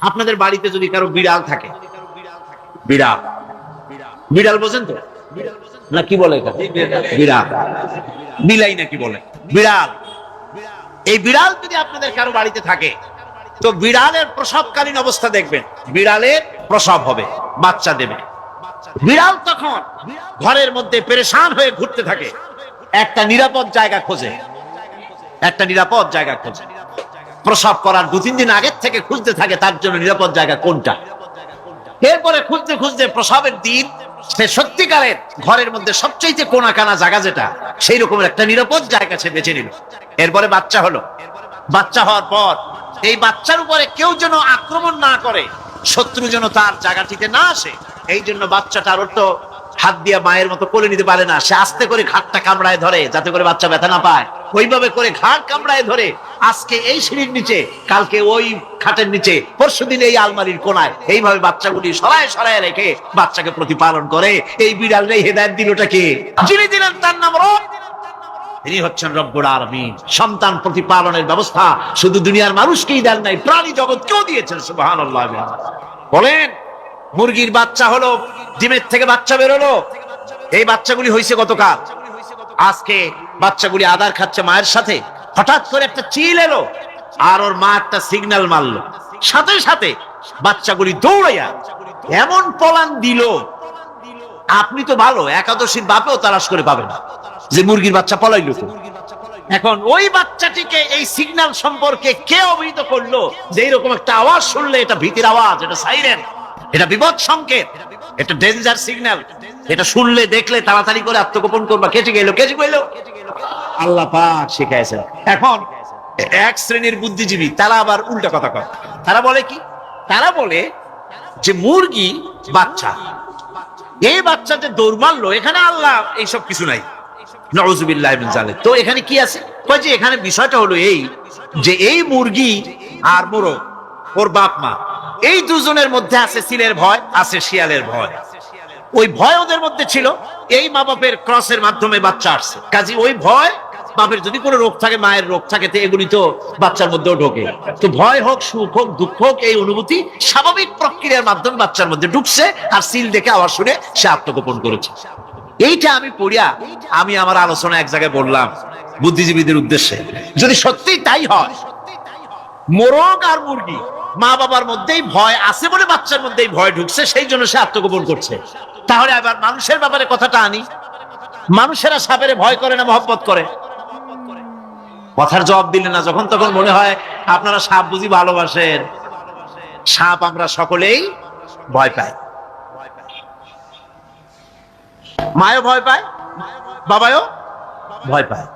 আপনাদের বাড়িতে যদি কারো বিড়াল থাকে, বিড়াল, বিড়াল বোঝেন তো না? কি বলে এটা? বিড়াল, বিলাই নাকি বলে? বিড়াল। এই বিড়াল যদি আপনাদের কারো বাড়িতে থাকে, তো বিড়ালের প্রসবকালীন অবস্থা দেখবেন। বিড়ালের প্রসব হবে, বাচ্চা দেবে। বিড়াল তখন ঘরের মধ্যে পেরেশান হয়ে ঘুরতে থাকে, একটা নিরাপদ জায়গা খোঁজে, একটা নিরাপদ জায়গা খোঁজে। প্রসব করার 2-3 দিন আগের থেকে খুঁজতে থাকে তার জন্য নিরাপদ জায়গা কোনটা। এরপরে খুঁজতে খুঁজতে প্রসবের দিন সে সত্যিকারের ঘরের মধ্যে সবচেয়ে কোনা কানা জায়গা যেটা, সেই রকমের একটা নিরাপদ জায়গা সে বেছে নিল। এরপরে বাচ্চা হলো। বাচ্চা হওয়ার পর এই বাচ্চার উপরে কেউ যেন আক্রমণ না করে, শত্রু যেন তার জায়গাটিতে না আসে, এই জন্য বাচ্চাটার তো হাত দিয়ে মায়ের মতো কোলে নিতে পারে না, সে আস্তে করে ঘাটটা কামড়ায় ধরে যাতে করে বাচ্চা ব্যথা না পায়। ওইভাবে করে ঘাট কামড়ায় ধরে আজকে এই সিঁড়ির নিচে, কালকে ওই খাটের নিচে, পরশুদিন এই আলমারির কোনায়, এইভাবে বাচ্চাগুলি সরায় সরায় রেখে বাচ্চাকে প্রতিপালন করে। এই বিড়ালরে হেদায়েত দিলটা কে? যিনি দিলেন তার নাম রব। তিনি হচ্ছেন রব্বুল আলামিন। সন্তান প্রতিপালনের ব্যবস্থা শুধু দুনিয়ার মানুষকেই দেন নাই, প্রাণী জগৎকেও দিয়েছেন। সুবহানাল্লাহ। বলেন, মুরগির বাচ্চা হলো, ডিমের থেকে বাচ্চা বেরোলো। এই বাচ্চাগুলি হয়েছে গতকাল, আজকে বাচ্চাগুলি আদার খাচ্ছে মায়ের সাথে। হঠাৎ করে একটা চিল এলো আর ওর মা একটা সিগন্যাল মারলো, সাথে সাথে বাচ্চাগুলি দৌড়াইয়া এমন পলান দিল, আপনি তো ভালো একাদশীর বাপেও তালাশ করে পাবে না যে মুরগির বাচ্চা পলাইলো। এখন ওই বাচ্চাটিকে এই সিগন্যাল সম্পর্কে কে অবহিত করলো যে এইরকম একটা আওয়াজ শুনলে এটা ভীতির আওয়াজ, এটা সাইরেন, এটা বিপদ সংকেত, এটা ডেঞ্জার সিগন্যাল, এটা শুনলে দেখলে তাড়াতাড়ি করে আত্মগোপন করবা। কেটে গেল, কেটে গেল, আল্লাহ পাক শিখাইছেন। এখন এক শ্রেণীর বুদ্ধিজীবী তারা আবার উল্টা কথা কয়। তারা বলে কি? তারা বলে যে মুরগি বাচ্চা, এই বাচ্চা যে দৌড় মারলো, এখানে আল্লাহ এইসব কিছু নাই, নাউযুবিল্লাহি মিন যালিক। তো এখানে কি আছে? কয় যে এখানে বিষয়টা হলো এই যে এই মুরগি আর মোরগ, ওর বাপ মা, এই দুজনের মধ্যে আছে সিলের ভয়, আছে শিয়ালের ভয়। ওই ভয় ওদের মধ্যে ছিল, এই মা বাপের ক্রসের মাধ্যমে বাচ্চা আসছে। কাজে ওই ভয়, বাপের যদি কোনো রোগ থাকে, মায়ের রোগ থাকে, তো এগুলি তো বাচ্চার মধ্যেও ঢোকে। তো ভয় হোক, সুখ হোক, দুঃখ হোক, এই অনুভূতি স্বাভাবিক প্রক্রিয়ার মাধ্যমে বাচ্চার মধ্যে ঢুকছে, আর সিল দেখে আওয়াজ শুনে সে আত্মগোপন করেছে। এইটা আমি পড়িয়া আমি আমার আলোচনা এক জায়গায় বললাম বুদ্ধিজীবীদের উদ্দেশ্যে, যদি সত্যি তাই হয়, মোরগ আর মুরগি মা বাবার মধ্যেই ভয় আছে বলে বাচ্চার মধ্যেই ভয় ঢুকছে, সেই জন্য সে আত্মগোপন করছে, তাহলে আবার মানুষের ব্যাপারে কথাটা আনি। মানুষেরা সাপের ভয় করে না মহব্বত করে? কথার জবাব দিলে না, যখন তখন মনে হয় আপনারা সাপ বুঝি ভালোবাসেন। সাপ আমরা সকলেই ভয় পাই, মায়ও ভয় পায়, বাবাও ভয় পায়।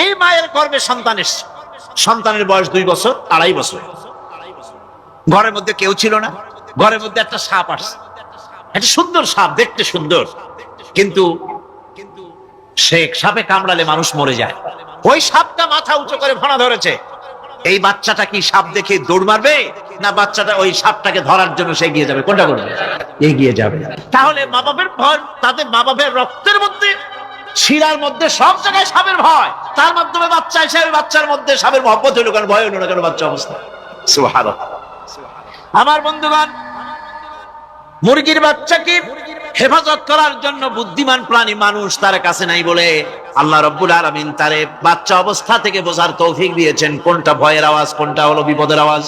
এই মায়ের গর্ভে সন্তান এসছে, সন্তানের বয়স 2 বছর, 2.5 বছর। ঘরের মধ্যে কেউ ছিল না, ঘরের মধ্যে একটা সাপ আসছে, একটা সুন্দর সাপ, দেখতে সুন্দর, কিন্তু সে সাপে কামড়ালে মানুষ মরে যায়। ওই সাপটা মাথা উঁচু করে ফনা ধরেছে। এই বাচ্চাটা কি সাপ দেখে দৌড় মারবে, না বাচ্চাটা ওই সাপটাকে ধরার জন্য সে এগিয়ে যাবে? কোনটা করবে? এগিয়ে যাবে। তাহলে মা বাপের ভয়, তাদের মা বাপের রক্তের মধ্যে, শিরার মধ্যে সব জায়গায় সাপের ভয়, তার মাধ্যমে বাচ্চা এসে ওই বাচ্চার মধ্যে সাপের মহব্বত হইল, কারণ ভয় হইল না কেন বাচ্চা অবস্থা। সুবহানাল্লাহ। আমার বন্ধুগণ, মুরগির বাচ্চাকে হেফাজত করার জন্য বুদ্ধিমান প্রাণী মানুষ তার কাছে নাই বলে আল্লাহ রাব্বুল আলামিন তারে বাচ্চা অবস্থা থেকে বোঝার তৌফিক দিয়েছেন কোনটা ভয়ের আওয়াজ, কোনটা হলো বিপদের আওয়াজ।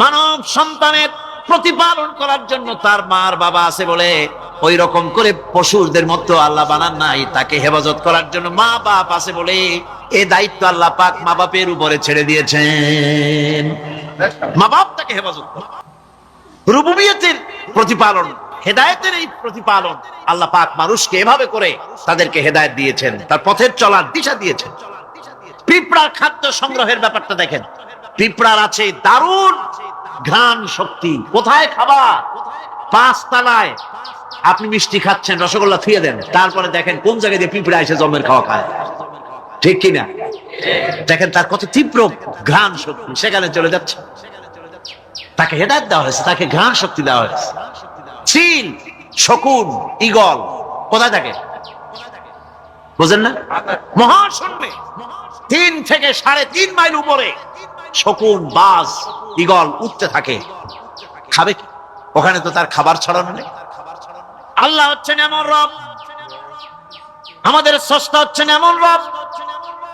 মানব সন্তানের প্রতিপালন করার জন্য তার মার বাবা আছে বলে ওই রকম করে পশুদের মতো আল্লাহ বানান নাই, তাকে হেফাজত করার জন্য মা বাপ আছে বলে এই দায়িত্ব আল্লাহ পাক মা বাপের উপরে ছেড়ে দিয়েছেন। মা বাপ তাকে হেফাজত করে। রুবুবিয়তের প্রতিপালন, হেদায়েতের এই প্রতিপালন আল্লাহ পাক মানুষকে এভাবে করে তাদেরকে হেদায়েত দিয়েছেন, তার পথের চলার দিশা দিয়েছেন। পিঁপড়ার খাদ্য সংগ্রহের ব্যাপারটা দেখেন। পিঁপড়ার আছে দারুণ ঘ্রাণ শক্তি। কোথায় খাবার? 5 তলায় আপনি মিষ্টি খাচ্ছেন, রসগোল্লা থুয়ে দেন, তারপরে দেখেন কোন জায়গায় দিয়ে পিঁপড়া এসে জমের খাওয়া খায়, ঠিক কিনা? দেখেন তার কত তীব্র ঘ্রাণ শক্তি, সেখানে চলে যাচ্ছে। তাকে হেদায়েত দেওয়া হয়েছে, তাকে ঘ্রাণ শক্তি দেওয়া হয়েছে। চিল, শকুন, ঈগল কোথায় থাকে বোঝেন না? মহাশূন্যে 3 থেকে 3.5 মাইল উপরে শকুন, বাজ, ঈগল উঠতে থাকে, খাবে কি? ওখানে তো তার খাবার ছড়ানো নেই। আল্লাহ হচ্ছেন এমন রব, আমাদের স্রষ্টা হচ্ছেন এমন রব,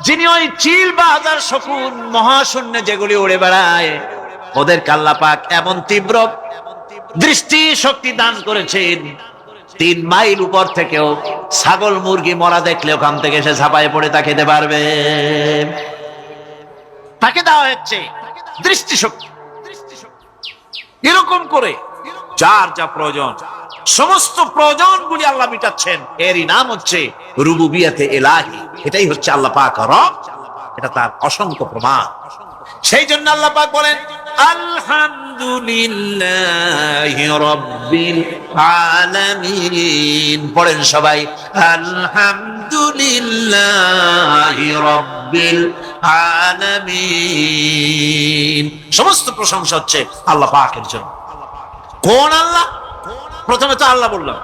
যিনি ওই চিল বা হাজার শকুন মহাশূন্যে যেগুলি উড়ে বেড়ায়, ওদের আল্লাহ পাক এমন তীব্র দৃষ্টি শক্তি দান করেছেন, 3 মাইল উপর থেকেও ছাগল মুরগি মরা দেখলে ওখান থেকে সে ঝাঁপায় পড়ে তা খেতে পারবে। তাকে দেওয়া হচ্ছে দৃষ্টিশক্তি। এরকম করে যার যা প্রয়োজন, সমস্ত প্রয়োজনগুলি আল্লাহ মিটাচ্ছেন। এরই নাম হচ্ছে রুবুবিয়াতে ইলাহি। এটাই হচ্ছে আল্লাহ পাক রব, এটা তার অসংখ্য প্রমাণ। সেই জন্য আল্লাহ পাক বলেন আলহামদুলিল্লাহি রাব্বিল আলামিন। পড়েন সবাই আলহামদুলিল্লাহি রাব্বিল আলামিন। সমস্ত প্রশংসা হচ্ছে আল্লাহ পাকের জন্য। কোন আল্লাহ? প্রথমে তো আল্লাহ বললাম,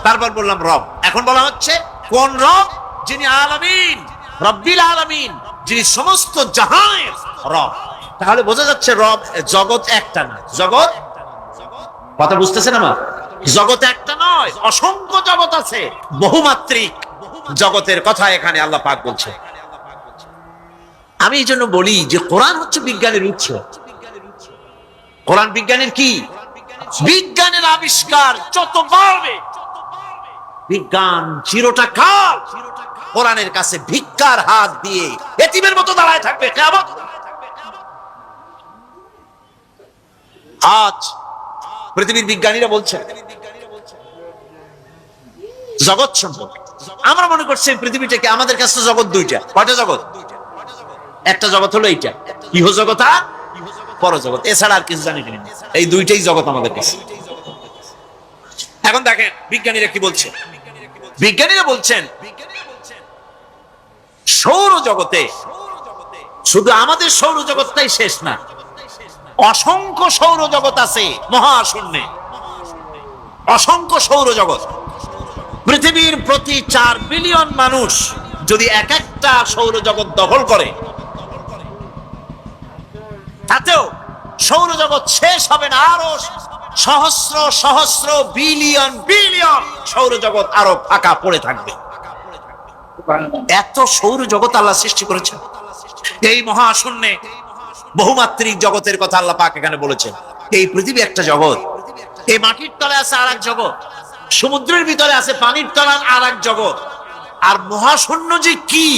তারপর বললাম রব, এখন বলা হচ্ছে কোন রব? যিনি আলামিন, রব্বিল আলামিন, যিনি সমস্ত জাহানের রব। তাহলে বোঝা যাচ্ছে রব জগৎ একটা না। জগৎ, কথা বুঝতেছেন আমার? জগৎ একটা নয়, অসংখ্য জগৎ আছে, বহুমাত্রিক জগতের কথা এখানে আল্লাহ পাক বলছে। আমি এই জন্য বলি যে কোরআন হচ্ছে বিজ্ঞানের উৎস। কোরআন বিজ্ঞানের কি? বিজ্ঞানের আবিষ্কার যত বাড়বে, বিজ্ঞান চিরটা কাল কোরআনের কাছে ভিক্ষার হাত দিয়ে এতিমের মতো দাঁড়ায় থাকবে কিয়ামত। আজ পৃথিবীর বিজ্ঞানীরা বলছেন জগৎ সম্পর্কে, আমরা মনে করছি পৃথিবীটাকে, আমাদের কাছে জগৎ দুইটা। কয়টা জগৎ? একটা জগৎ হলো এইটা, ইহ জগৎ আর পরজগৎ, এছাড়া আর কিছু জানি না। এই দুইটাই জগৎ আমাদের কাছে। এখন দেখেন বিজ্ঞানীরা কি বলছে। বিজ্ঞানীরা বলছেন সৌরজগতে শুধু আমাদের সৌরজগৎটাই শেষ না, অসংখ্য সৌরজগৎ আছে মহাশূন্যে, অসংখ্য সৌরজগৎ। পৃথিবীর প্রতি 4 বিলিয়ন মানুষ যদি এক একটা সৌরজগৎ দখল করে, তাতেও সৌরজগৎ শেষ হবে না। আরো সহস্র সহস্র বিলিয়ন বিলিয়ন সৌরজগৎ আরো ফাঁকা পড়ে থাকবে। এত সৌরজগৎ আল্লাহ সৃষ্টি করেছেন। এই মহাশূন্যে বহুমাত্রিক জগতের কথা আল্লাহ পাক এখানে বলেছেন। এই পৃথিবী একটা জগৎ, এই মাটির তলে আছে আর এক জগৎ, সমুদ্রের ভিতরে আছে পানির তলার আর এক জগৎ। আর মহাশূন্য যে কি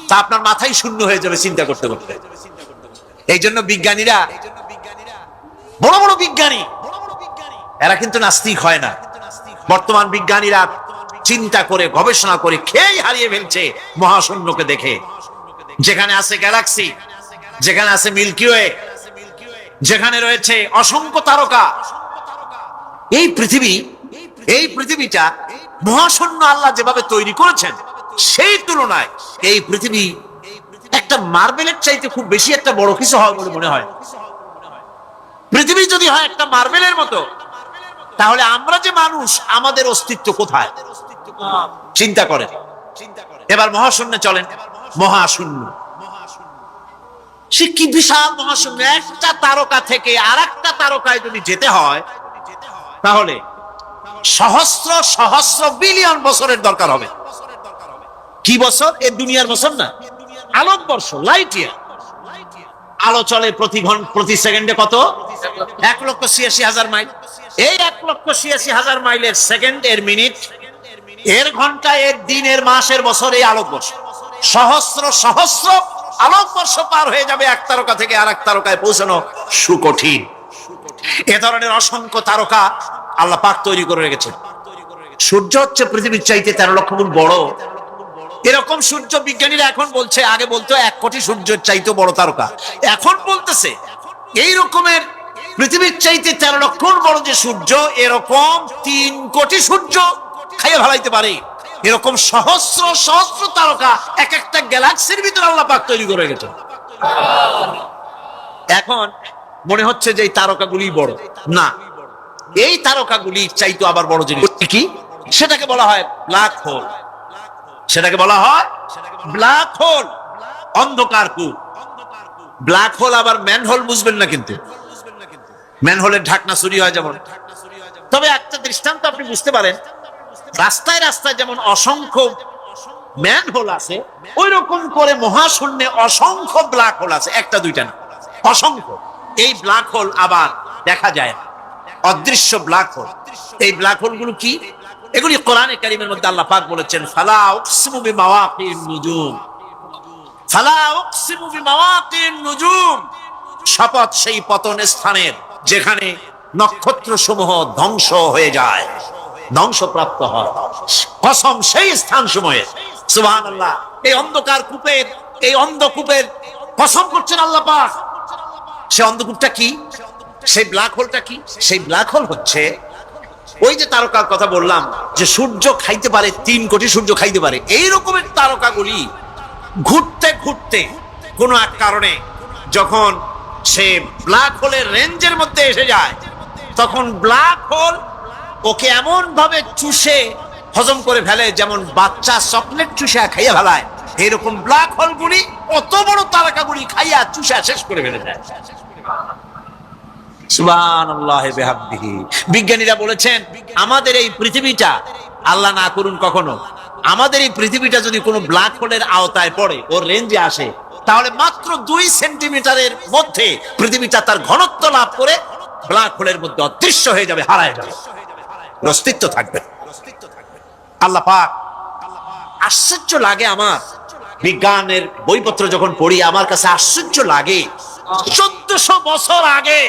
তা আপনার মাথায় শূন্য হয়ে যাবে চিন্তা করতে করতে। এই জন্য বিজ্ঞানীরা, বড় বড় বিজ্ঞানী, এরা কিন্তু নাস্তিক হয় না। বর্তমান বিজ্ঞানীরা চিন্তা করে গবেষণা করে খেয়ে হারিয়ে ফেলছে মহাশূন্যকে দেখে। যেখানে আছে গ্যালাক্সি, যেখানে আছে মিল্কি ওয়ে, যেখানে রয়েছে অসংখ্য তারকা, এই পৃথিবীটা মহাশূন্য আল্লাহ যেভাবে তৈরি করেছেন, সেই তুলনায় এই পৃথিবী একটা মার্বেলের চাইতে খুব বেশি একটা বড় কিছু হয় বলে মনে হয়। পৃথিবী যদি হয় একটা মার্বেলের মতো, তাহলে আমরা যে মানুষ, আমাদের অস্তিত্ব কোথায়? চিন্তা করেন। এবার মহাশূন্যে চলেন। মহাশূন্য সে কি বিশাল মহাশূন্য! একটা তারকা থেকে আর একটা তারকায় যদি যেতে হয়, তাহলে সহস্র সহস্র বিলিয়ন বছরের দরকার হবে। কি বছর? এ দুনিয়ার বছর না, আলোকবর্ষ, লাইট ইয়ার। আলো চলে প্রতি সেকেন্ডে কত? 1,86,000 মাইল। এই 1,86,000 মাইলের সেকেন্ড, এর মিনিট, এর ঘন্টা, এর দিন, এর মাস, এর বছর, এই আলোকবর্ষ। সহস্র সহস্র আলোকবর্ষ পার হয়ে যাবে এক তারকা থেকে আর এক তারকায় পৌঁছানো সুকঠিন। এ ধরনের অসংখ্য তারকা আল্লাহ পাক তৈরি করে রেখেছেন। সূর্য হচ্ছে পৃথিবীর চাইতে 13 লক্ষ গুণ বড়। এরকম সূর্য বিজ্ঞানীরা এখন বলছে, আগে বলতো 1 কোটি সূর্যের চাইতে বড় তারকা, এখন বলতেছে এই রকমের পৃথিবীর চাইতে 13 লক্ষ গুণ বড় যে সূর্য, এরকম 3 কোটি সূর্য খাইয়ে ফেলাইতে পারে। এরকম সহস্র সহস্র তারকা এক একটা গ্যালাক্সির ভিতরে আল্লাহ পাক তৈরি করে গেছে। এখন মনে হচ্ছে যে এই তারকাগুলি বড় না, এই তারকাগুলির চাইতে আবার বড় জিনিস কি, সেটাকে বলা হয় ব্ল্যাক হোল। সেটাকে বলা হয় ব্ল্যাক হোল, অন্ধকার কূপ। ব্ল্যাক হোল আবার ম্যানহোল বুঝবেন না, কিন্তু ম্যানহোলের ঢাকনা চুরি হয় যেমন। তবে একটা দৃষ্টান্ত আপনি বুঝতে পারেন, রাস্তায় রাস্তায় যেমন অসংখ্য ম্যানহোল আছে, ওই রকম করে মহাশূন্যে অসংখ্য ব্ল্যাক হোল আছে, একটা দুইটা না, অসংখ্য। এই ব্ল্যাক হোল আবার দেখা যায় না, অদৃশ্য ব্ল্যাক হোল। এই ব্ল্যাক হোল গুলো কি? এগুলি কোরআনে কারীমের মধ্যে আল্লাহ পাক বলেছেন, ফালা উকসিমু বিমাওয়াকিন নুজুম, ফালা উকসিমু বিমাওয়াকিন নুজুম, শপথ সেই পতন স্থানের যেখানে নক্ষত্র সমূহ ধ্বংস হয়ে যায়, ধ্বংসপ্রাপ্ত হয়, কসম সেই স্থান সময়ে। সুবহানাল্লাহ। এই অন্ধকার কূপের, এই অন্ধকূপের কসম করছেন আল্লাহ পাক। সে অন্ধকূপটা কি? সেই ব্ল্যাক হোলটা কি? সেই ব্ল্যাক হোল হচ্ছে ওই যে তারকার কথা বললাম, যে সূর্য খাইতে পারে, 3 কোটি সূর্য খাইতে পারে, এই রকমের তারকাগুলি ঘুরতে ঘুরতে কোন এক কারণে যখন সে ব্ল্যাক হোলের রেঞ্জের মধ্যে এসে যায়, তখন ব্ল্যাক হোল ওকে এমন ভাবে চুষে হজম করে ফেলে, যেমন বাচ্চা চকলেট চুষে খাইয়া ফেলায়, এইরকম ব্ল্যাক হোলগুলি অত বড় তারকাগুলি খাইয়া চুষা শেষ করে ফেলে দেয়। সুবহানাল্লাহি বিহামদিহি। বিজ্ঞানীরা বলেছেন, আমাদের এই পৃথিবীটা, আল্লাহ না করুন কখনো, আমাদের এই পৃথিবীটা যদি কোনো ব্ল্যাক হোলের আওতায় পড়ে, ওর রেঞ্জে আসে, তাহলে মাত্র 2 সেন্টিমিটারের মধ্যে পৃথিবীটা তার ঘনত্ব লাভ করে ব্ল্যাক হোলের মধ্যে অদৃশ্য হয়ে যাবে, হারায় যাবে, অস্তিত্ব থাকবে। আল্লাহ পাক, আশ্চর্য লাগে আমার, বিজ্ঞানের বইপত্র যখন পড়ি আমার কাছে আশ্চর্য লাগে, 1400 বছর আগে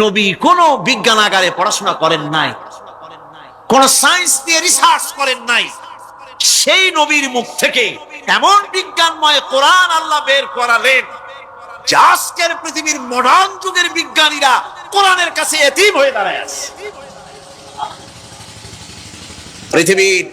নবী কোন বিজ্ঞানাগারে পড়াশোনা করেন নাই, কোন সায়েন্স নিয়ে রিসার্চ করেন নাই, সেই নবীর মুখ থেকে এমন বিজ্ঞানময় কোরআন আল্লাহ বের করালেন, যে আজকের পৃথিবীর মডার্ন যুগের বিজ্ঞানীরা কোরআনের কাছে এতিম হয়ে দাঁড়ায় আছে। পৃথিবীর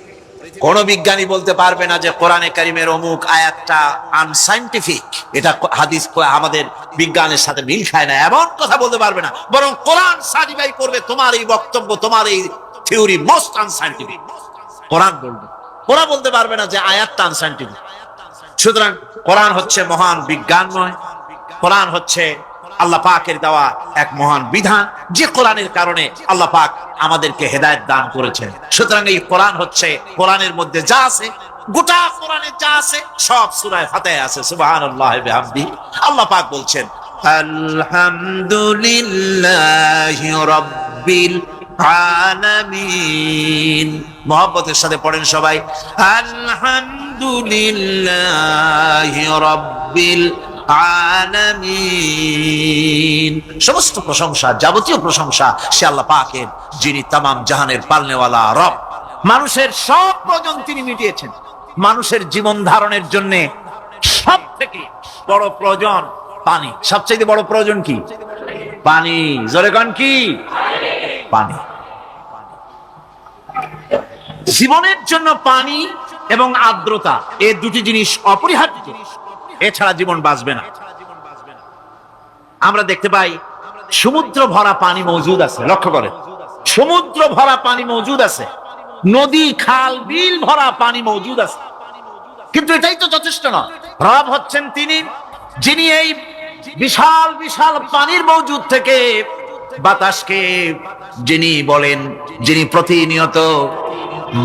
কোন বিজ্ঞানী বলতে পারবে না যে কোরআনে কারিমের অমুক আয়াতটা আনসাইন্টিফিক, এটা হাদিস আমাদের বিজ্ঞানের সাথে মিল খায় না, এমন কথা বলতে পারবে না। বরং কোরআন সার্টিফাই করবে তোমার এই বক্তব্য, তোমার এই থিওরি মোস্ট আনসাইন্টিফিক, কোরআন বলবে। ওরা বলতে পারবে না যে আয়াতটা আনসাইন্টিফিক। সুতরাং কোরআন হচ্ছে মহান বিজ্ঞানময়, কোরআন হচ্ছে আল্লাহ পাকের দেওয়া এক মহান বিধান, যে কোরআনের কারণে আল্লাহ পাক আমাদেরকে হেদায়েত দান করেছেন। সুতরাং এই কোরআন হচ্ছে, কোরআনের মধ্যে যা আছে, গোটা কোরআনে যা আছে সব সূরা ফাতিহায় আছে। সুবহানাল্লাহি বিহামদিহি। আল্লাহ পাক বলছেন, আলহামদুলিল্লাহি রাব্বিল আলামিন। মুহাব্বতের সাথে পড়েন সবাই, আলহামদুলিল্লাহি রাব্বিল আলামিন। সমস্ত প্রশংসা, যাবতীয় প্রশংসা সে আল্লাহ পাকের, যিনি তামাম জাহানের পালনেওয়ালা রব। মানুষের সব প্রয়োজন তিনি মিটিয়েছেন। মানুষের জীবন ধারণের জন্য সব থেকে বড় প্রয়োজন পানি। সবচেয়ে বড় প্রয়োজন কি? পানি। জোরে কোন কি? পানি। জীবনের জন্য পানি এবং আর্দ্রতা, এই দুটি জিনিস অপরিহার্য, এছাড়া জীবন বাঁচবে না। আমরা দেখতে পাই সমুদ্র ভরা পানি মজুদ আছে, লক্ষ্য করেন, সমুদ্র ভরা পানি মজুদ আছে, নদী খাল বিল ভরা পানি মজুদ আছে, কিন্তু এটাই তো যথেষ্ট নয়। রব হচ্ছেন তিনি, যিনি এই বিশাল বিশাল পানির মজুদ থেকে বাতাসকে যিনি বলেন, যিনি প্রতিনিয়ত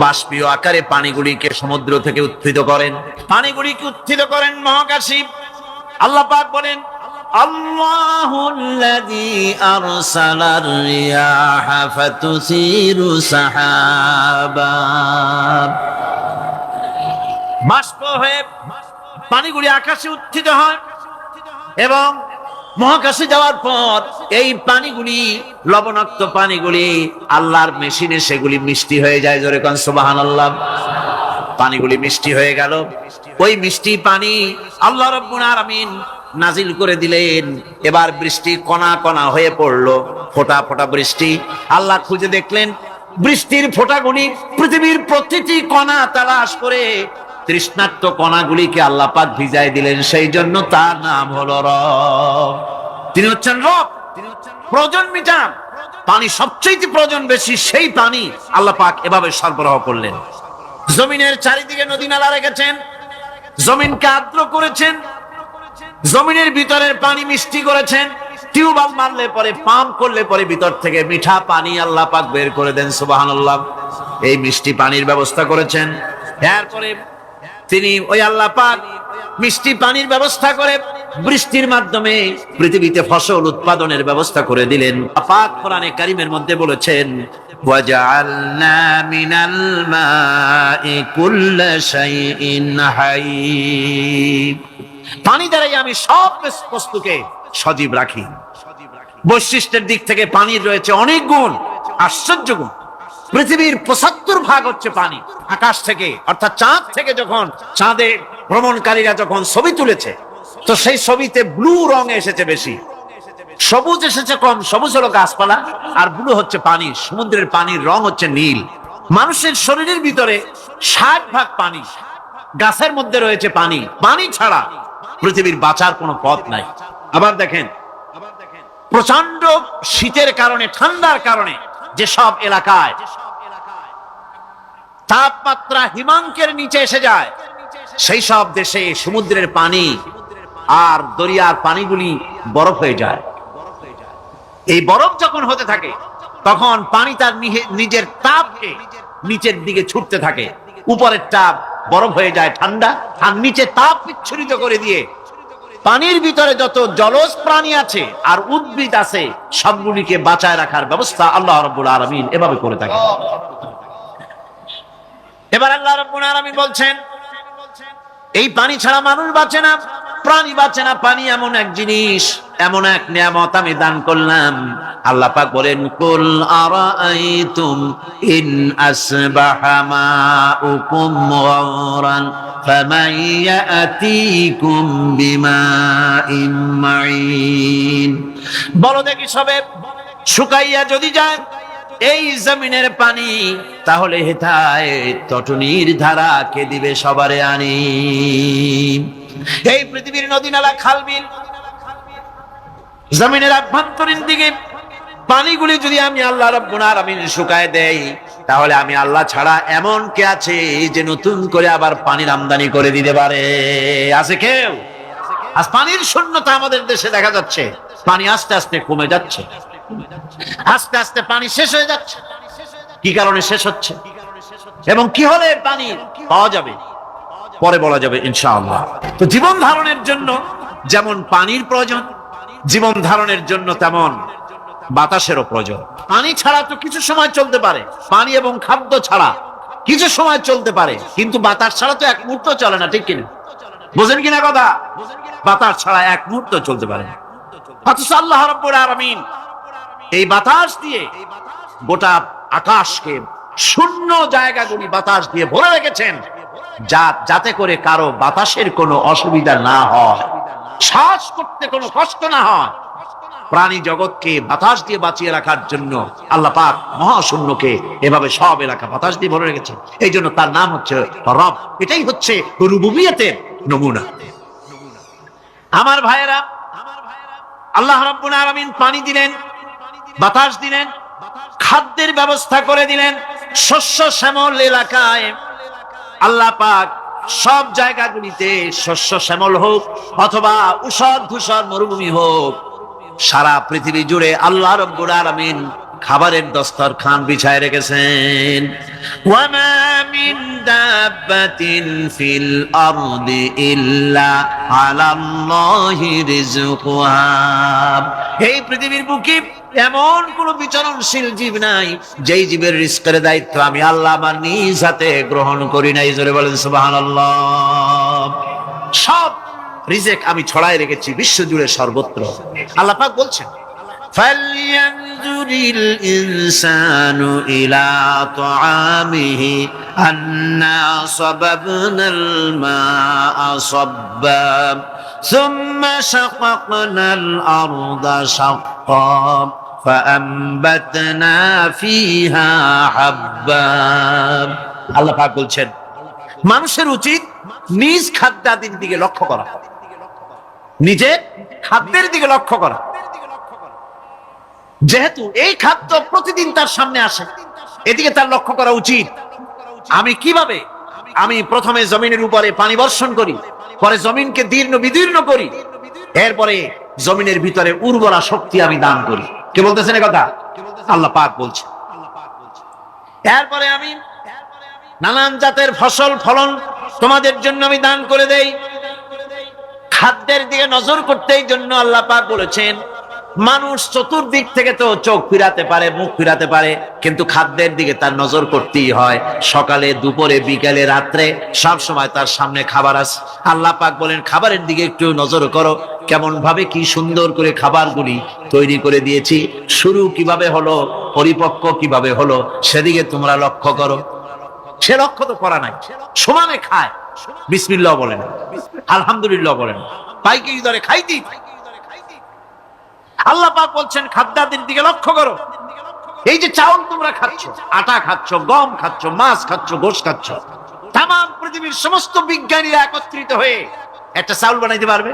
বাষ্পীয় আকারে পানিগুলিকে সমুদ্র থেকে উত্থিত করেন, পানিগুলিকে উত্থিত করেন মহাকাশে। আল্লাহ পাক বলেন, আল্লাহুল্লাযী আরসালার রিয়াহা ফাতুসিরু সাহাবা। বাষ্প হয়ে পানিগুলি আকাশে উত্থিত হয় এবং মহাকাশে যাওয়ার পর এই পানিগুলি, লবণাক্ত পানিগুলি আল্লাহর মেশিনে সেগুলি মিষ্টি হয়ে যায়। জোরে কোন সুবহানাল্লাহ। পানিগুলি মিষ্টি হয়ে গেল, ওই মিষ্টি পানি আল্লাহ রাব্বুল আলামিন নাজিল করে দিলেন। এবার বৃষ্টি কণা কণা হয়ে পড়লো, ফোঁটা ফোঁটা বৃষ্টি। আল্লাহ খুঁজে দেখলেন বৃষ্টির ফোঁটাগুলি পৃথিবীর প্রতিটি কণা তালাশ করে তৃষ্ণার্ত কণাগুলিকে আল্লাহ পাক ভিজায় দিলেন। সেই জন্য তার নাম হলো রব। তিনি হচ্ছেন রব, প্রয়োজন মিটান। পানি সবচেয়ে প্রয়োজন বেশি, সেই পানি আল্লাহ পাক এভাবে সরবরাহ করলেন। জমিনের চারিদিকে নদী নালা রেখেছেন, জমিনকে আর্দ্র করেছেন, জমিনের ভিতরের পানি মিষ্টি করেছেন, টিউবওয়েল মারলে পরে, পাম্প করলে পরে ভিতর থেকে মিঠা পানি আল্লাহ পাক বের করে দেন, সুবহানাল্লাহ। এই মিষ্টি পানির ব্যবস্থা করেছেন। এরপরে তিনি ওই আল্লাহ পাক মিষ্টি পানির ব্যবস্থা করে বৃষ্টির মাধ্যমে পৃথিবীতে ফসল উৎপাদনের ব্যবস্থা করে দিলেন। পাক কোরআনে কারীমের মধ্যে বলেছেন, ওয়াজআলনা মিনাল মাই কুল্লা শাইইন হাই। পানি দ্বারাই আমি সব বস্তুকে সজীব রাখি। বৈশিষ্ট্যের দিক থেকে পানির রয়েছে অনেক গুণ, আশ্চর্য গুণ। পৃথিবীর ৭৫% হচ্ছে পানি। আকাশ থেকে অর্থাৎ চাঁদ থেকে যখন চাঁদে ভ্রমণকারীরা যখন ছবি তুলেছে, তো সেই ছবিতে ব্লু রং এসেছে বেশি, সবুজ এসেছে কম। সবুজ হলো গাছপালা, আর ব্লু হচ্ছে পানি। সমুদ্রের পানির রং হচ্ছে নীল। মানুষের শরীরের ভিতরে ৬০% পানি, গাছের মধ্যে রয়েছে পানি। পানি ছাড়া পৃথিবীর বাঁচার কোনো পথ নাই। আবার দেখেন, প্রচন্ড শীতের কারণে, ঠান্ডার কারণে যেসব এলাকায় তাপমাত্রা হিমাঙ্কের নিচে এসে যায়, সেই সব দেশে সমুদ্রের পানি আর দরিয়ার পানিগুলি বরফ হয়ে যায়। এই বরফ যখন হতে থাকে, তখন পানি তার নিজের তাপকে নিচের দিকে ছুটতে থাকে। উপরের তাপ বরফ হয়ে যায় ঠান্ডা, আর নিচে তাপ বিচ্ছুরিত করে দিয়ে পানির ভিতরে যত জলজ প্রাণী আছে আর উদ্ভিদ আছে, সবগুলিকে বাঁচায় রাখার ব্যবস্থা আল্লাহ রাব্বুল আলামিন এভাবে করে থাকে। এবার আল্লাহ রাব্বুল আলামিন বলছেন, এই পানি ছাড়া মানুষ বাঁচে না, প্রাণী বাঁচে না। পানি এমন এক জিনিস, এমন এক নিয়ামত আমি দান করলাম। আল্লাহ পাক বলেন, কুল আরাআইতুম ইন আসবাহা মাউকুম গাওরান ফামান ইয়াতিকুম বিমাইন মাইন। বলো দেখি, সবে শুকাইয়া যদি যায় এই জমিনের পানি, তাহলে হেথায় তটনির ধারা কে দিবে সবারে আনি। এই পৃথিবীর নদী নালা খাল বিল জমিনের আভ্যন্তরীণ দিকে পানিগুলি যদি আমি আল্লাহ রাব্বুল আলামিন শুকায় দেই, তাহলে আমি আল্লাহ ছাড়া এমন কে আছে যে নতুন করে আবার পানির আমদানি করে দিতে পারে? আছে কেউ? আজ পানির শূন্যতা আমাদের দেশে দেখা যাচ্ছে। পানি আস্তে আস্তে কমে যাচ্ছে, আস্তে আস্তে পানি শেষ হয়ে যাচ্ছে। কি কারণে শেষ হচ্ছে এবং কি হলে পানি পাওয়া যাবে পরে বলা যাবে ইনশাআল্লাহ। তো জীবন ধারণের জন্য যেমন পানির প্রয়োজন, জীবন ধারণের জন্য তেমন বাতাসেরও প্রয়োজন। পানি ছাড়া তো কিছু সময় চলতে পারে, পানি এবং খাদ্য ছাড়া কিছু সময় চলতে পারে, কিন্তু বাতাস ছাড়া তো এক মুহূর্ত চলে না, ঠিক কিনা? বোঝেন কিনা কথা? বাতাস ছাড়া এক মুহূর্ত চলতে পারে না। অথচ আল্লাহ রাব্বুল আলামিন এই বাতাস দিয়ে গোটা আকাশকে, শূন্য জায়গাগুলি বাতাস দিয়ে ভরে রেখেছেন, যাতে করে কারো বাতাসের কোনো অসুবিধা না হয়, শ্বাস করতে কোনো কষ্ট না হয়। প্রাণী জগৎকে বাতাস দিয়ে বাঁচিয়ে রাখার জন্য আল্লাহ পাক মহাশূন্যকে এভাবে সব এলাকা বাতাস দিয়ে ভরে রেখেছেন। এই জন্য তার নাম হচ্ছে রব। এটাই হচ্ছে রুবুবিয়তের নমুনা। আমার ভাইয়েরা, আল্লাহ রাব্বুল আলামিন পানি দিলেন, বাতাস দিলেন, খাদ্যের ব্যবস্থা করে দিলেন। শস্য শ্যামল এলাকায় আল্লাহ পাক সব জায়গাগুলিতে শস্য শ্যামল হোক অথবা উষর ধূসর মরুভূমি হোক, সারা পৃথিবী জুড়ে আল্লাহ রাব্বুল আলামিন খাবারের দস্তরখান বিছায় রেখেছেন। ওয়ামা মিন দাব্বাতিন ফিল আরদি ইল্লা আলাল্লাহি রিজকুহা। এই পৃথিবীর বুকে এমন কোন বিচরণশীল জীব নাই যেই জীবের রিজকের দায়িত্ব আমি আল্লাহ আমার নিজ হাতে গ্রহণ করি নাই। জোরে বলেন সুবহানাল্লাহ। সব রিজেক আমি ছড়ায় রেখেছি বিশ্ব জুড়ে সর্বত্র। আল্লাহ পাক বলছেন, ফালইয়ানজুরিল ইনসানু ইলা তাআমিহি আন্না সাবাবনাল মাআ সাব্বা সুম্মা শাকাকনাল আরদা শাক্কা ফাআমবাতনা ফিহা হাব্বা। আল্লাহ পাক বলছেন, মানুষের উচিত নিজ খাদ্যাদির দিকে লক্ষ্য করা, নিজের খাদ্যের দিকে লক্ষ্য করা। যেহেতু এই খাদ্য প্রতিদিন তার সামনে আসে, এদিকে তার লক্ষ্য করা উচিত। আমি কিভাবে, আমি প্রথমে জমিনের উপরে পানি বর্ষণ করি, পরে জমিনকে দীর্ণ বিদীর্ণ করি, এরপরে জমিনের ভিতরে উর্বরা শক্তি আমি দান করি। কে বলতেছেন এই কথা? আল্লাহ পাক বলছে। এরপরে আমি নানান জাতের ফসল ফলন তোমাদের জন্য আমি দান করে দেই। খাদ্যের দিকে নজর করতেই জন্য আল্লাহ পাক বলেছেন, মানুষ চতুর্দিক থেকে তো চোখ ফিরাতে পারে, মুখ ফিরাতে পারে, কিন্তু খাদ্যের দিকে তার নজর করতেই হয়। সকালে, দুপুরে, বিকালে, রাত্রে সব সময় তার সামনে খাবার আছে। আল্লাহ পাক বলেন, খাবারের দিকে একটু নজর করো, কেমন ভাবে কি সুন্দর করে খাবারগুলি তৈরি করে দিয়েছি, শুরু কিভাবে হলো, পরিপক্ক কিভাবে হলো, সেদিকে তোমরা লক্ষ্য করো। সে লক্ষ্য তো করা নাই, সমানে খায়, বিসমিল্লাহ বলে না, আলহামদুলিল্লাহ বলে না, পাইকারি দরে খাইতেই। আল্লাহ পাক বলছেন খাদ্যাদির দিকে লক্ষ্য করো। এই যে চাউল তোমরা খাচ্ছ, আটা খাচ্ছ, গম খাচ্ছ, মাছ খাচ্ছ, গোশ খাচ্ছ, তাম পৃথিবীর সমস্ত বিজ্ঞানীরা একত্রিত হয়ে একটা চাউল বানাইতে পারবে?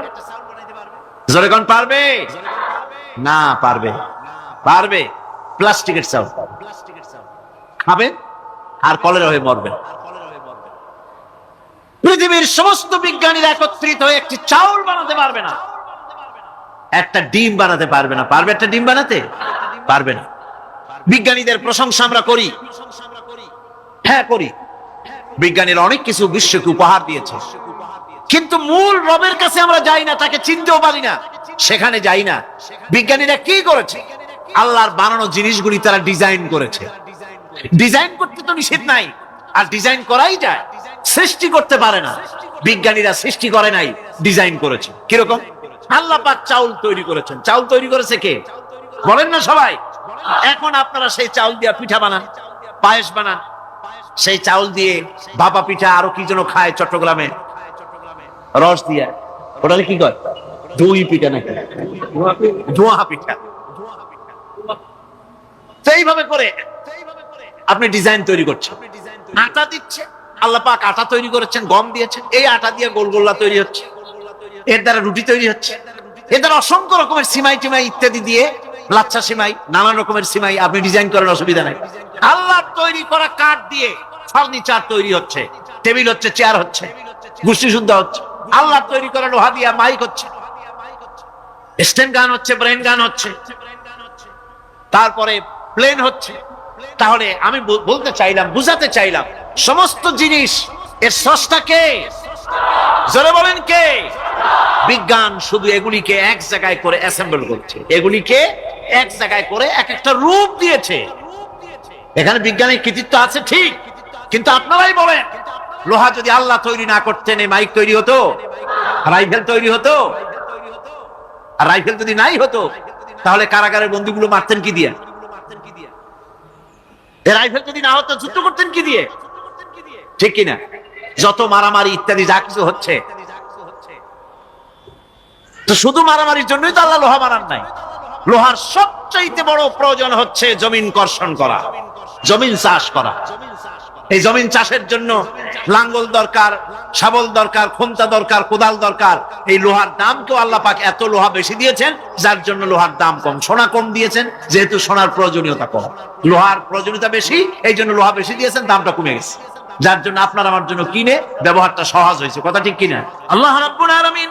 জোরে কোন পারবে? না পারবে। পারবে প্লাস্টিকের চাউল খাবে আর কলেরা হয়ে মরবে। পৃথিবীর সমস্ত বিজ্ঞানীরা একত্রিত হয়ে একটি চাউল বানাতে পারবে না, একটা ডিম বানাতে পারবে না। পারবে একটা ডিম বানাতে? পারবে না। বিজ্ঞানীদের প্রশংসা আমরা করি, হ্যাঁ করি, বিজ্ঞানীরা অনেক কিছু বিশ্বকে উপহার দিয়েছে, কিন্তু মূল রবের কাছে আমরা যাই না, তাকে চিনতেও পারি না, সেখানে যাই না। বিজ্ঞানীরা কি করেছে? আল্লাহর বানানো জিনিসগুলি তারা ডিজাইন করেছে। ডিজাইন করতে তো নিষেধ নাই, আর ডিজাইন করাই যায়, সৃষ্টি করতে পারে না। বিজ্ঞানীরা সৃষ্টি করে নাই, ডিজাইন করেছে। কিরকম? আল্লাহ পাক চাউল তৈরি করেছেন। চাউল তৈরি করেছে কে? বলেন না সবাই। এখন আপনারা সেই চাউল দিয়ে পিঠা বানান, পায়েস বানান, সেই চাউল দিয়ে ভাপা পিঠা, আরো কি যেন খায় চট্টগ্রামে রস দিয়া, ওটা কি কয়? দই পিঠা নাকি ধোঁয়া পিঠা। সেইভাবে করে আপনি ডিজাইন তৈরি করছেন। আটা দিচ্ছে, আল্লাহ পাক আটা তৈরি করেছেন, গম দিয়েছেন, এই আটা দিয়ে গোলগোল্লা তৈরি হচ্ছে, এর দ্বারা রুটি তৈরি হচ্ছে, এর দ্বারা অসংখ্য রকমের সিমাই টিমাই ইত্যাদি দিয়ে, লাচ্ছা সিমাই, নানান রকমের সিমাই আপনি ডিজাইন করেন, অসুবিধা নাই। আল্লাহর তৈরি করা কাঠ দিয়ে ফার্নিচার তৈরি হচ্ছে, টেবিল হচ্ছে, চেয়ার হচ্ছে, গোষ্ঠী শুদ্ধ হচ্ছে। আল্লাহর তৈরি করা লোহা দিয়ে মাইক হচ্ছে, স্ট্যান্ড গান হচ্ছে, ব্রেন গান হচ্ছে, তারপরে প্লেন হচ্ছে। তাহলে আমি বলতে চাইলাম, বুঝাতে চাইলাম, সমস্ত জিনিস এর স্রষ্টা কে? জোরে বলেন কে? বিজ্ঞান শুধু এগুলিকে এক জায়গায় করে অ্যাসেম্বল করছে, এগুলিকে এক জায়গায় করে এক একটা রূপ দিয়েছে। এখানে বিজ্ঞানের কৃতিত্ব আছে ঠিক, কিন্তু আপনারাই বলেন, লোহা যদি আল্লাহ তৈরি না করতেন, এই মাইক তৈরি হতো, রাইফেল তৈরি হতো? আর রাইফেল যদি নাই হতো, তাহলে কারাগারের বন্দীগুলো মারতেন কি দিয়ে? রাইফেল যদি না হতো, যুদ্ধ করতেন কি দিয়ে? ঠিক কিনা? যত মারামারি ইত্যাদি যা কিছু হচ্ছে, তো শুধু মারামারির জন্যই তো আল্লাহ লোহা বানান নাই। লোহার সবচাইতে বড় প্রয়োজন হচ্ছে জমিন কর্ষণ করা, জমিন চাষ করা। এই জমিন চাষের জন্য লাঙ্গল দরকার, শাবল দরকার, খোমতা দরকার, কোদাল দরকার। এই লোহার দাম কেউ আল্লাহ পাক এত লোহা বেশি দিয়েছেন, যার জন্য লোহার দাম কম। সোনা কম দিয়েছেন, যেহেতু সোনার প্রয়োজনীয়তা কম, লোহার প্রয়োজনীয়তা বেশি, এই জন্য লোহা বেশি দিয়েছেন, দামটা কমে গেছে, যার জন্য আপনার আমার জন্য কিনে ব্যবহারটা সহজ হয়েছে। কথা ঠিক কিনা? আল্লাহ রাব্বুল আলামিন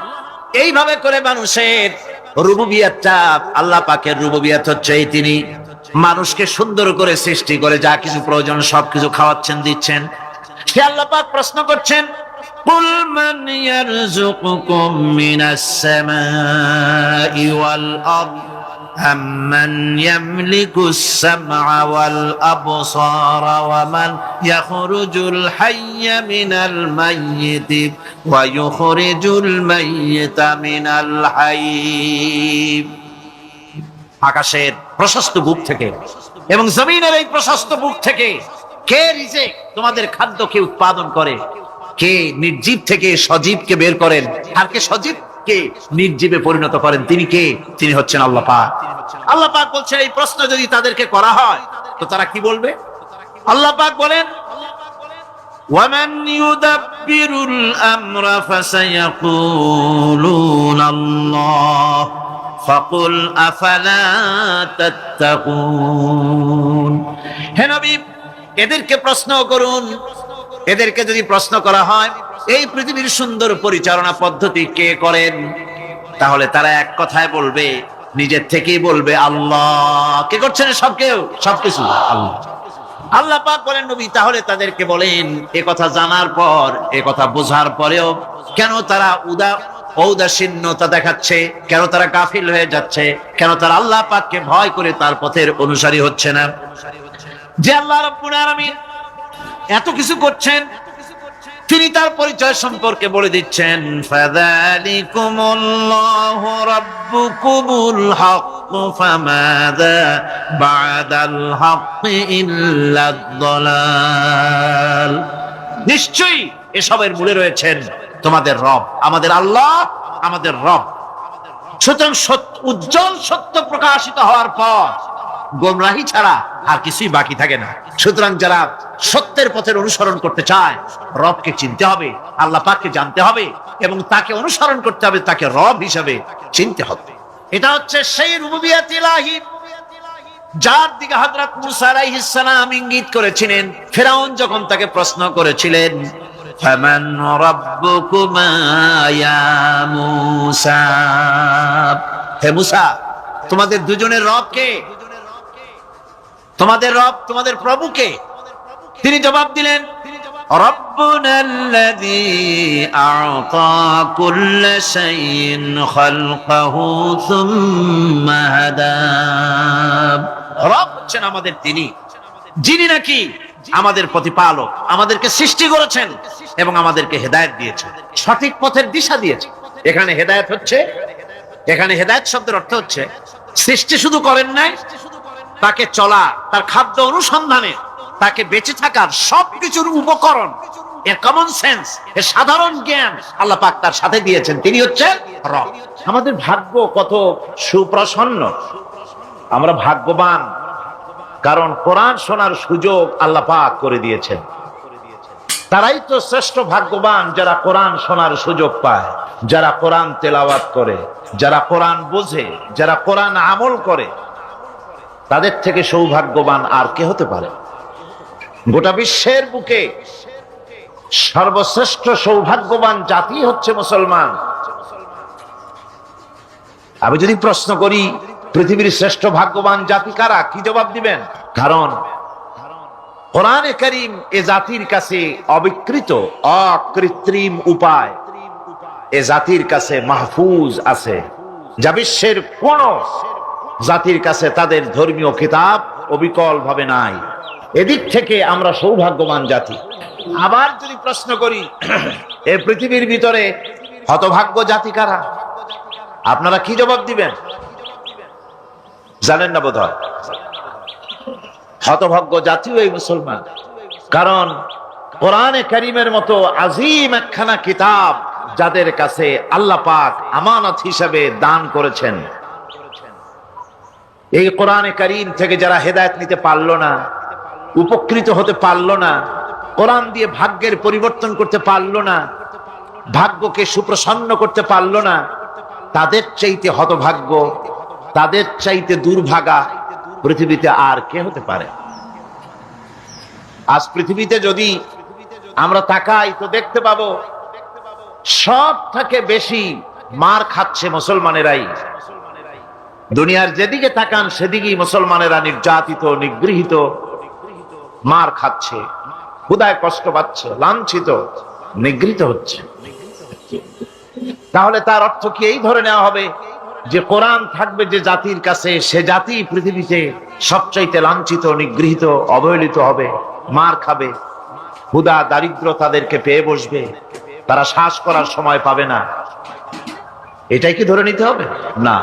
এইভাবে করে মানুষের রুবুবিয়াতটা, আল্লাহ পাকের রুবুবিয়াত হচ্ছে এই, তিনি মানুষকে সুন্দর করে সৃষ্টি করে যা কিছু প্রয়োজন সবকিছু খাওয়াচ্ছেন, দিচ্ছেন। সে আল্লাহ পাক প্রশ্ন করছেন, কুল মান ইয়ারযুকুকুম মিনাস সামাই ওয়াল আরদ আম্মান ইয়ামলিকুস সামআ ওয়াল আবসারা ওয়া মান ইয়াখরুজুল হাইয়্যা মিনাল মাইয়িতি ওয়া ইউখরিজুল মাইয়িতা মিনাল হাইয়্য। আকাশের প্রশস্ত বুক থেকে এবং জমিনের এই প্রশস্ত বুক থেকে কে রিজিক, তোমাদের খাদ্যকে উৎপাদন করে? কে নির্জীব থেকে সজীবকে বের করেন? আর কে সজীবকে নির্জীবে পরিণত করেন? তিনি কে? তিনি হচ্ছেন আল্লাহ পাক। আল্লাহ পাক বলছেন, এই প্রশ্ন যদি তাদেরকে করা হয় তো তারা কি বলবে? আল্লাহ পাক বলেন, ওয়ামান ইউদাব্বিরুল আমরা ফাসায়াকুলুনা আল্লাহ ফাকুল আফালা তাত্তাকুন। হে নবী, এদেরকে প্রশ্ন করুন। এদেরকে যদি প্রশ্ন করা হয়, এই পৃথিবীর সুন্দর পরিচালনা পদ্ধতি কে করেন? তাহলে তারা এক কথায় বলবে, নিজের থেকেই বলবে আল্লাহ। কে করছেন সবকিছু? আল্লাহ। আল্লাহ পাক বলেন নবী তাহলে তাদেরকে বলেন, এ কথা জানার পর, এ কথা বোঝার পরেও কেন তারা ঔদাসীন্যতা দেখাচ্ছে, কেন তারা গাফিল হয়ে যাচ্ছে, কেন তারা আল্লাহ পাককে ভয় করে তার পথের অনুসারী হচ্ছে না? যে আল্লাহ রাব্বুল আলামিন এত কিছু করছেন, তিনি তার পরিচয় সম্পর্কে বলে দিচ্ছেন, ফাযালিকুমুল্লাহু রাব্বুকুমুল হক ফামাযা বা'দাল হক ইল্লাদ দালাল। নিশ্চয়ই এসবের মূলে রয়েছেন তোমাদের রব, আমাদের আল্লাহ, আমাদের রব। সুতরাং উজ্জ্বল সত্য প্রকাশিত হওয়ার পর গোমরাহি ছাড়া আর কিছুই বাকি থাকে না। সুতরাং যারা সত্যের পথের অনুসরণ করতে চায়, রবকে চিনতে হবে, আল্লাহ পাককে জানতে হবে এবং তাকে অনুসরণ করতে হবে, তাকে রব হিসাবে চিনতে হবে। এটা হচ্ছে সেই রুবুবিয়াত ইলাহি যার দিকে হযরত মুসা আলাইহিস সালাম ইঙ্গিত করেছিলেন ফেরাউন যখন তাকে প্রশ্ন করেছিলেন, ফামান রাব্বুকুমা ইয়া মুসা, হে মুসা তোমাদের দুজনের রব কে? তোমাদের রব, তোমাদের প্রভু কে? তিনি জবাব দিলেন, রব্বুনাল্লাযী আ'তা কুল্লা শাইইন খালকাহু সুম্মা হাদা। রব হচ্ছেন আমাদের তিনি, যিনি নাকি আমাদের প্রতিপালক, আমাদেরকে সৃষ্টি করেছেন এবং আমাদেরকে হেদায়েত দিয়েছেন, সঠিক পথের দিশা দিয়েছেন। এখানে হেদায়েত হচ্ছে, এখানে হেদায়েত শব্দের অর্থ হচ্ছে সৃষ্টি শুধু করেন নাই, তাকে চলা, তার খাদ্য অনুসন্ধানে, তাকে বেঁচে থাকার সবকিছুর উপকরণ, এর কমন সেন্স, এর সাধারণ জ্ঞান আল্লাহ পাক তার সাথে দিয়েছেন। তিনি হচ্ছেন রব। আমাদের ভাগ্য কত সুপ্রসন্ন, আমরা ভাগ্যবান, কারণ কোরআন শোনার সুযোগ আল্লাহ পাক করে দিয়েছেন। তারাই তো শ্রেষ্ঠ ভাগ্যবান যারা কোরআন শোনার সুযোগ পায়, যারা কোরআন তেলাওয়াত করে, যারা কোরআন বোঝে, যারা কোরআন আমল করে। তাদের থেকে সৌভাগ্যবান আর কে হতে পারে? গোটা বিশ্বের বুকে সর্বশ্রেষ্ঠ সৌভাগ্যবান জাতি হচ্ছে মুসলমান। আমি যদি প্রশ্ন করি পৃথিবীর শ্রেষ্ঠ ভাগ্যবান জাতি কারা, কি জবাব দিবেন? কারণ কোরআনে কারীম এ জাতির কাছে অবিকৃত, অকৃত্রিম উপায় এ জাতির কাছে মাহফুজ আছে, যা বিশ্বের কোন জাতির কাছে তাদের ধর্মীয় কিতাব অবিকল ভাবে নাই। এদিক থেকে আমরা সৌভাগ্যবান জাতি। আবার যদি প্রশ্ন করি এই পৃথিবীর ভিতরে হতভাগ্য জাতি কারা, আপনারা কি জবাব দিবেন? জানেন না বোধহয়। হতভাগ্য জাতিও এই মুসলমান। কারণ কোরআনে কারীমের মতো আজিম একখানা কিতাব যাদের কাছে আল্লাহ পাক আমানত হিসেবে দান করেছেন, এই কোরআনে কারীম থেকে যারা হেদায়েত নিতে পারলো না, উপকৃত হতে পারলো না, কোরআন দিয়ে ভাগ্যের পরিবর্তন করতে পারলো না, ভাগ্যকে সুপ্রসন্ন করতে পারলো না, তাদের চাইতে হতভাগ্য, তাদের চাইতে দুর্ভাগা পৃথিবীতে আর কে হতে পারে? আজ পৃথিবীতে যদি আমরা তাকাই তো দেখতে পাবো সব থেকে বেশি মার খাচ্ছে মুসলমানেরাই। দুনিয়ার যেদিকে তাকান সেদিকেই মুসলমানেরা নির্যাতিত, নিগৃহীত, মার খাচ্ছে, ক্ষুধায় কষ্ট পাচ্ছে, লাঞ্ছিত, নিগৃহীত হচ্ছে। তাহলে তার অর্থ কি এই ধরে নেওয়া হবে যে কোরআন থাকবে যে জাতির কাছে, সে জাতি পৃথিবীতে সবচাইতে লাঞ্ছিত, নিগৃহীত, অবহেলিত হবে, মার খাবে, ক্ষুধা দারিদ্র তাদেরকে পেয়ে বসবে, তারা শ্বাস করার সময় পাবে না? এটাই কি ধরে নিতে হবে? না,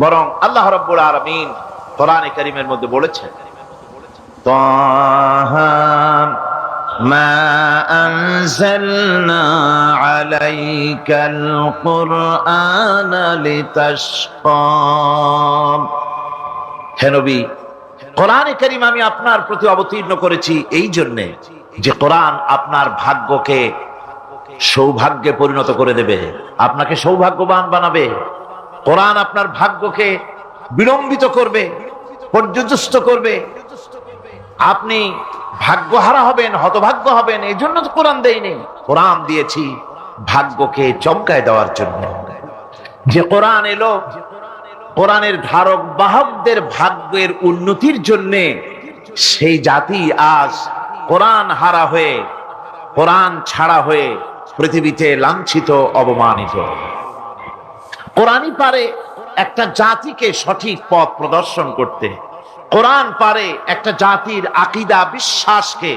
বরং আল্লাহ রাব্বুল আলামিন কোরআনে কারীমের মধ্যে বলেছেন, তাহা মা আনজালনা আলাইকাল কুরআনা লিতাশকা। হে নবী, কোরআনে কারীম আমি আপনার প্রতি অবতীর্ণ করেছি এই জন্যে যে কোরআন আপনার ভাগ্যকে সৌভাগ্যে পরিণত করে দেবে, আপনাকে সৌভাগ্যবান বানাবে। কোরআন আপনার ভাগ্যকে বিলম্বিত করবে, পর্যুদস্ত করবে। আপনি ভাগ্যহারা হবেন, হতভাগ্য হবেন। এই জন্য তো কোরআন দেয়নি, কোরআন দিয়েছি ভাগ্যকে চমকায় দেওয়ার জন্য। যে কোরআন এলো, কোরআনের ধারক বাহকদের ভাগ্যের উন্নতির জন্য সেই জাতি আজ কোরআন হারা হয়ে, কোরআন ছাড়া হয়ে পৃথিবীতে লাঞ্ছিত, অবমানিত। কোরআনই পারে একটা জাতিকে সঠিক পথ প্রদর্শন করতে। কোরআন পারে একটা জাতির আকীদা, বিশ্বাসকে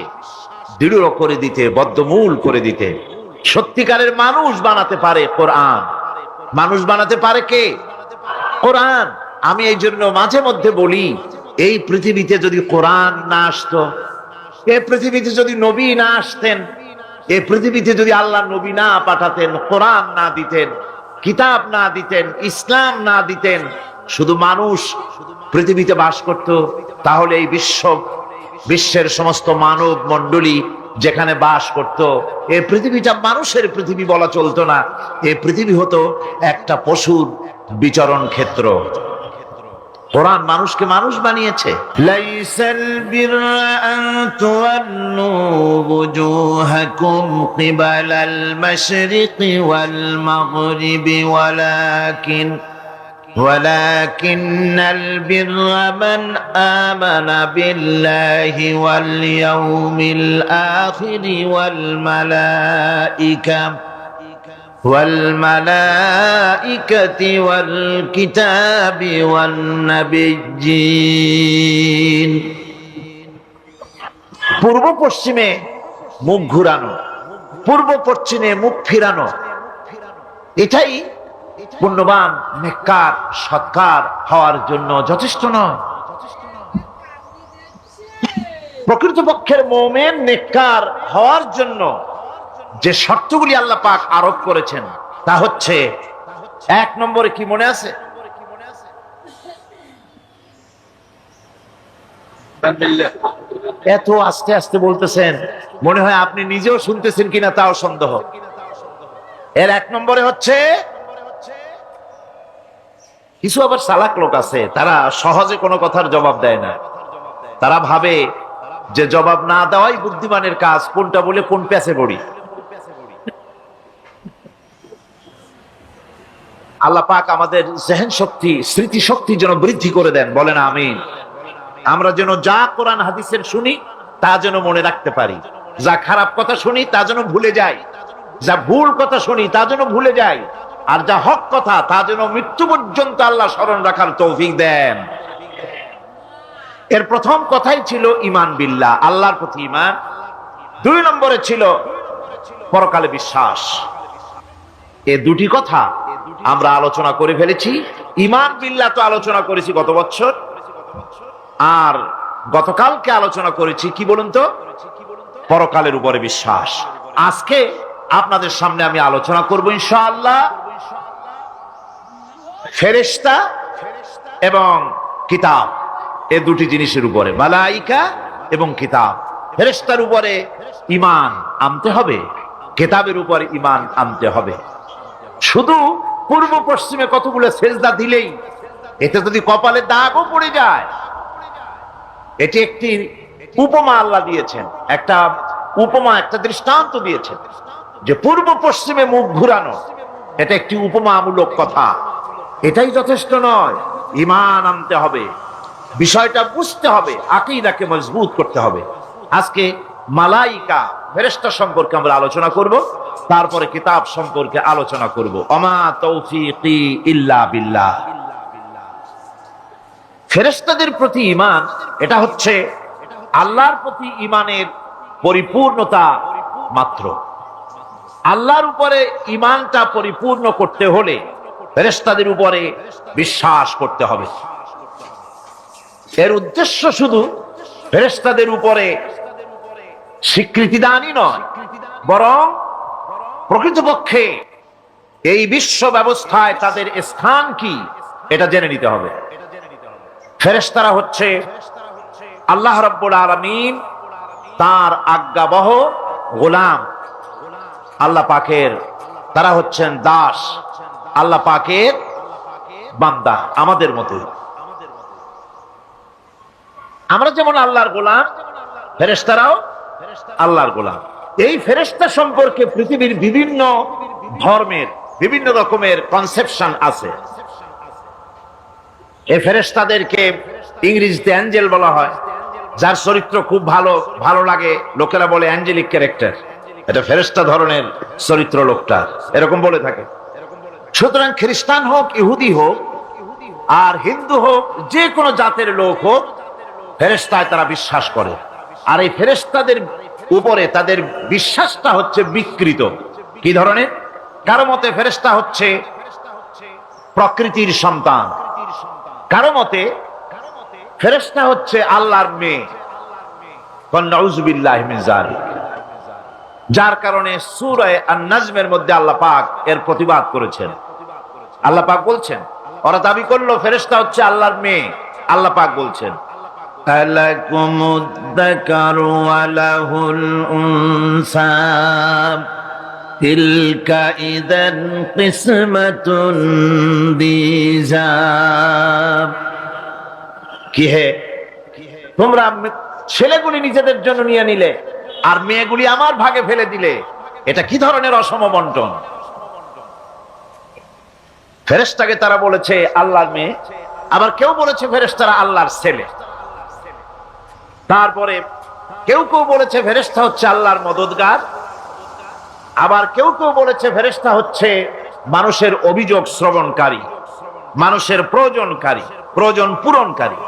দৃঢ় করে দিতে, বদ্ধমূল করে দিতে। সত্যিকারের মানুষ বানাতে পারে কোরআন। মানুষ বানাতে পারে কে? কোরআন। আমি এই জন্য মাঝে মধ্যে বলি, এই পৃথিবীতে যদি কোরআন না আসতো, এই পৃথিবীতে যদি নবী না আসতেন, এই পৃথিবীতে যদি আল্লাহ নবী না পাঠাতেন, কোরআন না দিতেন, কিতাব না দিতেন, ইসলাম না দিতেন, শুধু মানুষ পৃথিবীতে বাস করত, তাহলে এই বিশ্বের সমস্ত মানব মণ্ডলী যেখানে বাস করত, এই পৃথিবীটা মানুষের পৃথিবী বলা চলতো না। এই পৃথিবী হতো একটা পশুর বিচরণ ক্ষেত্র। কোরআন মানুষকে মানুষ বানিয়েছে। লাইসাল বিররা আন তুওয়াল্লু ওয়ুজুহাকুম কিবালাল মাশরিকি ওয়াল মাগরিবি ولكن البر من آمن بالله واليوم الآخر والملائكة والكتاب والنبيين। পূর্ব পশ্চিমে মুখ ঘুরানো, পূর্ব পশ্চিমে মুখ ফিরানো, এটাই পুণ্যবান, নেককার, সৎকার হওয়ার জন্য যথেষ্ট নয়। প্রকৃতপক্ষের মুমিন নেককার হওয়ার জন্য যে শর্তগুলি আল্লাহ পাক আরোপ করেছেন তা হচ্ছে, এক নম্বরে কি মনে আছে? এত আস্তে আস্তে বলতেছেন, মনে হয় আপনি নিজেও শুনতেছেন কিনা তাও সন্দেহ। এর এক নম্বরে হচ্ছে, কিছু আবার চালাক লোক আছে, তারা সহজে কোনো কথার জবাব দেয় না। তারা ভাবে যে জবাব না দেওয়াই বুদ্ধিমানের কাজ, কোনটা বলে কোন প্যাচে পড়ি। আল্লাহ পাক আমাদের জেহেন শক্তি, স্মৃতি শক্তি যেন বৃদ্ধি করে দেন, বলেন আমিন। আমরা যেন যা কোরআন হাদিসের শুনি তা যেন মনে রাখতে পারি, যা খারাপ কথা শুনি তা যেন ভুলে যাই, যা ভুল কথা শুনি তা যেন ভুলে যাই, আর যা হক কথা তা যেন মৃত্যু পর্যন্ত আল্লাহ স্মরণ রাখার তৌফিক দেন। এর প্রথম কথাই ছিল ঈমান বিল্লাহ, আল্লাহর প্রতি ঈমান। দুই নম্বরে ছিল পরকালে বিশ্বাস। এই দুটি কথা আমরা আলোচনা করে ফেলেছি। ঈমান বিল্লাহ তো আলোচনা করেছি গত বছর, আর গতকালকে আলোচনা করেছি কি বলুন তো, পরকালের উপরে বিশ্বাস। আজকে আপনাদের সামনে আমি আলোচনা করব ইনশাআল্লাহ ফেরেশতা এবং কিতাব, এই দুটি জিনিসের উপরে, মালাইকা এবং কিতাব। ফেরেশতার উপরে ঈমান আনতে হবে, কিতাবের উপরে ঈমান আনতে হবে। শুধু পূর্ব পশ্চিমে কতগুলো সেজদা দিলেই এতে যদি কপালে দাগও পড়ে যায়, এটি একটি উপমা আল্লাহ দিয়েছেন, একটা উপমা, একটা দৃষ্টান্ত দিয়েছেন যে পূর্ব পশ্চিমে মুখ ঘুরানো এটা একটি উপমামূলক কথা। এটাই যথেষ্ট নয়, ঈমান আনতে হবে, বিষয়টা বুঝতে হবে, আকীদাকে মজবুত করতে হবে। আজকে মালাইকা, ফেরেশতা সম্পর্কে আমরা আলোচনা করব, তারপরে কিতাব সম্পর্কে আলোচনা করব। ওমা তৌফিকি ইল্লা বিল্লাহ। ফেরেশতাদের প্রতি ঈমান, এটা হচ্ছে আল্লাহর প্রতি ঈমানের পরিপূর্ণতা মাত্র। আল্লাহর উপরে ঈমানটা পরিপূর্ণ করতে হলে ফেরেশতাদের উপরে বিশ্বাস করতে হবে। এর উদ্দেশ্য শুধু ফেরেশতাদের উপরে স্বীকৃতি দানই নয়, বরং প্রকৃতপক্ষে এই বিশ্ব ব্যবস্থায় তাদের স্থান কি এটা জেনে নিতে হবে। ফেরেশতারা হচ্ছে আল্লাহ রাব্বুল আলামিন তার আজ্ঞাবহ গোলাম, আল্লাহ পাকের তারা হচ্ছেন দাস, আল্লাহ পাকের বান্দা, আমাদের মতো। আমরা যেমন আল্লাহর গোলাম, ফেরেশতারাও আল্লাহর গোলাম। এই ফেরেশতা সম্পর্কে পৃথিবীর বিভিন্ন ধর্মের বিভিন্ন রকমের কনসেপশন আছে। এই ফেরেশতাদেরকে ইংরেজিতে অ্যাঞ্জেল বলা হয়। যার চরিত্র খুব ভালো ভালো লাগে, লোকেরা বলে অ্যাঞ্জেলিক ক্যারেক্টার, এটা ফেরেশতা ধরনের চরিত্র লোকটা, এরকম বলে থাকে। সুতরাং খ্রিস্টান হোক, ইহুদি হোক, আর হিন্দু হোক, যে কোনো জাতের লোক হোক, ফেরেশতায় তারা বিশ্বাস করে। আর এই ফেরেশতাদের উপরে তাদের বিশ্বাসটা হচ্ছে বিকৃত। কি ধরনের? কারো মতে ফেরেশতা হচ্ছে প্রকৃতির সন্তান, কারো মতে ফেরেশতা হচ্ছে আল্লাহর মেয়ে। নাউযুবিল্লাহি মিন যালিক। যার কারণে সূরা আন-নাজমের মধ্যে আল্লাহ পাক এর প্রতিবাদ করেছেন। আল্লাহ পাক বলছেন, ওরা দাবি করলো ফেরেশতা হচ্ছে আল্লাহর মেয়ে। আল্লাহ পাক বলছেন, আলাকুমুদ যাকারু ওয়া লাহুল উনসা তিলকা ইযান কিসমাতুন দিজা। কি হে, তোমরা ছেলেগুলি নিজেদের জন্য নিয়ে নিলে আর মেয়েগুলি আমার ভাগে ফেলে দিলে, এটা কি ধরনের অসম বন্টন? ফেরেশতাকে তারা বলেছে আল্লাহর মেয়ে, আবার কেউ বলেছে ফেরেশতারা আল্লাহর ছেলে। তারপরে কেউ কেউ বলেছে ফেরেশতা হচ্ছে আল্লাহর মদদগার, আবার কেউ কেউ বলেছে ফেরেশতা হচ্ছে মানুষের অভিযোগ শ্রবণকারী, মানুষের প্রয়োজন পূরণকারী।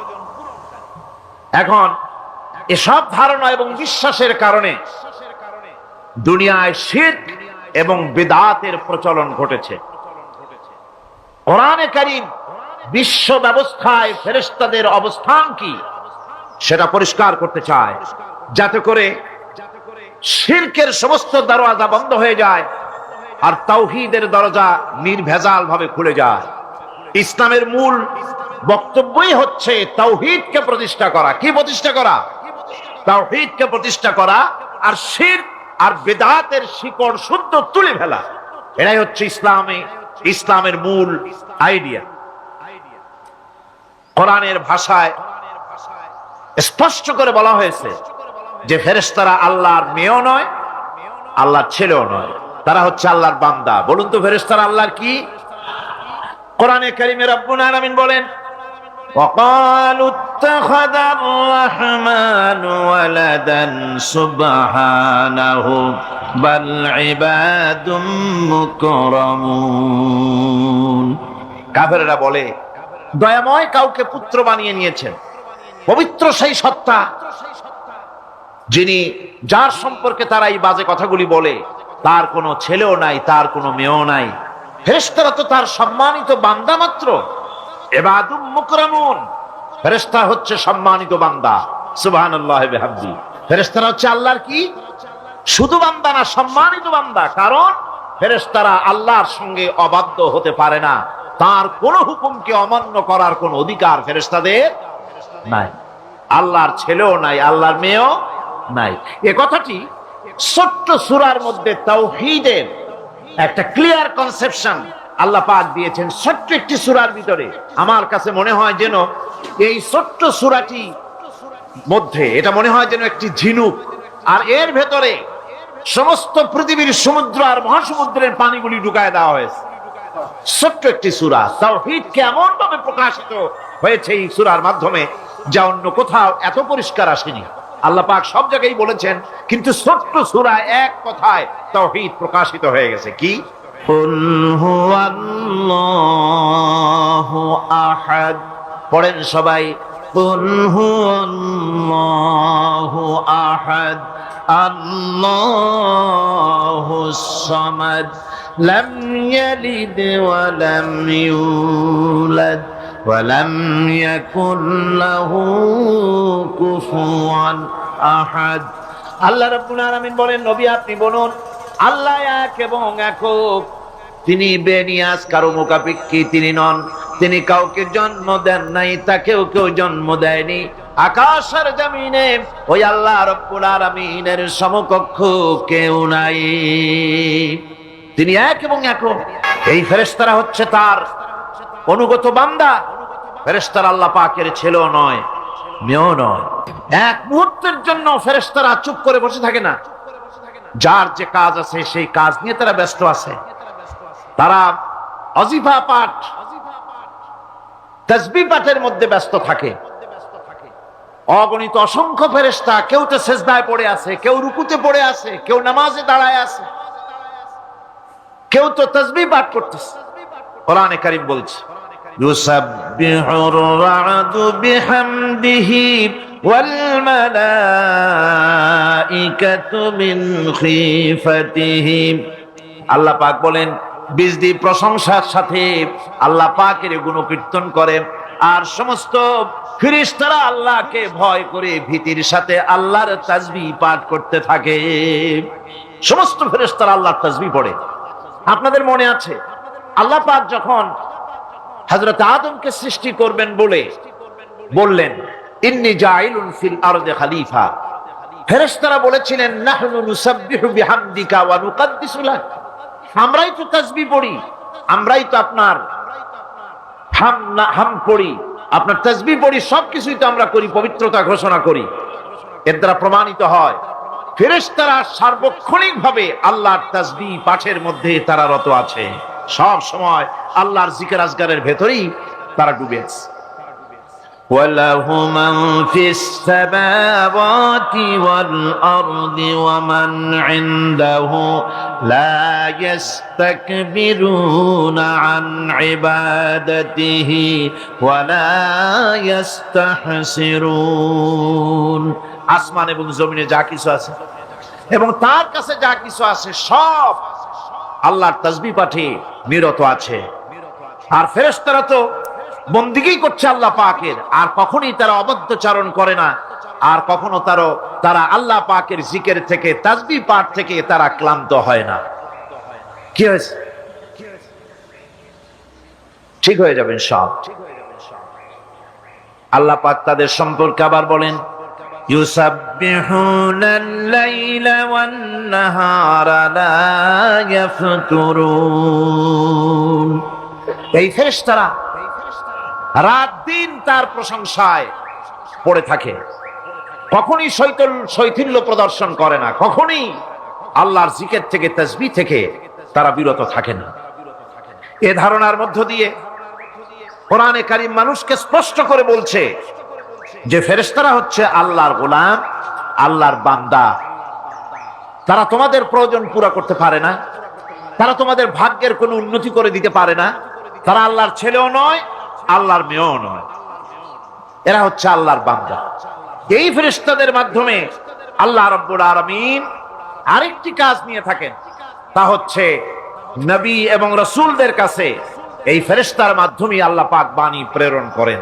এখন এসব ধারণা এবং বিশ্বাসের কারণে দুনিয়ায় শিরক এবং বিদআতের প্রচলন ঘটেছে। কোরআনে কারীম বিশ্ব ব্যবস্থায় ফেরেশতাদের অবস্থান কি সেটা পরিষ্কার করতে চায়, যাতে করে শিরকের সমস্ত দরজা বন্ধ হয়ে যায় আর তাওহীদের দরজা নির্ভেজাল ভাবে খুলে যায়। ইসলামের মূল বক্তব্যই হচ্ছে তাওহীদকে প্রতিষ্ঠা করা। কি প্রতিষ্ঠা করা? তাওহীদকে প্রতিষ্ঠা করা, আর শিরক আর বিদআতের শিকড় শুদ্ধ তুলে ফেলা। এটাই হচ্ছে ইসলামের মূল আইডিয়া। কোরআনের ভাষায় স্পষ্ট করে বলা হয়েছে যে ফেরেশতারা আল্লাহর মেয়েও নয়, আল্লাহর ছেলেও নয়, তারা হচ্ছে আল্লাহর বান্দা। বলুন তো ফেরেশতারা আল্লাহর কি? কোরআনে কারীমে রব্বুল আলামিন বলেন, وقالوا اتخذ الرحمن ولدا سبحانه بل عباد مكرمون। কাফেররা বলে দয়াময় কাউকে পুত্র বানিয়ে নিয়েছেন। পবিত্র সেই সত্তা যার সম্পর্কে তারা এই বাজে কথাগুলি বলে, তার কোনো ছেলেও নাই, তার কোনো মেয়েও নাই। ফেরেশতারা তো তার সম্মানিত বান্দা মাত্র। ইবাদুম মুকরামুন, ফেরেশতা হচ্ছে সম্মানিত বান্দা। সুবহানাল্লাহি ওয়া বিহামদি। ফেরেশতারা হচ্ছে আল্লাহর কি? শুধু বান্দা না, সম্মানিত বান্দা। কারণ ফেরেশতারা আল্লাহর সঙ্গে অবাধ্য হতে পারে না, তার কোন হুকুমকে অমান্য করার কোন অধিকার ফেরেশতাদের নাই। আল্লাহর ছেলেও নাই, আল্লাহর মেয়েও নাই। এ কথাটি ছোট্ট সূরার মধ্যে তাওহীদের একটা ক্লিয়ার কনসেপশন আল্লাহ পাক দিয়েছেন, ছোট্ট একটি সূরার ভিতরে। আমার কাছে মনে হয় যেন এই ছোট্ট সূরাটি মধ্যে এটা মনে হয় যেন একটি ঝিনুক, আর এর ভেতরে সমস্ত পৃথিবীর সমুদ্র আর মহাসমুদ্রের পানিগুলি ঢুকায় দেওয়া হয়েছে। ছোট্ট একটি সূরা তাওহীদকে এমন ভাবে প্রকাশিত হয়েছে এই সূরার মাধ্যমে, যা অন্য কোথাও এত পরিষ্কার আসেনি। আল্লাহ পাক সব জায়গায় বলেছেন, কিন্তু ছোট্ট সূরা এক কথায় তাওহীদ প্রকাশিত হয়ে গেছে। কি? কুল হুয়াল্লাহু আহাদ। পড়েন সবাই, কুল হুয়াল্লাহু আহাদ আল্লাহুস সামাদ লাম ইয়ালিদ ওয়া লাম ইউলাদ ওয়া লাম ইয়াকুল লাহু কুফুয়ান আহাদ। আল্লাহ রাব্বুল আলামিন বলেন, নবী আপনি বলুন, আল্লাহ এক এবং একক। তিনি বেনিয়াজ, কারো মুখাপেক্ষী তিনি নন। তিনি কাউকে জন্ম দেন নাই, তাকেও কেউ জন্ম দেয়নি। আকাশ আর জমিনে ওই আল্লাহ রাব্বুল আলামিনের সমকক্ষ কেউ নাই। তিনি এক এবং একক। এই ফেরেশতারা হচ্ছে তার অনুগত বান্দা। ফেরেশতারা আল্লাহ পাকের ছেলেও নয়, মেয়েও নয়। এক মুহূর্তের জন্য ফেরেশতারা চুপ করে বসে থাকে না। যার যে কাজ আছে সেই কাজ নিয়ে তারা ব্যস্ত আছে। তারা ওয়াজিফা পাঠ, তাসবিহ পাঠের মধ্যে ব্যস্ত থাকে। অগণিত অসংখ্য ফেরেশতা, কেউ তো সেজদায় পড়ে আছে, কেউ রুকুতে পড়ে আছে, কেউ নামাজে দাঁড়ায় আছে, কেউ তো তাসবিহ পাঠ করতেছে। কোরআনে কারীম বলছে ইউসাব্বিহুর রা'দু বিহামদিহি ওয়াল মালাইকাতু মিন খিফাতিহি। আল্লাহ পাক বলেন বিজদি প্রশংসার সাথে আল্লাহ পাকের গুণকীর্তন করেন, আর সমস্ত ফেরেশতারা আল্লাহকে ভয় করে ভীতির সাথে আল্লাহর তাসবিহ পাঠ করতে থাকে। সমস্ত ফেরেশতারা আল্লাহর তাসবিহ পড়ে। আপনাদের মনে আছে আল্লাহ পাক যখন হযরত আদমকে সৃষ্টি করবেন বলে বললেন ইন্নী জাইলুন ফিল আরদি খলিফা, ফেরেশতারা বলেছিলেন নাহনু নুসাব্বিহু বিহামদিকা ওয়া নুকদ্দিসু লাক, আমরাই তো তাসবিহ পড়ি, আমরাই তো আপনার হাম পড়ি, আপনার তাসবিহ পড়ি, সবকিছুই তো আমরা করি, পবিত্রতা ঘোষণা করি। এর দ্বারা প্রমাণিত হয় ফেরেশতারা সার্বক্ষণিকভাবে আল্লাহর তাসবিহ পাঠের মধ্যে তারা রত আছে, সব সময় আল্লাহর জিকির আজগারের ভেতরেই তারা ডুবে আছে। وَلَهُ مَنْ فِي السَّمَاوَاتِ وَالْأَرْضِ وَمَنْ عِنْدَهُ لَا يَسْتَكْبِرُونَ عَنْ عِبَادَتِهِ وَلَا يَسْتَحْسِرُونَ। আসমান এবং জমিনে যা কিছু আছে এবং তার কাছে যা কিছু আছে সব আল্লাহর তাসবিহ পাঠে নিরত আছে। আর ফেরেশতারা তো বন্দিগি করছে আল্লাহ পাকের, আর কখনোই তারা অবদ্ধচারণ করে না, আর কখনো তারা আল্লাহ পাকের জিকির থেকে, তাসবিহ পাঠ থেকে তারা ক্লান্ত হয় না। কি হয়েছে? ঠিক হয়ে যাবেন সব। আল্লাহ পাক তাদের সম্পর্কে আবার বলেন ইউসাব্বিহুনাল লাইলা ওয়ান নাহারা লা ইয়াফতুরুন। এই ফেরেশতারা রাত দিন তার প্রশংসায় পড়ে থাকে, কখনই শৈথিল্য প্রদর্শন করে না, কখনই আল্লাহর জিকির থেকে, তাসবিহ থেকে তারা বিরত থাকে না। এ ধারণার মধ্য দিয়ে কোরআনে কারীম মানুষকে স্পষ্ট করে বলছে যে ফেরেশতারা হচ্ছে আল্লাহর গোলাম, আল্লাহর বান্দা। তারা তোমাদের প্রয়োজন পুরা করতে পারে না, তারা তোমাদের ভাগ্যের কোনো উন্নতি করে দিতে পারে না, তারা আল্লাহর ছেলেও নয়, আল্লাহর মেয়েও নয়, এরা হচ্ছে আল্লাহর বান্দা। এই ফেরেশতাদের মাধ্যমে আল্লাহ রাব্বুল আলামিন আরেকটি কাজ নিয়ে থাকেন, তা হচ্ছে নবী এবং রাসূলদের কাছে এই ফেরেশতার মাধ্যমে আল্লাহ পাক বাণী প্রেরণ করেন।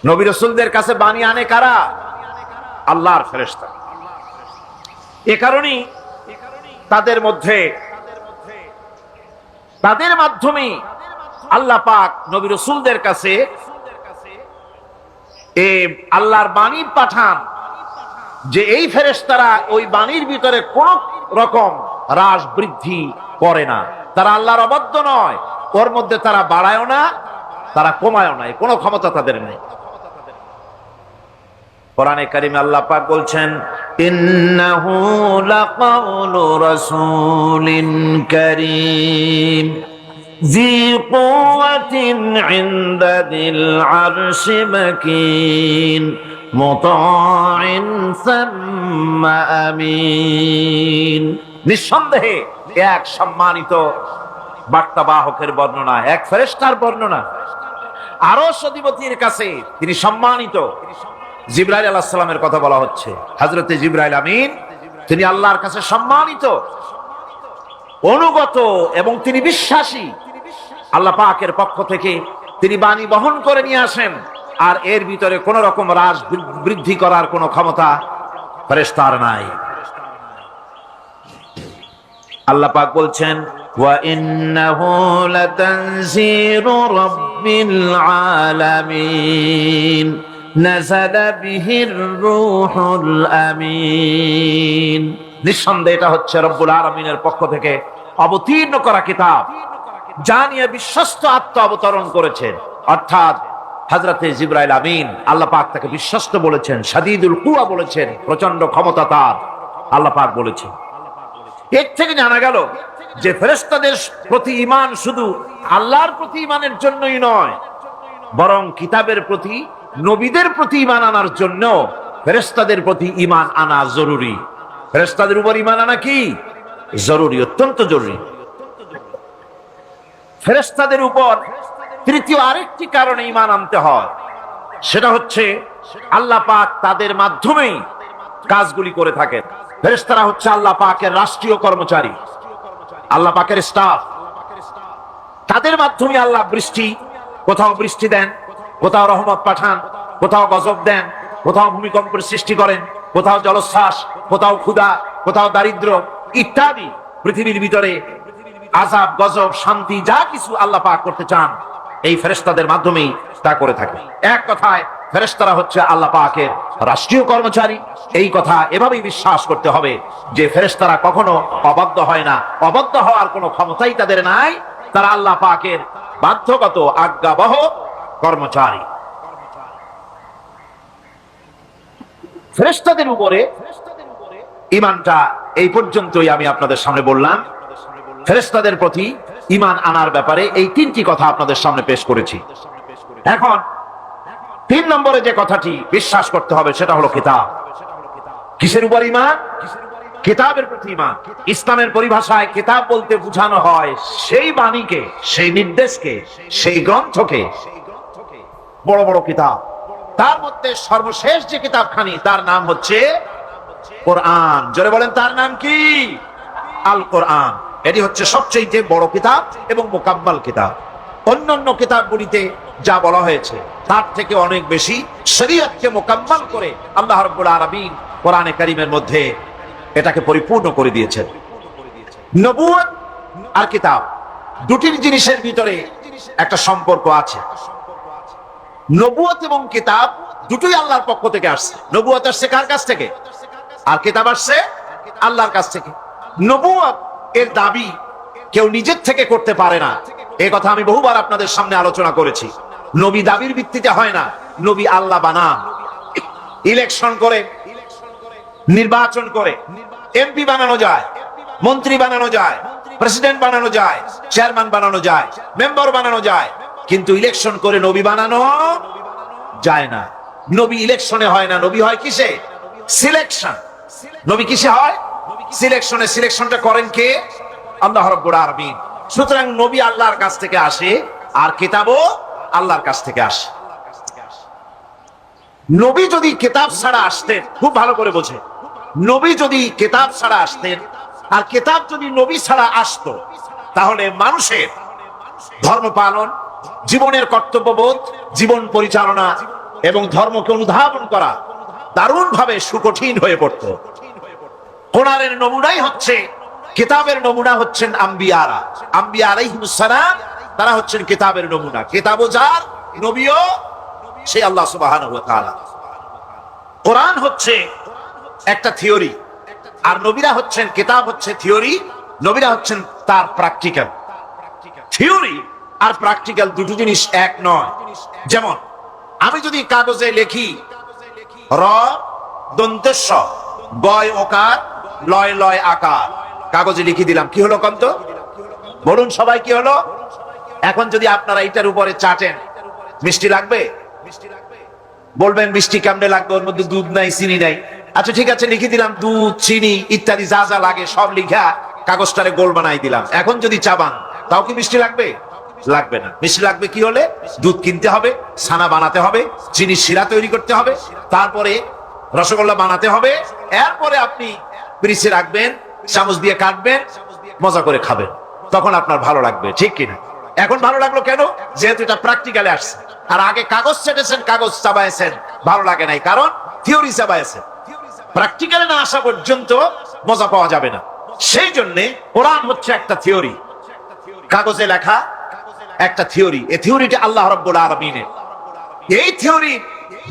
নবী রাসূলদের কাছে বাণী আনে কারা? আল্লাহর ফেরেশতা। এ কারণেই তাদের মাধ্যমে আল্লাহ পাক নবী রাসূলদের কাছে আল্লাহর বাণী পাঠান, যে এই ফেরেশতারা ওই বাণীর ভিতরে কোন রকম হ্রাস বৃদ্ধি করে না, তারা আল্লাহর অবাধ্য নয়, ওর মধ্যে তারা বাড়ায়ও না, তারা কমায়ও না, কোনো ক্ষমতা তাদের নেই। কোরআনে কারীমে আল্লাহ পাক বলছেন ইন্নাহু লাকাউলু রাসূলিন কারীম ذي قوة عند ذي العرش مكين مطاع ثم أمين। নিঃসন্দেহে এক সম্মানিত বার্তাবাহকের বর্ণনা, এক ফেরেশতার বর্ণনা। আরশ অধিপতির কাছে তিনি সম্মানিত। জিবরাইল আলাইহিস সালামের কথা বলা হচ্ছে। হযরতে জিবরাইল আমিন তিনি আল্লাহর কাছে সম্মানিত, অনুগত এবং তিনি বিশ্বাসী। আল্লাহ পাকের পক্ষ থেকে তিনি বাণী বহন করে নিয়ে আসেন, আর এর ভিতরে কোন রকম হ্রাস বৃদ্ধি করার কোন ক্ষমতা ফেরেশতার নাই। আল্লাহ পাক বলছেন ওয়া ইন্নাহু লাতানজিরু রাব্বিল আলামিন নাযালা বিহির রূহুল আমিন। নিঃসন্দেহে এটা হচ্ছে রব্বুল আলামিনের পক্ষ থেকে অবতীর্ণ করা কিতাব, যা নিয়ে বিশ্বস্ত আত্মা অবতরণ করেছেন, অর্থাৎ হযরতে জিবরাইল আমিন। আল্লাহ পাক তাকে বিশ্বস্ত বলেছেন, শাদীদুল কুওয়া বলেছেন, প্রচন্ড ক্ষমতা তার, আল্লাহ পাক বলেছেন। এর থেকে জানা গেল যে ফেরেশতাদের প্রতি ঈমান শুধু আল্লাহর প্রতি ঈমানের জন্যই নয়, বরং কিতাবের প্রতি, নবীদের প্রতি ঈমান আনার জন্য ফেরেশতাদের প্রতি ঈমান আনা জরুরি। ফেরেশতাদের উপর ঈমান আনা কি জরুরি, অত্যন্ত জরুরি। ফেরেশতাদের উপর তৃতীয় আরেকটি কারণে ঈমান আনতে হয়, সেটা হচ্ছে আল্লাহ পাক তাদের মাধ্যমেই কাজগুলি করে থাকেন। ফেরেশতারা হচ্ছে আল্লাহ পাকের রাষ্ট্রীয় কর্মচারী, আল্লাহ পাকের স্টাফ। তাদের মাধ্যমে আল্লাহ বৃষ্টি, কোথাও বৃষ্টি দেন, কোথাও রহমত পাঠান, কোথাও গজব দেন, কোথাও ভূমিকম্পের সৃষ্টি করেন, কোথাও জলোচ্ছ্বাস, কোথাও ক্ষুধা, কোথাও দারিদ্র ইত্যাদি। পৃথিবীর ভিতরে আযাব, গজব, শান্তি যা কিছু আল্লাহ পাক করতে চান এই ফেরেশতাদের মাধ্যমেই তা করে থাকে। এক কথায় ফেরেশতারা হচ্ছে আল্লাহ পাকের রাষ্ট্রীয় কর্মচারী। এই কথা এভাবেই বিশ্বাস করতে হবে যে ফেরেশতারা কখনো অবাধ্য হয় না, অবাধ্য হওয়ার কোনো ক্ষমতাই তাদের নাই। তারা আল্লাহ পাকের বাধ্যগত আজ্ঞাবহ কর্মচারী। ফেরেশতাদের উপরে ঈমানটা এই পর্যন্তই আমি আপনাদের সামনে বললাম। ফেরেশতাদের প্রতি ঈমান আনার ব্যাপারে এই তিনটি কথা আপনাদের সামনে পেশ করেছি। এখন 3 নম্বরে যে কথাটি বিশ্বাস করতে হবে সেটা হলো কিতাব। কিসের উপর ঈমান? কিতাবের প্রতি ঈমান। ইসলামের পরিভাষায় কিতাব বলতে বোঝানো হয় সেই বাণীকে, সেই নির্দেশকে, সেই গ্রন্থকে। বড় বড় কিতাব, তার মধ্যে সর্বশেষ যে কিতাবখানি তার নাম হচ্ছে কোরআন। জোরে বলেন, তার নাম কি? আল কোরআন। এটি হচ্ছে সবচেয়ে বড় কিতাব এবং মুকাম্মাল কিতাব। অন্যান্য কিতাবগুলিতে যা বলা হয়েছে তার থেকে অনেক বেশি শরীয়তকে মুকাম্মাল করে আল্লাহ রাব্বুল আলামিন কোরআনে কারীমের মধ্যে এটাকে পরিপূর্ণ করে দিয়েছেন। নবুয়ত আর কিতাব দুটির জিনিসের ভিতরে একটা সম্পর্ক আছে। নবুয়ত এবং কিতাব দুটোই আল্লাহর পক্ষ থেকে আসছে। নবুয়ত আসছে কার কাছ থেকে? আর কিতাব আসছে আল্লাহর কাছ থেকে। নবুয়ত এর দাবি কেউ নিজের থেকে করতে পারে না, এই কথা আমি বহুবার আপনাদের সামনে আলোচনা করেছি। নবী দাবির ভিত্তিতে হয় না, নবী আল্লাহ বানান। ইলেকশন করে, নির্বাচন করে এমপি বানানো যায়, মন্ত্রী বানানো যায়, প্রেসিডেন্ট বানানো যায়, চেয়ারম্যান বানানো যায়, মেম্বার বানানো যায়, কিন্তু ইলেকশন করে নবী বানানো যায় না। নবী ইলেকশনে হয় না, নবী হয় কিসে? সিলেকশন। নবী কিসে হয়? সিলেকশনে। সিলেকশনটা করেন কে? আল্লাহ রাব্বুল আলামিন। সুতরাং নবী আল্লাহর কাছ থেকে আসে আর কিতাবও আল্লাহর কাছ থেকে আসে। নবী যদি কিতাব ছাড়া আসতেন, খুব ভালো করে বোঝে, নবী যদি কিতাব ছাড়া আসতেন আর কিতাব যদি নবী ছাড়া আসতো, তাহলে মানুষের ধর্ম পালন, জীবনের কর্তব্যবোধ, জীবন পরিচালনা এবং ধর্মকে অনুধাবন করা দারুণভাবে সুকঠিন হয়ে পড়তো। কোরআনের নমুনাই হচ্ছে, কিতাবের নমুনা হচ্ছেন আম্বিয়ারা। আম্বিয়া আলাইহিmus সালাম, তারা হচ্ছেন কিতাবের নমুনা। কিতাবও যার, নবীও সেই আল্লাহ সুবহানাহু ওয়া তাআলা। কোরআন হচ্ছে একটা থিওরি, আর নবীরা হচ্ছেন, কিতাব হচ্ছে থিওরি, নবীরা হচ্ছেন তার প্র্যাকটিক্যাল। থিওরি আর প্র্যাকটিক্যাল দুটো জিনিস এক নয়। যেমন আমি যদি কাগজে লিখি র দন্তেশ গয় ওকার লয় লয় আকার, কাগজে লিখে দিলাম, কি হলো কন্ত? বলুন সবাই, কি হলো? এখন যদি আপনারা এটার উপরে চাটেন, মিষ্টি লাগবে? বলবেন মিষ্টি কেমনে লাগবে, ওর মধ্যে দুধ নাই, চিনি নাই। আচ্ছা ঠিক আছে, লিখে দিলাম দুধ, চিনি ইত্যাদি যা যা লাগে সব লিখা কাগজটারে গোল বানাই দিলাম। এখন যদি চাবান, তাও কি মিষ্টি লাগবে? লাগবে না। মিষ্টি লাগবে কি হলে? দুধ কিনতে হবে, ছানা বানাতে হবে, চিনি শিরা তৈরি করতে হবে, তারপরে রসগোল্লা বানাতে হবে, এরপরে আপনি ফ্রিজে রাখবেন, চামচ দিয়ে কাটবেন, মজা করে খাবেন, তখন আপনার ভালো লাগবে, ঠিক কিনা? এখন ভালো লাগলো কেন? যেহেতু এটা প্র্যাকটিক্যালে আসছে। আর আগে কাগজ চেটেছেন, কাগজ চাবাইছেন, ভালো লাগে নাই, কারণ থিওরি চাবাইছেন। প্র্যাকটিক্যালে না আসা পর্যন্ত মজা পাওয়া যাবে না। সেই জন্য কোরআন হচ্ছে একটা থিওরি, কাগজে লেখা একটা থিওরি। এই থিওরিটা আল্লাহ রাব্বুল আলামিনের। এই থিওরি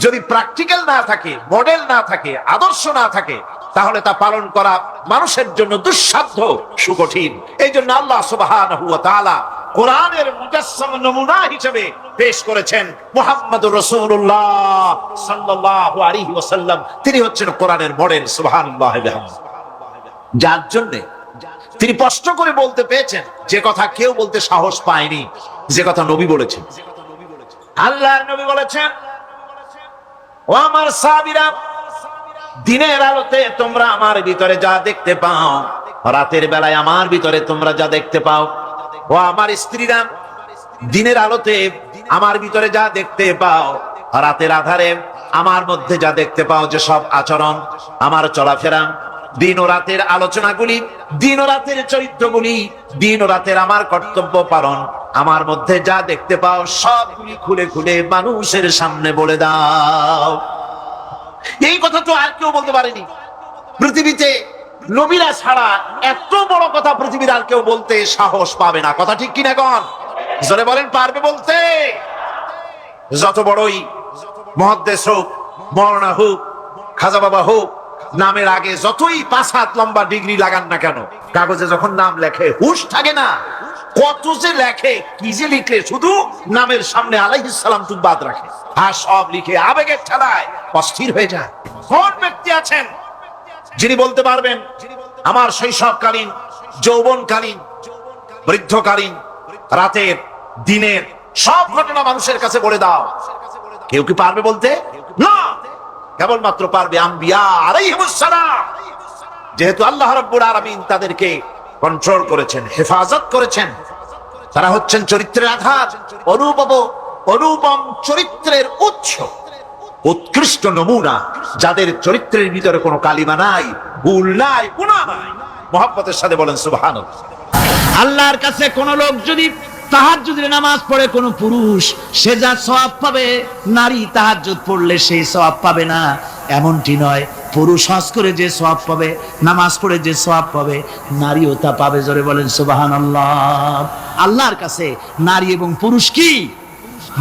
যদি প্র্যাকটিক্যাল না থাকে, মডেল না থাকে, আদর্শ না থাকে, তাহলে তা পালন করা মানুষের জন্য দুঃসাধ্য, সুকঠিন। এই জন্য আল্লাহ সুবহানাহু ওয়া তাআলা কোরআনের মুজাসসাম নমুনা হিসেবে পেশ করেছেন মুহাম্মদুর রাসূলুল্লাহ সাল্লাল্লাহু আলাইহি ওয়াসাল্লাম। তিনি হচ্ছেন কোরআনের মডেল। সুবহানাল্লাহি ওয়া বিহামদিহি। যার জন্য তিনি স্পষ্ট করে বলতে পেয়েছেন যে কথা কেউ বলতে সাহস পায়নি, যে কথা নবী বলেছেন। আল্লাহর নবী বলেছেন, ও আমার সাহাবীরা, দিনের আলোতে তোমরা আমার ভিতরে যা দেখতে পাও, রাতের বেলায় আমার ভিতরে তোমরা যা দেখতে পাও। ও আমার স্ত্রীরা, দিনের আলোতে আমার ভিতরে যা দেখতে পাও, রাতের আধারে আমার মধ্যে যা দেখতে পাও, যে সব আচরণ, আমার চলাফেরা, দিন ও রাতের আলোচনাগুলি, দিন ও রাতের চরিত্রগুলি, দিন ও রাতের আমার কর্তব্য পালন, আমার মধ্যে যা দেখতে পাও সবগুলি খুলে খুলে মানুষের সামনে বলে দাও। এই কথা তো আর কেউ বলতে পারেনি পৃথিবীতে। নবীরা ছাড়া এত বড় কথা পৃথিবীর আর কেউ বলতে সাহস পাবে না। কথা ঠিক কিনা গণ? জোরে বলেন, পারবে বলতে? যত বড়ই মুহাদ্দিস হোক, মাওলানা হোক, খাজা বাবা হোক, নামের আগে যতই 5 হাত লম্বা ডিগ্রি লাগান না কেন, কাগজে যখন নাম লেখে হুঁশ থাকে না। কত যে লেখে, কি যে লিখে, শুধু নামের সামনে আলাইহিস সালাম টুক বাদ রাখে, আর সব লিখে আবেগের ঠেলায় অস্থির হয়ে যায়। কোন ব্যক্তি আছেন যিনি বলতে পারবেন আমার শৈশবকালীন, যৌবনকালীন, বৃদ্ধকালীন, রাতের, দিনের সব ঘটনা মানুষের কাছে বলে দাও? কেউ কি পারবে বলতে? না, কেবলমাত্র পারবে আম্বিয়া আলাইহিমুস সালাম। যেহেতু আল্লাহ রাব্বুল আলামিন তাদেরকে কন্ট্রোল করেছেন, হেফাজত করেছেন, তারা হচ্ছেন চরিত্রের আধার, অনুপম চরিত্রের উৎস, উৎকৃষ্ট নমুনা, যাদের চরিত্রের ভিতরে কোনো কালিমা নাই, ভুল নাই, গুনাহ নাই। মুহাব্বতের সাথে বলেন সুবহানাল্লাহ। আল্লাহর কাছে কোন লোক যদি তাহাজ্জুদের নামাজ পড়ে, কোন পুরুষ, সে যা সওয়াব পাবে, নারী তাহাজ্জুদ পড়লে সেই সওয়াব পাবে না, এমনটি নয়। পুরুষ হজ করে যে সওয়াব পাবে, নামাজ পড়ে যে সওয়াব পাবে, নারীও তা পাবে। জোরে বলেন সুবহানাল্লাহ। আল্লাহর কাছে নারী এবং পুরুষ কি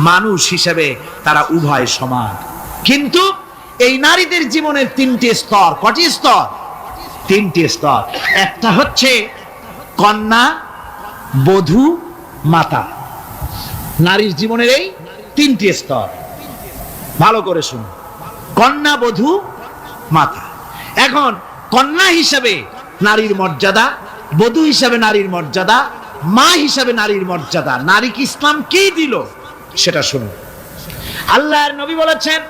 মানুষ হিসেবে তারা উভয় সমান। কিন্তু এই নারীদের জীবনের 3টি স্তর। কটি স্তর? 3টি স্তর। একটা হচ্ছে কন্যা, বধূ, মাতা। নারীর জীবনের এই 3টি স্তর। ভালো করে শুনুন, কন্যা, বধূ, মাতা। এখন কন্যা হিসাবে নারীর মর্যাদা, বধূ হিসাবে নারীর মর্যাদা, মা হিসাবে নারীর মর্যাদা, নারীকে ইসলাম কি দিল সেটা শুনুন। আল্লাহর নবী বলেছেন,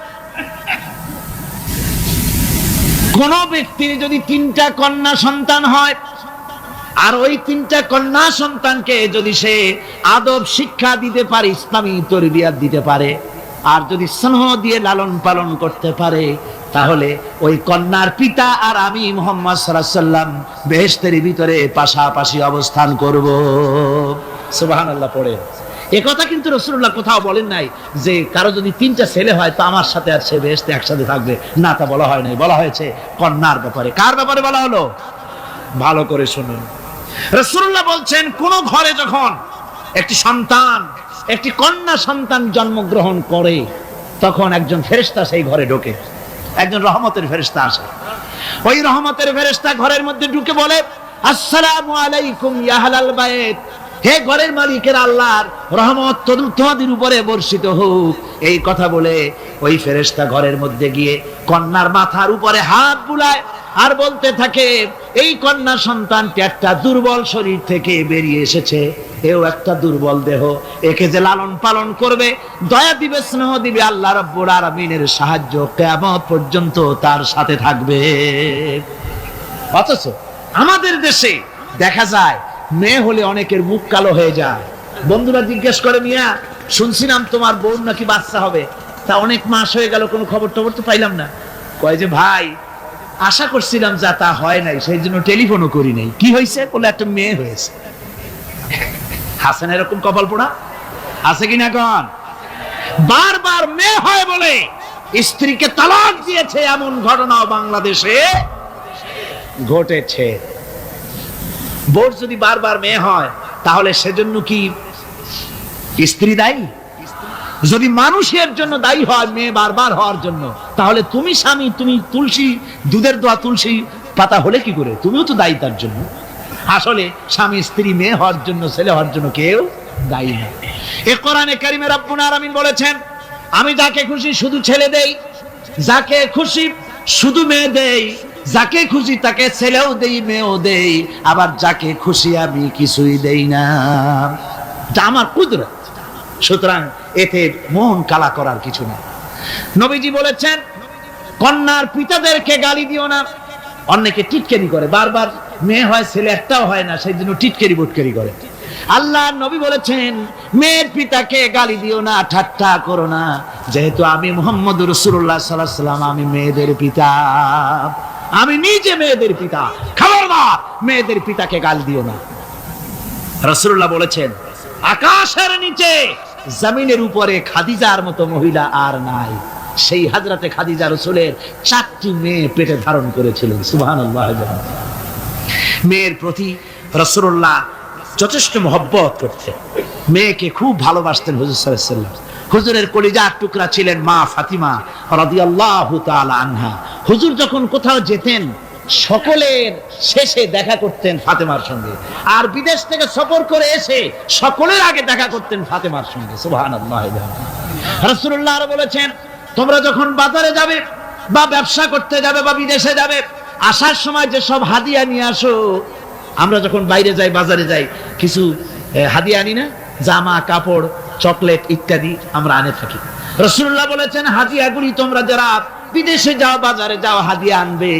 কোন ব্যক্তির যদি 3টা কন্যা সন্তান হয়, আর ওই 3টা কন্যা সন্তানকে যদি সে আদব শিক্ষা দিতে পারে, ইসলামী তরবিয়াত দিতে পারে, আর যদি স্নেহ দিয়ে লালন পালন করতে পারে, তাহলে ওই কন্যার পিতা আর আমি মুহাম্মদ সাল্লাল্লাহু আলাইহি ওয়াসাল্লাম বেহেশতের ভিতরে পাশাপাশি অবস্থান করব। সুবহানাল্লাহ পড়ে। এ কথা কিন্তু রাসূলুল্লাহ কোথাও বলেন নাই যে কারো যদি 3টা ছেলে হয় তো আমার সাথে আর সে বেহেশতে একসাথে থাকবে, না, তা বলা হয় নাই। বলা হয়েছে কন্যার ব্যাপারে। কার ব্যাপারে বলা হলো? ভালো করে শুনুন। রাসূলুল্লাহ বলছেন, কোন ঘরে যখন একটি সন্তান, একটি কন্যা সন্তান জন্মগ্রহণ করে, তখন একজন ফেরেশতা সেই ঘরে ঢোকে, একজন রহমতের ফেরেশতা আসে। ওই রহমতের ফেরেশতা ঘরের মধ্যে ঢুকে বলে, আসসালামু আলাইকুম ইয়া আহলাল বাইত, হে ঘরের মালিকের আল্লাহর রহমত তোমাদের উপরে বর্ষিত হোক। এই কথা বলে ওই ফেরেশতা ঘরের মধ্যে গিয়ে কন্যার মাথার উপরে হাত বুলায় আর বলতে থাকে, এই কন্যা সন্তানটি একটা দুর্বল শরীর থেকে বেরিয়ে এসেছে, এও একটা দুর্বল দেহ, একে যে লালন পালন করবে, দয়া দিবে, স্নেহ দিবে, আল্লাহ রাব্বুল আলামিনের সাহায্য কিয়ামত পর্যন্ত তার সাথে থাকবে। অথচ আমাদের দেশে দেখা যায় মেয়ে হলে অনেকের মুখ কালো হয়ে যায়। বন্ধুরা জিজ্ঞেস করে, মিয়া শুনছিলাম তোমার বউ নাকি বাচ্চা হবে, তা অনেক মাস হয়ে গেল, কোনো খবর টবর তো পাইলাম না। কয় যে ভাই, আশা করছিলাম যা তা হয় নাই, সেই জন্য টেলিফোনও করি নাই। কি হয়েছে? বলে একটা মেয়ে হয়েছে। হাসেন এরকম কপাল পোড়া আছে কিনা কন? বারবার মেয়ে হয় বলে স্ত্রীকে তালাক দিয়েছে, এমন ঘটনাও বাংলাদেশে ঘটেছে। বোর যদি বারবার মেয়ে হয়, তাহলে সেজন্য কি স্ত্রী দায়ী? যদি মানুষের জন্য দায়ী হয় মেয়ে বারবার হওয়ার জন্য, তাহলে তুমি স্বামী, তুমি তুলসী, দুধের দোয়া তুলসী পাতা হলে কি করে? তুমিও তো দায়ী তার জন্য। আসলে স্বামী স্ত্রী মেয়ে হওয়ার জন্য, ছেলে হওয়ার জন্য কেউ দায়ী না। এ কোরআনে কারিমে রব্বুল আলামিন বলেছেন, আমি যাকে খুশি শুধু ছেলে দেই, যাকে খুশি শুধু মেয়ে দেই, যাকে খুশি তাকে ছেলেও দেই মেয়েও দেই, আবার যাকে খুশি আমি কিছুই দেই না। এটা আমার কুদরত। সুতরাং এতে মন কালা করার কিছু না। নবীজি বলেছেন কন্যার পিতাদেরকে গালি দিও না। অনেকে টিটকারি করে, বারবার মেয়ে হয় ছেলে একটাও হয় না, সেই জন্য টিটকারি বুটকারি করে। আল্লাহ নবী বলেছেন মেয়ের পিতাকে গালি দিও না, ঠাট্টা করো না, যেহেতু আমি মুহাম্মদ রাসূলুল্লাহ সাল্লাল্লাহু আলাইহি ওয়াসাল্লাম, আমি মেয়েদের পিতা, আমি নিজে মেয়েদের পিতা। খবরদার মেয়েদের পিতাকে গালি দিও না। রাসূলুল্লাহ বলেছেন আকাশের নিচে জমিনের উপরে খাদিজার মতো মহিলা আর নাই। সেই হযরতে খাদিজা রাসূলের 4টি মেয়ে পেটে ধারণ করেছিলেন। সুবহানাল্লাহ। মেয়ের প্রতি রাসূলুল্লাহ যথেষ্ট মহব্বত করতেন, মেয়েকে খুব ভালোবাসতেন হুজুর সাল্লাল্লাহু আলাইহি ওয়াসাল্লাম। হুজুরের কলিজার টুকরা ছিলেন মা ফাতিমা রাদিয়াল্লাহু তাআলা আনহা। হুজুর যখন কোথাও যেতেন সকলের শেষে দেখা করতেন ফাতেমার সঙ্গে, আর বিদেশ থেকে সফর করে এসে সকলের আগে দেখা করতেন ফাতেমার সঙ্গে। সুবহানাল্লাহ। রাসূলুল্লাহ আরো বলেছেন তোমরা যখন বাজারে যাবে বা ব্যবসা করতে যাবে বা বিদেশে যাবে, আসার সময় যে সব হাদিয়া নিয়ে আসো। আমরা যখন বাইরে যাই, বাজারে যাই, কিছু হাদিয়া আনি না, জামা কাপড় চকলেট ইত্যাদি আমরা আনে থাকি। রাসূলুল্লাহ বলেছেন হাদিয়াগুলি তোমরা যারা বিদেশে যাও বাজারে যাও হাদিয়া আনবে,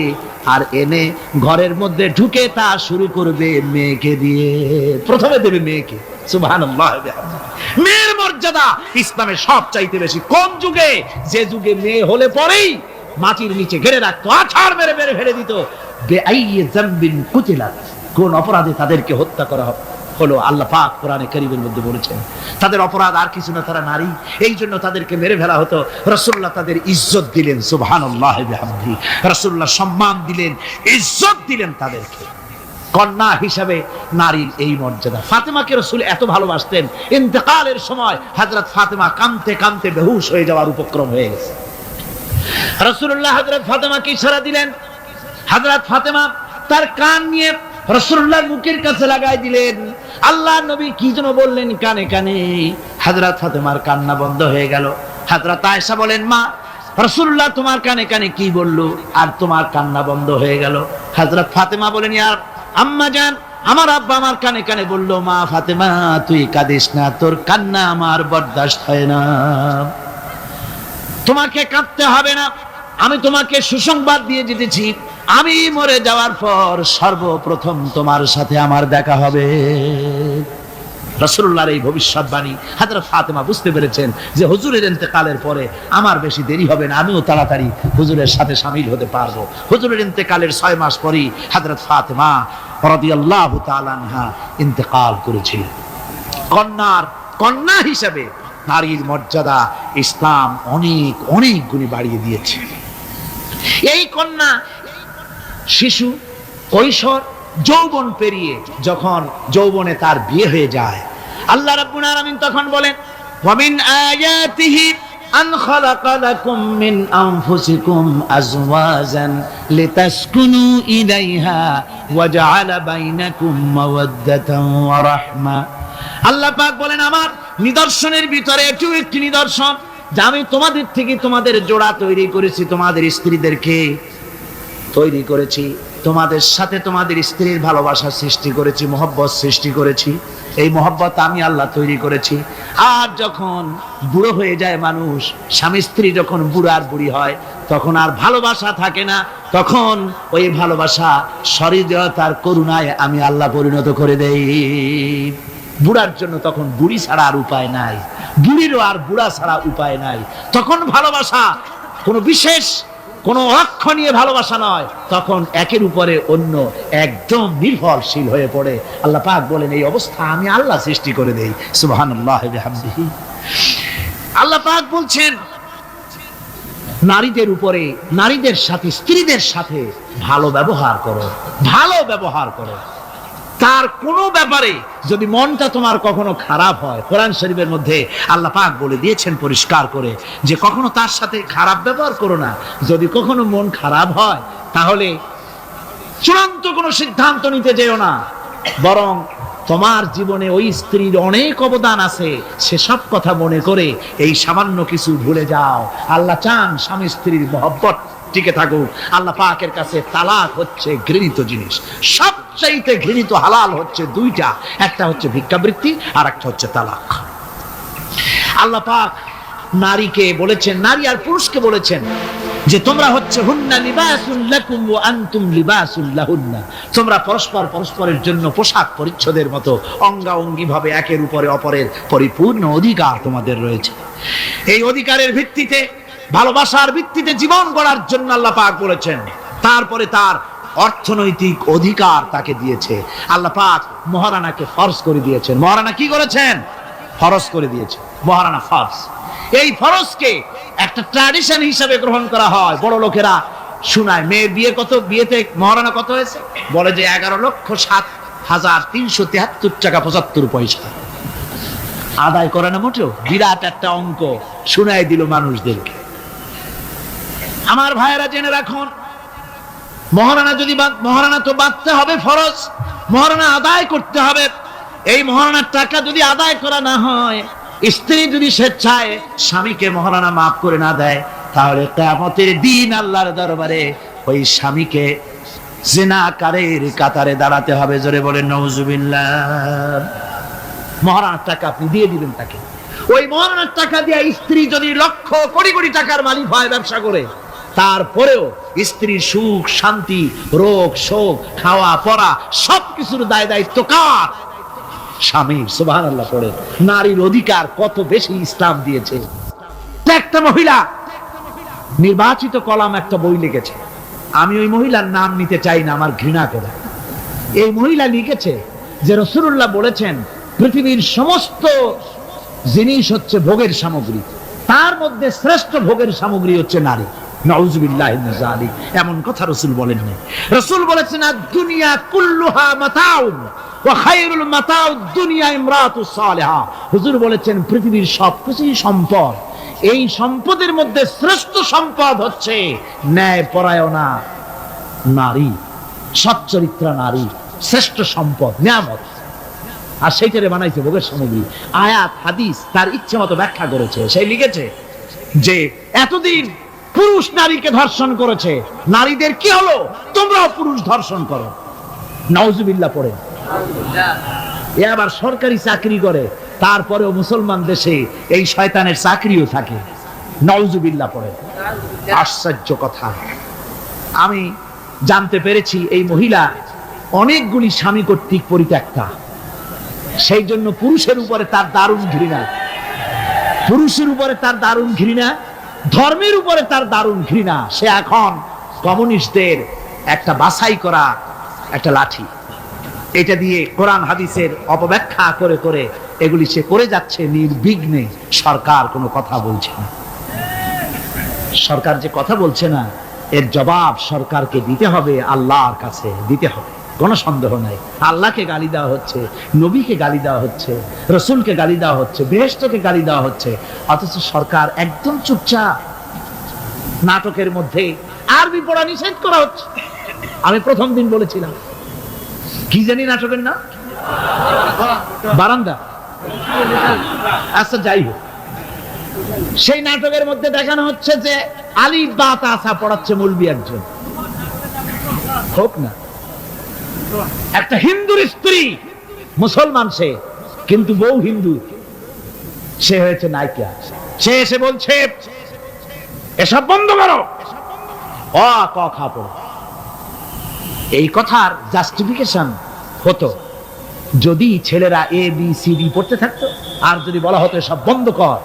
আর এনে ঘরের মধ্যে ঢুকে তা শুরু করবে মেয়েকে দিয়ে। প্রথমে দেবে মেয়েকে। সুবহানাল্লাহ। মেয়ের মর্যাদা ইসলামে সব চাইতে বেশি। কোন যুগে? যে যুগে মেয়ে হলে পরেই মাটির নিচে ঘেরে রাখতো, আছাড় মেরে মেরে ফেলে দিত। বেআইয়ি যামবিন কুতিলাত, কোন অপরাধে তাদেরকে হত্যা করা হলো। আল্লাহ পাক কোরআনে কারীমের মধ্যে বলেছেন তাদের অপরাধ আর কিছু না, তারা নারী, এই জন্য তাদেরকে মেরে ফেলা হতো। রাসূলুল্লাহ তাদের ইজ্জত দিলেন। সুবহানাল্লাহ বিহামদিহি। রাসূলুল্লাহ সম্মান দিলেন, ইজ্জত দিলেন তাদেরকে। কন্যা হিসাবে নারীর এই মর্যাদা। ফাতেমাকে রাসূল এত ভালোবাসতেন, ইন্তেকালের সময় হযরত ফাতেমা কাঁদতে কাঁদতে বেহুশ হয়ে যাওয়ার উপক্রম হয়ে গেছে। রাসূলুল্লাহ হযরত ফাতেমাকে ইশারা দিলেন। হযরত ফাতেমা তার কান নিয়ে রাসূলুল্লাহর মুখের কাছে লাগাই দিলেন। আল্লাহর নবী কি যেন বললেন কানে কানে, হযরত ফাতেমার কান্না বন্ধ হয়ে গেল। হযরত আয়েশা বলেন মা রাসূলুল্লাহ তোমার কানে কানে কি বললো আর তোমার কান্না বন্ধ হয়ে গেল? হযরত ফাতেমা বলেন ইয়া আম্মা জান, আমার আব্বা আমার কানে কানে বললো মা ফাতেমা তুই কাঁদিস না, তোর কান্না আমার বরদাস্ত হয় না, তোমাকে কাঁদতে হবে না। আমি তোমাকে সুসংবাদ দিয়ে যেতেছি, আমি মরে যাওয়ার পর সর্বপ্রথম তোমার সাথে আমার দেখা হবে। রাসূলুল্লাহর এই ভবিষ্যৎবাণী হযরত ফাতেমা বুঝতে পেরেছেন যে হুজুরের ইন্তেকালের পরে আমার বেশি দেরি হবে না, আমিও তাড়াতাড়ি হুজুরের সাথে শামিল হতে পারবো। হুজুরের ইন্তেকালের 6 মাস পরেই হযরত ফাতেমা রাদিয়াল্লাহু তাআলা আনহা ইন্তেকাল করেছিলেন। কন্যা হিসেবে নারীর মর্যাদা ইসলাম অনেক অনেক গুণে বাড়িয়ে দিয়েছে। এই কন্যা শিশু, কৈশোর, যৌবন পেরিয়ে যখন যৌবনে তার বিয়ে হয়ে যায়, আল্লাহ রাব্বুল আলামিন তখন বলেন ওয়া মিন আয়াতিহি আন খালাকা লাকুম মিন আনফুসিকুম আজওয়াজান লিতাসকুনু ইলাইহা ওয়া জাআলা বাইনাকুম মাওয়াদ্দাতান ওয়া রাহমা। আল্লাহ পাক বলেন আমার নিদর্শনের ভিতরে এটিও একটি নিদর্শন যে আমি তোমাদের থেকে তোমাদের জোড়া তৈরি করেছি, তোমাদের স্ত্রীদেরকে তৈরি করেছি, তোমাদের সাথে তোমাদের স্ত্রীর ভালোবাসা সৃষ্টি করেছি, মহব্বত সৃষ্টি করেছি। এই মহব্বত আমি আল্লাহ তৈরি করেছি। আর যখন বুড়ো হয়ে যায় মানুষ, স্বামী স্ত্রী যখন বুড়ার বুড়ি হয় তখন আর ভালোবাসা থাকে না, তখন ওই ভালোবাসা সহৃদয়তার করুণায় আমি আল্লাহ পরিণত করে দেই। বুড়ার জন্য তখন বুড়ি ছাড়া আর উপায় নাই, বুড়িরও আর বুড়া ছাড়া উপায় নাই। তখন ভালোবাসা কোনো বিশেষ কোনো লক্ষ্য নিয়ে ভালোবাসা নয়, তখন একের উপরে অন্য একদম নির্ভরশীল হয়ে পড়ে। আল্লাহ পাক বলেন এই অবস্থা আমি আল্লাহ সৃষ্টি করে দেই। সুবহানাল্লাহি বিহামদিহি। আল্লাহ পাক বলছেন নারীদের উপরে, নারীদের সাথে, স্ত্রীদের সাথে ভালো ব্যবহার করো, ভালো ব্যবহার করো। তার কোনো ব্যাপারে যদি মনটা তোমার কখনো খারাপ হয়, কোরআন শরীফের মধ্যে আল্লাহ পাক বলে দিয়েছেন পরিষ্কার করে যে কখনো তার সাথে খারাপ ব্যবহার করো না। যদি কখনো মন খারাপ হয় তাহলে চূড়ান্ত কোনো সিদ্ধান্ত নিতে যেও না, বরং তোমার জীবনে ওই স্ত্রীর অনেক অবদান আছে, সেসব কথা মনে করে এই সামান্য কিছু ভুলে যাও। আল্লাহ চান স্বামী স্ত্রীর মহব্বত টিকে থাকুক। আল্লাহ পাকের কাছে তালাক হচ্ছে ঘৃণিত জিনিস, সবচাইতে ঘৃণিত হালাল হচ্ছে দুইটা, একটা হচ্ছে ভিক্ষাবৃত্তি আর একটা হচ্ছে তালাক। আল্লাহ পাক নারীকে বলেছেন, নারী আর পুরুষকে বলেছেন যে তোমরা হচ্ছে হুন্না লিবাসুল লাকুম ওয়া আনতুম লিবাসুল লাহুন্না, তোমরা পরস্পর পরস্পরের জন্য পোশাক পরিচ্ছদের মতো অঙ্গাঅঙ্গি ভাবে একের উপরে অপরের পরিপূর্ণ অধিকার তোমাদের রয়েছে। এই অধিকারের ভিত্তিতে, ভালোবাসার ভিত্তিতে জীবন গড়ার জন্য আল্লাহ পাক বলেছেন। তারপরে তার অর্থনৈতিক অধিকার তাকে দিয়েছে। আল্লাহ পাক মহারানাকে ফরজ করে দিয়েছেন। মহারানা কি করেছেন? ফরজ করে দিয়েছে। মহারানা ফরজ। এই ফরজকে একটা ট্র্যাডিশন হিসেবে গ্রহণ করা হয়। বড় লোকেরা শোনায় মেয়ের বিয়ে কত, বিয়েতে মহারানা কত হয়েছে, বলে যে 11,07,373 টাকা 75 পয়সা। আদায় করে না মোটেও, বিরাট একটা অঙ্ক শোনায় দিল মানুষদেরকে। আমার ভাইয়েরা জেনে রাখুন, মহারানা যদি মহারানা তো বাঁধতে হবে ফরজ, মহারানা আদায় করতে হবে। এই মহারানার টাকা যদি আদায় করা না হয়, স্ত্রী যদি স্বেচ্ছায় স্বামীকে মহারানা মাফ করে না দেয়, তাহলে কিয়ামতের দিন আল্লাহর দরবারে ওই স্বামীকে জিনাকারীর কাতারে দাঁড়াতে হবে। জোরে বলেন নাউজুবিল্লাহ। মহারানার টাকা আপনি দিয়ে দিবেন তাকে। ওই মহারানার টাকা দিয়ে স্ত্রী যদি লক্ষ কোটি কোটি টাকার মালিক হয় ব্যবসা করে, তারপরেও স্ত্রীর সুখ শান্তি, রোগ শোক, খাওয়া পড়া সবকিছুর দায় দায়িত্ব কার? স্বামীর। সুবহানাল্লাহ পড়ে। নারীর অধিকার কত বেশি ইসলাম দিয়েছে। একটা মহিলা নির্বাচিত কলাম একটা বই লিখেছে, আমি ওই মহিলার নাম নিতে চাই না, আমার ঘৃণা করে। এই মহিলা লিখেছে যে রাসূলুল্লাহ বলেছেন পৃথিবীর সমস্ত জিনিস হচ্ছে ভোগের সামগ্রী, তার মধ্যে শ্রেষ্ঠ ভোগের সামগ্রী হচ্ছে নারী। নাউযুবিল্লাহি মিন যালিক। এমন কথা রাসূল বলেননি। রাসূল বলেছেন আদ-দুনিয়া কুল্লুহা মাতাউন ওয়া খায়রুল মাতাউদ দুনিয়া ইমরাতুস সালিহা। হুজুর বলেছেন পৃথিবীর সবকিছুই সম্পদ, এই সম্পদের মধ্যে শ্রেষ্ঠ সম্পদ হচ্ছে ন্যায়পরায়ণা নারী, সচ্চরিত্রা নারী শ্রেষ্ঠ সম্পদ, নিয়ামত। আর সেইটারে বানাইছে ভোগের সামগ্রী। আয়াত হাদিস তার ইচ্ছে মতো ব্যাখ্যা করেছে। সে লিখেছে যে এতদিন পুরুষ নারীকে ধর্ষণ করেছে, নারীদের কি হলো? তোমরাও পুরুষ ধর্ষণ করো। নাউজুবিল্লাহ পড়ে। এ আবার সরকারি চাকরি করে, তারপরেও মুসলমান দেশে এই শয়তানের চাকরিও থাকে। নাউজুবিল্লাহ পড়ে। আশ্চর্য কথা। আমি জানতে পেরেছি এই মহিলা অনেকগুলি স্বামী কর্তৃক পরিত্যক্তা, সেই জন্য পুরুষের উপরে তার দারুণ ঘৃণা, পুরুষের উপরে তার দারুণ ঘৃণা, ধর্মের উপরে তার দারুণ ঘৃণা। সে এখন কমিউনিস্টদের একটা বাছাই করা একটা লাঠি, এটা দিয়ে কোরআন হাদিসের অপব্যাখ্যা করে করে এগুলি সে করে যাচ্ছে নির্বিঘ্নে। সরকার কোনো কথা বলছে না। সরকার যে কথা বলছে না, এর জবাব সরকারকে দিতে হবে, আল্লাহর কাছে দিতে হবে, কোনো সন্দেহ নাই। আল্লাহকে গালি দেওয়া হচ্ছে, নবীকে গালি দেওয়া হচ্ছে, রসুলকে গালি দেওয়া হচ্ছে, বেহেশতকে গালি দেওয়া হচ্ছে, অথচ সরকার একদম চুপচাপ। নাটকের মধ্যে আরবি পড়া নিষেধ করা হচ্ছে। আমি প্রথম দিন বলেছিলাম, কি জানি নাটকের না, বারান্দা। আচ্ছা যাই হোক, সেই নাটকের মধ্যে দেখানো হচ্ছে যে আলিফ বা তা পড়াচ্ছে মৌলবি একজন, হোক না, একটা হিন্দুর স্ত্রী, মুসলমান সে, কিন্তু বউ হিন্দু, সে হয়েছে নায়িকা। সে এসে বলছে এসব বন্ধ করো, অ ক খ পড়ো। এই কথার জাস্টিফিকেশন হতো যদি ছেলেরা এ বি সি ডি পড়তে থাকতো, আর যদি বলা হতো সব বন্ধ কর,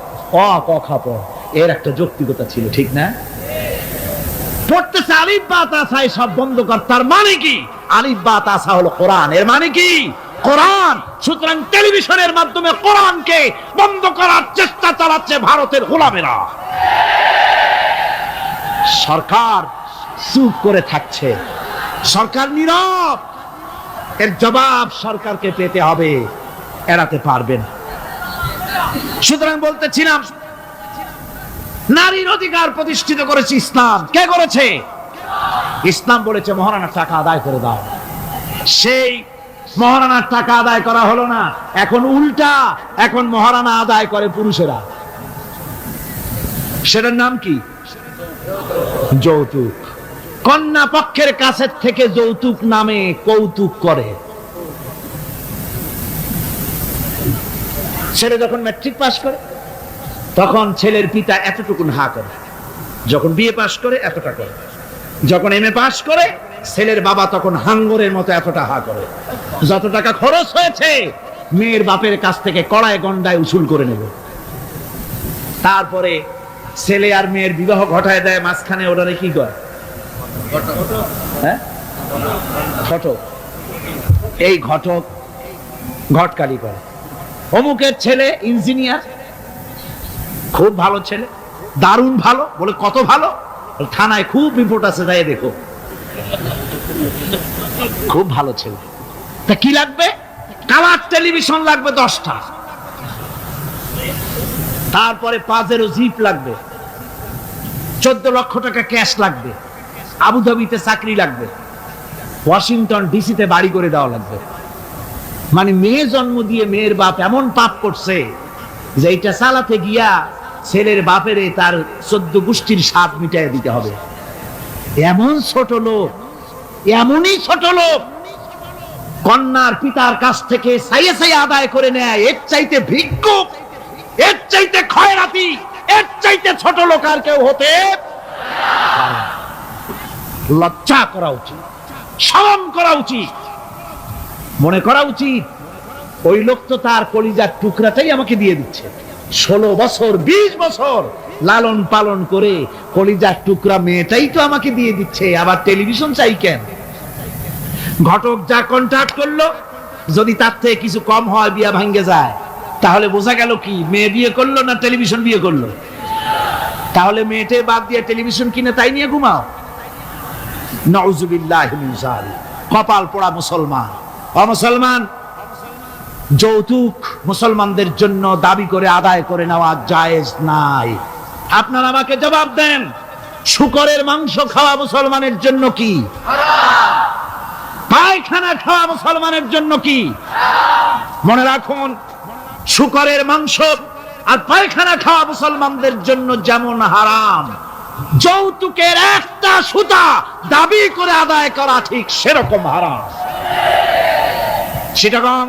অ ক খ পড়, এর একটা যৌক্তিকতা ছিল, ঠিক না? পড়তেছে আলিফ বা তা সব বন্ধ কর, তার মানে কি? আলিফ বা তা হলো কোরআন, এর মানে কি? কোরআন। সুতরাং টেলিভিশনের মাধ্যমে কোরআনকে বন্ধ করার চেষ্টা চালাচ্ছে ভারতের গোলামেরা। সরকার চুপ করে থাকছে, সরকার নীরব। এর জবাব সরকারকে পেতে হবে, এড়াতে পারবেন। সুতরাং বলতেছিলাম, নারীর অধিকার প্রতিষ্ঠিত করেছে ইসলাম। কে করেছে? ইসলাম বলেছে মহারানার টাকা আদায় করে দাও। সেই মহারানার টাকা আদায় করা হলো না, এখন উল্টা, এখন মহারানা আদায় করে পুরুষেরা। সেটার নাম কি? যৌতুক। কন্যা পক্ষের কাছের থেকে যৌতুক নামে কৌতুক করে। ছেলে যখন ম্যাট্রিক পাস করে তখন ছেলের পিতা এতটুকুন হা করে, যখন বিএ পাস করে এতটা করে, যখন এমএ পাস করে ছেলের বাবা তখন হাঙ্গরের মতো এতটা হা করে। যত টাকা খরচ হয়েছে মেয়ের বাপের কাছ থেকে কড়ায় গন্ডায় উসুল করে নেব। তারপরে ছেলে আর মেয়ের বিবাহ ঘটায় দেয়, মাঝখানে ওরা কি করে? হ্যাঁ, ঘটক। এই ঘটক ঘটকালি করে। অমুকের ছেলে ইঞ্জিনিয়ার, খুব ভালো ছেলে, দারুণ ভালো। বলে কত ভালো? থানায় খুব রিপোর্ট আছে, তাই দেখো। খুব ভালো ছেলে। তা কি লাগবে? কালার টেলিভিশন লাগবে 10টা, তারপরে পাজেরো জিপ লাগবে, 14 লক্ষ টাকা ক্যাশ লাগবে, আবুধাবিতে চাকরি লাগবে, ওয়াশিংটন ডিসিতে বাড়ি করে দেওয়া লাগবে। মানে মেয়ে জন্ম দিয়ে মেয়ের বাপ এমন পাপ করছে যে এটা চালাতে গিয়া ছেলের বাপের তার 14 গোষ্ঠীর স্বাদ মিটাই দিতে হবে। এমন ছোট লোক, এমনই ছোট লোক কন্যার পিতার কাছ থেকে চাইয়ে চাইয়ে আদায় করে নেয়। এর চাইতে ভিক্ষুক, এর চাইতে খয়রাতি, এর চাইতে ছোট লোক আর কেউ হতে পারে না। লজ্জা করা উচিত, শরম করা উচিত, মনে করা উচিত ওই লোক তো তার কলিজার টুকরাটাই আমাকে দিয়ে দিচ্ছে। 16 বছর 20 বছর লালন পালন করে কলিজার টুকরা মেয়েটাই তো আমাকে দিয়ে দিচ্ছে, আবার টেলিভিশন চাই কেন? ঘটক যা কন্ট্রাক্ট করলো যদি তার থেকে কিছু কম হয়, বিয়া ভাঙ্গে যায়, তাহলে বোঝা গেল কি মেয়ে বিয়ে করলো না টেলিভিশন বিয়ে করলো? তাহলে মেয়েটে বাদ দিয়ে টেলিভিশন কিনে তাই নিয়ে ঘুমাও। নাউজুবিল্লাহি মিন যালিক। কপাল পোড়া মুসলমান। অমুসলমান, যৌতুক মুসলমানদের জন্য দাবি করে আদায় করে নেওয়া জায়েজ নাই। আপনারা আমাকে জবাব দেন, শূকরের মাংস খাওয়া মুসলমানের জন্য কি হারাম? পায়খানা খাওয়া মুসলমানের জন্য কি হারাম? মনে রাখুন, শূকরের মাংস আর পায়খানা খাওয়া মুসলমানদের জন্য যেমন হারাম, যৌতুকের একটা সুতা দাবি করে আদায় করা ঠিক সেরকম হারাম। চিটাগং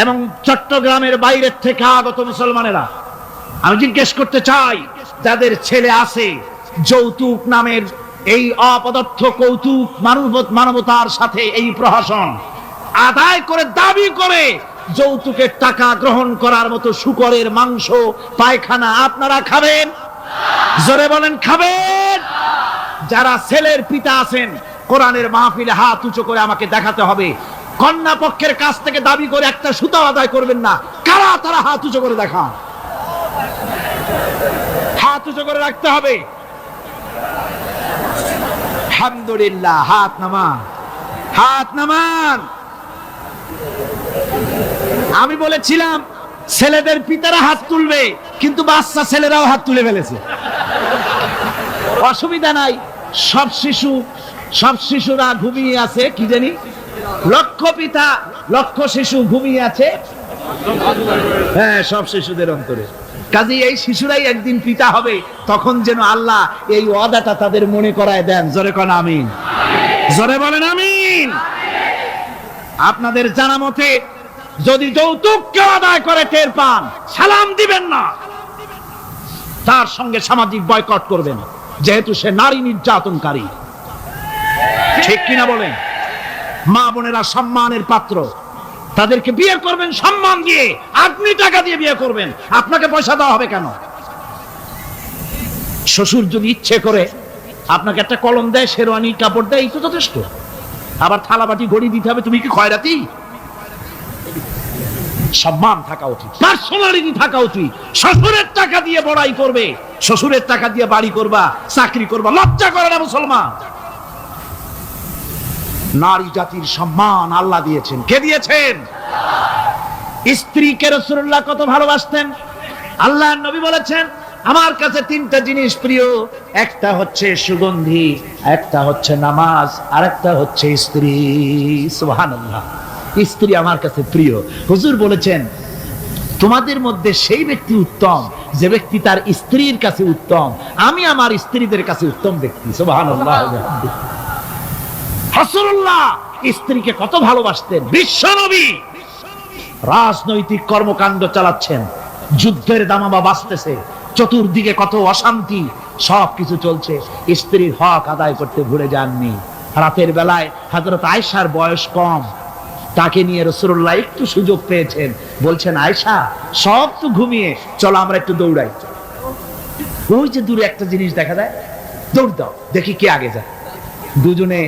এবং চট্টগ্রামের বাইরের থেকে আগত মুসলমানেরা, আমি জিজ্ঞেস করতে চাই, যাদের ছেলে আছে যৌতুক নামের এই অপদার্থ কৌতুক মানবতার সাথে এই প্রহসন আদায় করে দাবি করে যৌতুকের টাকা গ্রহণ করার মতো শূকরের মাংস পায়খানা আপনারা খাবেন? জোরে বলেন, খাবেন? যারা ছেলের পিতা আছেন, কোরআনের মাহফিলে হাত উঁচু করে আমাকে দেখাতে হবে, কন্যা পক্ষের কাছ থেকে দাবি করে একটা সুতা আদায় করবেন না। কারা তারা? হাত উঁচু করে দেখান, হাত উঁচু করে রাখতে হবে। আলহামদুলিল্লাহ, হাত নামান, হাত নামান। আমি বলেছিলাম ছেলেদের পিতারা হাত তুলবে, কিন্তু বাচ্চা ছেলেরাও হাত তুলে ফেলেছে। অসুবিধা নাই, সব শিশুরা ঘুমিয়ে আছে। কি জানি, লক্ষ পিতা লক্ষ শিশু ঘুমিয়ে আছে। হ্যাঁ, সব শিশুদের অন্তরে। কাজে এই শিশুরাই একদিন পিতা হবে, তখন যেন আল্লাহ এই ওয়াদাটা তাদের মনে করায় দেন। জোরে কোন আমিন, জোরে বলেন আমিন। আপনাদের জানা মতে যদি যৌতুক কেউ আদায় করে টের পান, সালাম দিবেন না, তার সঙ্গে সামাজিক বয়কট করবেন, যেহেতু সে নারী নির্যাতনকারী। ঠিক কিনা বলেন? মা বোনেরা সম্মানের পাত্র, তাদেরকে বিয়ে করবেন সম্মান দিয়ে, আপনি টাকা দিয়ে বিয়ে করবেন, আপনাকে পয়সা দেওয়া হবে কেন? শ্বশুর যদি ইচ্ছে করে আপনাকে একটা কলম দেয়, শেরওয়ানি কাপড় দেয়, এই তো যথেষ্ট। আবার থালাবাটি ঘড়ি দিতে হবে, তুমি কি খয়রাতি? সম্মান থাকা উচিত, পার্সোনালিটি থাকা উচিত। শ্বশুরের টাকা দিয়ে বড়াই করবে, শ্বশুরের টাকা দিয়ে বাড়ি করবা, চাকরি করবা, লজ্জা করে না মুসলমান? নারী জাতির সম্মান আল্লাহ দিয়েছেন। কে দিয়েছেন? স্ত্রীকে রাসূলুল্লাহ কত ভালোবাসতেন। আল্লাহর নবী বলেছেন, আমার কাছে 3টা জিনিস প্রিয়, একটা হচ্ছে সুগন্ধি, একটা হচ্ছে নামাজ, আর একটা হচ্ছে স্ত্রী। সুবহানাল্লাহ, স্ত্রী আমার কাছে প্রিয়। হুজুর বলেছেন, তোমাদের মধ্যে সেই ব্যক্তি উত্তম যে ব্যক্তি তার স্ত্রীর কাছে উত্তম। আমি আমার স্ত্রীদের কাছে উত্তম ব্যক্তি। সুবহানাল্লাহ। রাসূলুল্লাহ স্ত্রীকে কত ভালোবাসতেন। বিশ্বনবী রাজনৈতিক কর্মকাণ্ড চালাচ্ছেন, যুদ্ধের দামামা বাজতেছে, চতুর্দিকে কত অশান্তি, সবকিছু চলছে, স্ত্রীর হক আদায় করতে ভুলে যাননি। রাতের বেলায় হযরত আয়েশার বয়স কম, তাকে নিয়ে রাসূলুল্লাহ একটু সুযোগ পেয়েছেন, বলছেন আয়েশা সব তো ঘুমিয়ে, চলো আমরা একটু দৌড়াই। ওই যে দূরে একটা জিনিস দেখা যায়, দৌড় দাও দেখি কে আগে যায়। দুজনে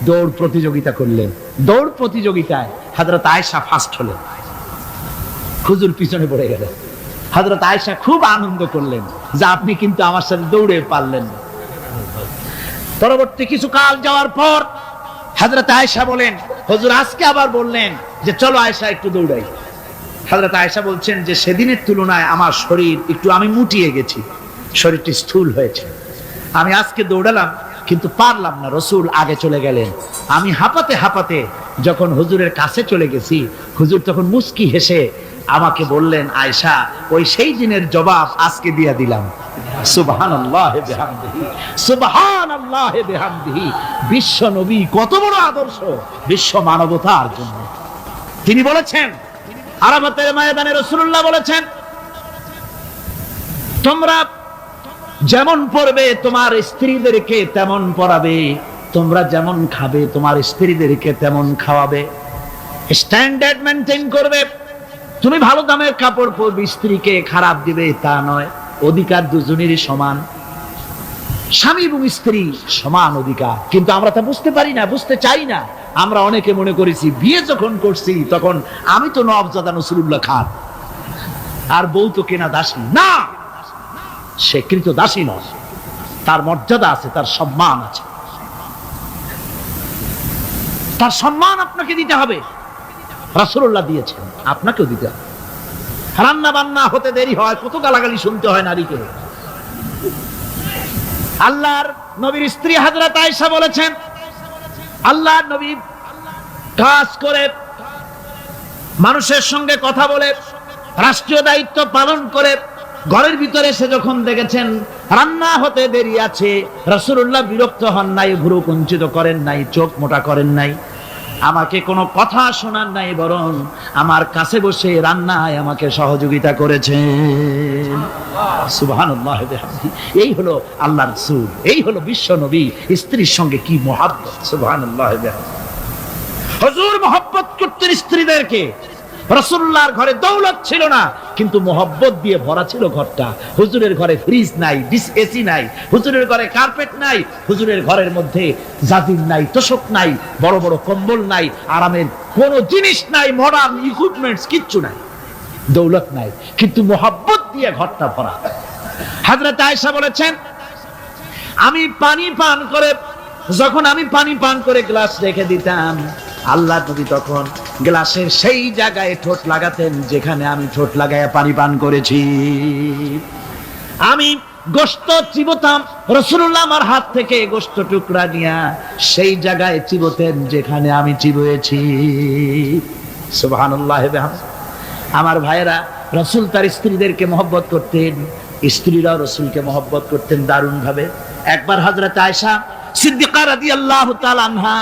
দৌড় প্রতিযোগিতা করলেন। দৌড় প্রতিযোগিতায় হযরত আয়েশা ফার্স্ট হলেন, হুজুর পিছনে পড়ে গেলেন। হযরত আয়েশা খুব আনন্দ করলেন যে আপনি কিন্তু আমার সাথে দৌড়ে পারলেন না। পরবর্তী কিছু কাল যাওয়ার পর হযরত আয়েশা বলেন, হুজুর আজকে আবার বললেন যে চলো আয়েশা একটু দৌড়াই। হযরত আয়েশা বলছেন যে সেদিনের তুলনায় আমার শরীর একটু, আমি মুটিয়ে গেছি, শরীরটি স্থূল হয়েছে, আমি আজকে দৌড়ালাম কিন্তু পারলাম না। রাসূল আগে চলে গেলেন। আমি হাঁপাতে হাঁপাতে যখন হুজুরের কাছে চলে গেছি, হুজুর তখন মুস্কি হেসে আমাকে বললেন, আয়েশা ওই সেই দিনের জবাব আজকে দিয়ে দিলাম। সুবহানাল্লাহি বিহামদিহি, সুবহানাল্লাহি বিহামদিহি। বিশ্ব নবী কত বড় আদর্শ বিশ্ব মানবতার জন্য। তিনি বলেছেন, আরাফাতের ময়দানে রাসূলুল্লাহ বলেছেন, তোমরা যেমন পড়বে তোমার স্ত্রীদেরকে তেমন পড়াবে, তোমরা যেমন খাবে তোমার স্ত্রীদেরকে তেমন খাওয়াবে। স্ট্যান্ডার্ড মেনটেন করবে। তুমি ভালো দামের কাপড় পরবে, স্ত্রীকে খারাপ দিবে তা নয়। অধিকার দুজনেরই সমান, স্বামী এবং স্ত্রী সমান অধিকার। কিন্তু আমরা তা বুঝতে পারি না, বুঝতে চাই না। আমরা অনেকে মনে করেছি বিয়ে যখন করছি তখন আমি তো নওয়াবজাদা নসরুল্লাহ খান, আর বউ তো কেনা দাসী না। সে কৃত দাসী নয়, তার মর্যাদা আছে, তার সম্মান আছে, তার সম্মান আপনাকে দিতে হবে। রাসূলুল্লাহ দিয়েছেন, আপনাকেও দিতে হবে। রান্না বান্না হতে দেরি হয়, কত গালাগালি শুনতে হয় নারীকে। আল্লাহর নবীর স্ত্রী হযরত আয়েশা বলেছেন, আল্লাহর নবী কাজ করে, মানুষের সঙ্গে কথা বলে, রাষ্ট্রীয় দায়িত্ব পালন করে ঘরের ভিতরে এসে যখন দেখেছেন রান্না হতে দেরি আছে, রাসূলুল্লাহ বিরক্ত হন নাই, ভ্রু কুঞ্চিত করেন নাই, চোখ মোটা করেন নাই, আমাকে কোনো কথা শোনান নাই, বরং আমার কাছে বসে রান্নায় আমাকে সহযোগিতা করেছেন। সুবহানাল্লাহ। এই হলো আল্লাহর রাসূল, এই হলো বিশ্ব নবী। স্ত্রীর সঙ্গে কি মহব্বত! সুবহানাল্লাহ। হুজুর মহব্বত করতেন স্ত্রীদেরকে। রাসূলুল্লাহর ঘরে দৌলত ছিল না, কিন্তু মহব্বত দিয়ে ভরা ছিল ঘরটা। হুজুরের ঘরে ফ্রিজ নাই, এসি নাই, হুজুরের ঘরে কার্পেট নাই, হুজুরের ঘরের মধ্যে জাজির নাই, তোশক নাই, বড় বড় কম্বল নাই, আরামের কোনো জিনিস নাই, মডার্ন ইকুইপমেন্টস কিচ্ছু নাই, দৌলত নাই, কিন্তু মহব্বত দিয়ে ঘরটা ভরা। হযরত আয়েশা বলেছেন, আমি পানি পান করে, যখন আমি পানি পান করে গ্লাস রেখে দিতাম, আল্লাহ নবী তখন গ্লাসের সেই জায়গায় ঠোঁট লাগাতেন যেখানে আমি ঠোঁট লাগায়া পানি পান করেছি। আমি গোশত চিবোতাম, রাসূলুল্লাহ আমার হাত থেকে গোশত টুকরা নিয়া সেই জায়গায় চিবোতেন যেখানে আমি চিবুয়েছি। সুবহানাল্লাহ। আমার ভাইয়েরা, রাসূল তার স্ত্রীদেরকে মহব্বত করতেন, স্ত্রীরাও রাসূলকে মহব্বত করতেন দারুণ ভাবে। একবার হযরত আয়েশা সিদ্দিকা রাদিয়াল্লাহু তাআলা আনহা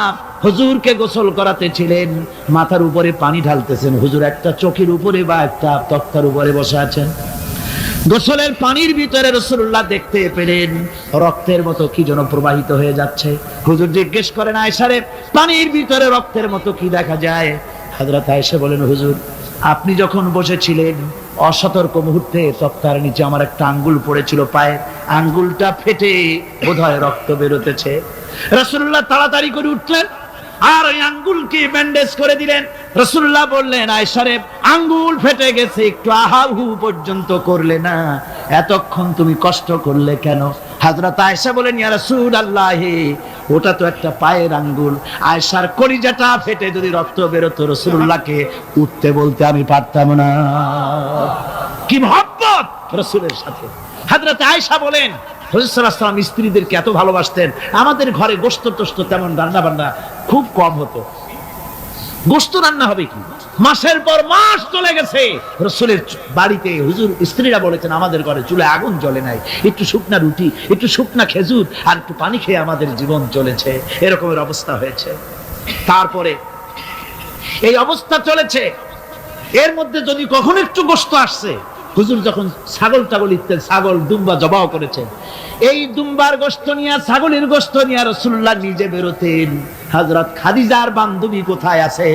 হুজুরকে গোসল করাতে ছিলেন, মাথার উপরে পানি ঢালতেছেন, হুজুর একটা চোখের উপরে বা একটা তক্তার উপরে বসে আছেন। গোসলের পানির ভিতরে রাসূলুল্লাহ দেখতে পেলেন রক্তের মতো কি যেন প্রবাহিত হয়ে যাচ্ছে। হুজুর জিজ্ঞেস করেন, আয়েশা রে, পানির ভিতরে রক্তের মতো কি দেখা যায়? হযরত আয়েশা বলেন, হুজুর আপনি যখন বসেছিলেন অসতর্ক মুহূর্তে তক্তার নিচে আমার একটা আঙ্গুল পড়েছিল, পায়ে আঙ্গুলটা ফেটে বোধহয় রক্ত বেরোতেছে। রাসূলুল্লাহ তাড়াতাড়ি করে উঠলেন আর ওই আঙ্গুলকে ব্যান্ডেজ করে দিলেন। রাসূলুল্লাহ বললেন, আয়েশা রে, আঙ্গুল ফেটে গেছে, একটু আহাহু পর্যন্ত করলে না, এতক্ষণ তুমি কষ্ট করলে কেন? হযরত আয়েশা বলেন, ইয়া রাসূলুল্লাহ, ওটা তো একটা পায়ের আঙ্গুল। আয়েশার কলিজাটা ফেটে যদি রক্ত বেরোতো, রাসূলুল্লাহকে উঠতে বলতে আমি পারতাম না। কি মহব্বত রাসূলের সাথে! হযরত আয়েশা বলেন, হুজুর সাল্লাল্লাহু আলাইহি ওয়াসাল্লাম স্ত্রীদেরকে এত ভালোবাসতেন, আমাদের ঘরে গোশত টোস্ত তেমন রান্না বান্না খুব কম হতো। গোশত রান্না হবে কি? মাসের পর মাস চলে গেছে, রাসূলের বাড়িতে হুজুর স্ত্রীরা বলেছেন আমাদের ঘরে চুলায় আগুন জ্বলে নাই, একটু শুকনা রুটি, একটু শুকনা খেজুর আর একটু পানি খেয়ে আমাদের জীবন চলেছে, এরকমের অবস্থা হয়েছে। তারপরে এই অবস্থা চলেছে, এর মধ্যে যদি কখনো একটু গোশত আসছে, হুজুর যখন ছাগল ইত্যাদি ছাগল দুম্বা জবাও করেছেন, এই দুম্বার গোশত নিয়ে ছাগলের গোশত নিয়ে রাসূলুল্লাহ নিজে বেরোতেন। হযরত খাদিজার বান্ধবী কোথায় আছে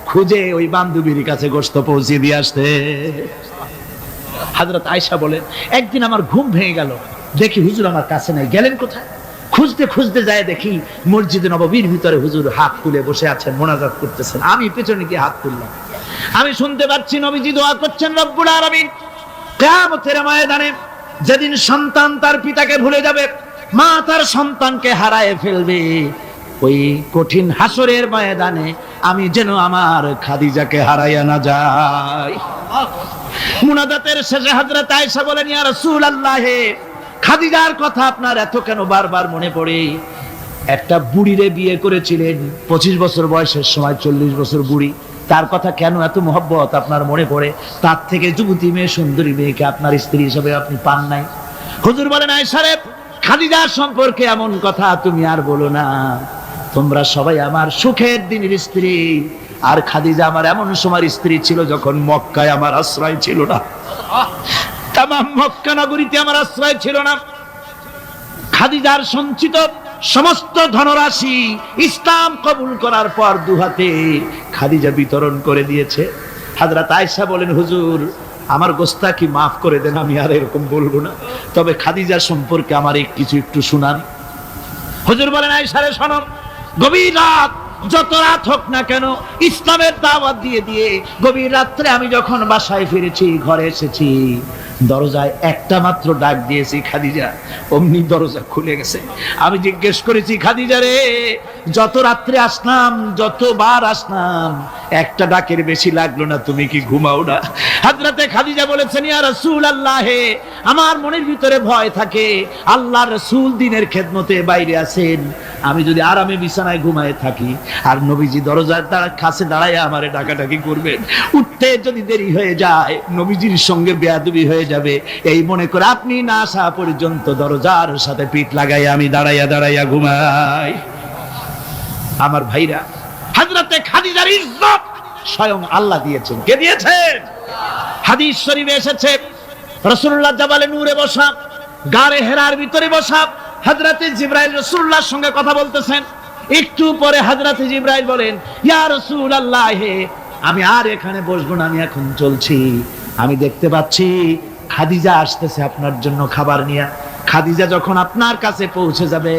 খুঁজে ওই বান্ধবীর কাছে গোশত পৌঁছে দিয়ে আসতে। হযরত আয়েশা বলেন, একদিন আমার ঘুম ভেঙে গেল, দেখি হুজুর আমার কাছে নাই, গেলেন কোথায়? খুঁজতে খুঁজতে যায় দেখি মসজিদে নববীর ভিতরে হুজুর হাত তুলে বসে আছেন, মোনাজাত করতেছেন। আমি পেছনে গিয়ে হাত তুললাম, আমি শুনতে পাচ্ছি নবীজি দোয়া করছেন রব্বুল আলামিন কিয়ামতের ময়দানে যেদিন সন্তান তার পিতাকে ভুলে যাবে, মা তার সন্তানকে হারায় ফেলবে, ওই কঠিন হাসরের ময়দানে আমি যেন আমার খাদিজাকে হারাইয়া না যাই। মুনাজাতের শেষে হযরত আয়েশা বলেন, ইয়া রাসূলুল্লাহ, খাদিজার কথা আপনার এত কেন বারবার মনে পড়ে? একটা বুড়িরে বিয়ে করেছিলেন 25 বছর বয়সের সময়, 40 বছর বুড়ি, তার কথা কেন এত মহব্বত আপনার মনে পড়ে? তার থেকে যুবতী মেয়ে, সুন্দরী মেয়েকে আপনার স্ত্রী হিসেবে আপনি পান নাই। হুজুর বলেন, আয়েশা রে, খাদিজার সম্পর্কে এমন কথা তুমি আর বলো না, তোমরা সবাই আমার সুখের দিনের স্ত্রী, আর খাদিজা আমার এমন সময় স্ত্রী ছিল যখন মক্কায় আমার আশ্রয় ছিল না, তামাম মক্কা নগরীতে আমার আশ্রয় ছিল না। খাদিজার সঞ্চিত সমস্ত ধনরাশি ইসলাম কবুল করার পর দুহাতে খাদিজা বিতরণ করে দিয়েছে। হযরত আয়েশা বলেন, হুজুর আমার গোস্তাকি মাফ করে দেন, আমি আর এরকম বলবো না, তবে খাদিজা সম্পর্কে আমার কিছু একটু শুনান। হুজুর বলেন, আয়েশা রে শোনো, গভীর রাত, যত রাত হোক না কেন ইসলামের দাওয়াত দিয়ে দিয়ে গভীর রাত্রে আমি যখন বাসায় ফিরেছি, ঘরে এসেছি, দরজায় একটা মাত্র ডাক দিয়েছি, খাদিজা, অমনি দরজা খুলে গেছে। আমি জিজ্ঞেস করেছি, খাদিজা রে, যত রাত্রে আসলাম, যতবার আসলাম, একটা ডাকের বেশি লাগলো না, তুমি কি ঘুমাও না? হযরতে খাদিজা বলেছেন, ইয়া রাসূলুল্লাহ, আমার মনের ভিতরে ভয় থাকে, আল্লাহর রাসূল দ্বীনের খেদমতে বাইরে আছেন, আমি যদি আরামে বিছানায় ঘুমায় থাকি আর নবীজি দরজার কাছে দাঁড়ায় আমারে ডাকাডাকি করবেন, উঠতে যদি দেরি হয়ে যায় নবীজির সঙ্গে বেয়াদবি হয়ে যাবে, এই মনে করে আপনি না আসা পর্যন্ত দরজার সাথে পিঠ লাগাই আমি দাঁড়াইয়া দাঁড়াইয়া ঘুমাই। আমার ভাইরা, হযরতে খাদিজার ইজ্জত স্বয়ং আল্লাহ দিয়েছেন। কে দিয়েছেন? হাদিস শরীফে এসেছে, রাসূলুল্লাহ জাবালে নূরে বসা, গারে হেরার ভিতরে বসা, হযরতে জিবরাইল রাসূলুল্লাহর সঙ্গে কথা বলতেছেন। একটু পরে হযরতে জিবরাইল বলেন, ইয়া রাসূলুল্লাহ, আমি আর এখানে বসবো না, আমি এখন চলছি, আমি দেখতে পাচ্ছি খাদিজা আসতেছে আপনার জন্য খাবার নিয়ে। খাদিজা যখন আপনার কাছে পৌঁছে যাবে,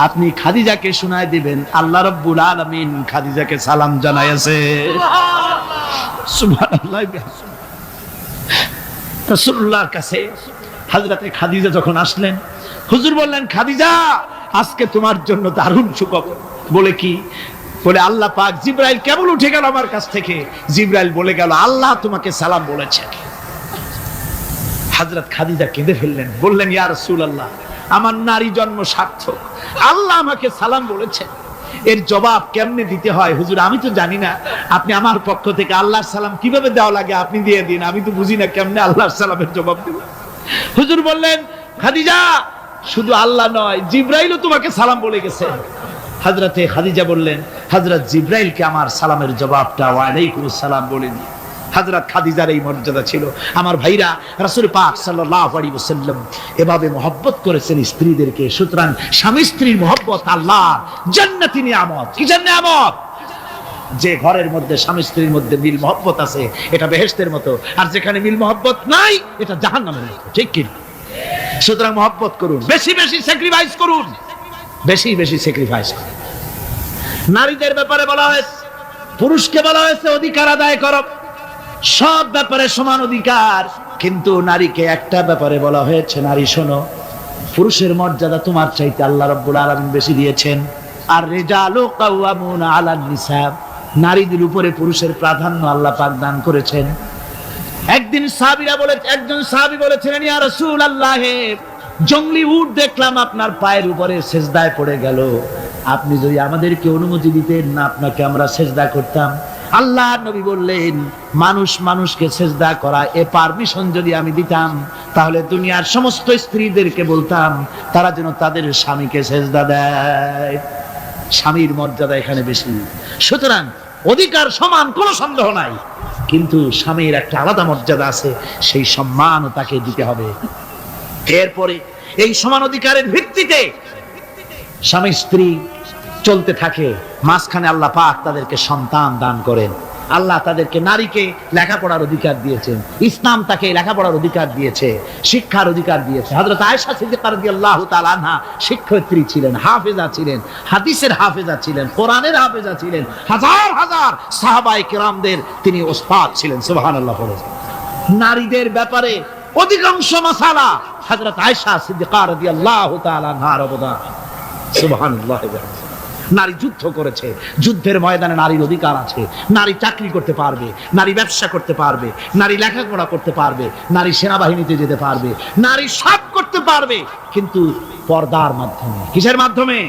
আপনি খাদিজাকে শোনায় দিবেন আল্লাহ রাব্বুল আলামিন খাদিজাকে সালাম জানাইছে। সুবহানাল্লাহ। রাসূলুল্লাহর কাছে হযরতে খাদিজা যখন আসলেন, হুজুর বললেন, খাদিজা, আজকে তোমার জন্য দারুণ সুখবর। বলে কি? বলে আল্লাহ পাক, জিবরাইল কেবল উঠে গেল আমার কাছ থেকে, জিবরাইল বলে গেল আল্লাহ তোমাকে সালাম বলেছে। হযরত খাদিজা কেঁদে ফেললেন, বললেন, ইয়া রাসূলুল্লাহ, আমার নারী জন্ম সার্থক, আল্লাহ আমাকে সালাম বলেছে, এর জবাব কেমনে দিতে হয় হুজুর আমি তো জানি না, আপনি আমার পক্ষ থেকে আল্লাহর সালাম কিভাবে দেওয়া লাগে আপনি দিয়ে দিন, আমি তো বুঝি না কেমনে আল্লাহর সালামের জবাব দেব। হুজুর বললেন, খাদিজা, শুধু আল্লাহ নয়, জিবরাইলও তোমাকে সালাম বলে গেছে। হযরতে খাদিজা বললেন, হযরত জিবরাইলকে আমার সালামের জবাবটা ওয়া আলাইকুমুস সালাম বলেন। হযরত খাদিজার এই মর্যাদা ছিল। আমার ভাইরা, রাসূল পাক সাল্লাল্লাহু আলাইহি ওয়াসাল্লাম এভাবে মহব্বত করেছেন স্ত্রীদেরকে। সুতরাং স্বামী স্ত্রীর মহব্বত আল্লাহর জান্নাতি নিয়ামত। কি নিয়ামত? যে ঘরের মধ্যে স্বামী স্ত্রীর মধ্যে মিল মহব্বত আছে, এটা বেহেশতের মতো, আর যেখানে মিল মহব্বত নাই, এটা জাহান্নামের মতো। ঠিক কি? সুতরাং মহব্বত করুন, বেশি বেশি স্যাক্রিফাইস করুন, বেশি বেশি স্যাক্রিফাইস করুন। নারীদের ব্যাপারে বলা হয়েছে, পুরুষকে বলা হয়েছে অধিকার আদায় করো, সব ব্যাপারে সমান অধিকার, কিন্তু নারীকে একটা ব্যাপারে বলা হয়েছে, নারী শোনো, পুরুষের মর্যাদা তোমার চাইতে আল্লাহ রাব্বুল আলামিন বেশি দিয়েছেন। আর রিজালু কাওয়ামুনা আলান নিসা, নারীদের উপরে পুরুষের প্রাধান্য আল্লাহ পাক দান করেছেন। একদিন একজন সাহাবী বলেছিলেন, ইয়া রাসূলুল্লাহ, জঙ্গলি উট দেখলাম আপনার পায়ের উপরে সেজদায় পড়ে গেল, আপনি যদি আমাদেরকে অনুমতি দিতেন না আপনাকে আমরা সেজদা করতাম। আল্লাহ নবী বললেন, মানুষ মানুষকে সেজদা করা এ পারমিশন যদি আমি দিতাম, তাহলে দুনিয়ার সমস্ত স্ত্রীদেরকে বলতাম তারা যেন তাদের স্বামীকে সেজদা দেয়। স্বামীর মর্যাদা এখানে বেশি। সুতরাং অধিকার সমান, কোনো সন্দেহ নাই, কিন্তু স্বামীর একটা আলাদা মর্যাদা আছে, সেই সম্মানও তাকে দিতে হবে। এরপরে এই সমান অধিকারের ভিত্তিতে স্বামী স্ত্রী চলতে থাকে, মাঝখানে আল্লাহ পাক তাদেরকে সন্তান দান করেন। আল্লাহ তাদেরকে, নারীকে লেখাপড়ার অধিকার দিয়েছেন, ইসলাম তাকে লেখাপড়ার অধিকার দিয়েছে, শিক্ষার অধিকার দিয়েছে। হযরত আয়েশা সিদ্দিকা রাদিয়াল্লাহু তাআলা আনহা শিক্ষয়িত্রী ছিলেন, হাফেজা ছিলেন, হাদিসের হাফেজা ছিলেন, কোরআনের হাফেজা ছিলেন, হাজার হাজার সাহাবায়ে কেরামদের তিনি ওস্তাদ ছিলেন। সুবহানাল্লাহ বলেন। নারীদের ব্যাপারে অধিকাংশ মাসালা হযরত আয়েশা সিদ্দিকা রাদিয়াল্লাহু তাআলা আনহার অবদান। সুবহানাল্লাহ। নারী যুদ্ধ করেছে, যুদ্ধের ময়দানে নারীর অধিকার আছে। নারী চাকরি করতে পারবে, নারী ব্যবসা করতে পারবে, নারী লেখাপড়া করতে পারবে, নারী সেনাবাহিনীতে যেতে পারবে, নারী সব করতে পারবে, কিন্তু পর্দার মাধ্যমে। কিসের মাধ্যমে?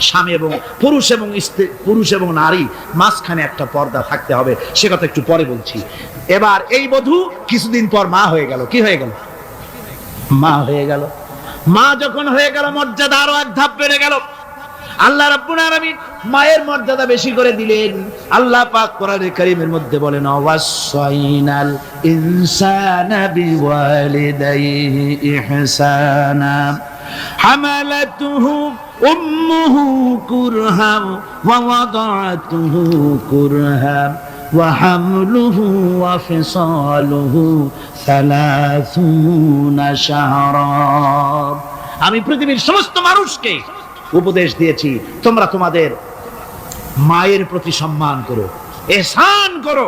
স্বামী এবং পুরুষ এবং স্ত্রী, পুরুষ এবং নারী মাঝখানে একটা পর্দা থাকতে হবে। সে কথা একটু পরে বলছি। এবার এই বধূ কিছুদিন পর মা হয়ে গেল। কি হয়ে গেল? মা হয়ে গেল। মা যখন হয়ে গেল, মর্যাদা আরো এক ধাপ বেড়ে গেল। আল্লাহ রাব্বুল আলামিন মায়ের মর্যাদা বেশি করে দিলেন। আল্লাহ পাক কোরআনে কারীমের মধ্যে বলেন, ওয়াসাইনাল ইনসানা বিওয়ালিদাইহি ইহসানা হামালাতুহু উম্মুহু কুরহাম ওয়া ওয়াদাআতুহু কুরহাম ওয়া হামলুহু ওয়া ফিসালুহু 30 শাহরা। আমি পৃথিবীর সমস্ত মানুষকে উপদেশ দিয়েছি, তোমরা তোমাদের মায়ের প্রতি সম্মান করো, ihsan করো।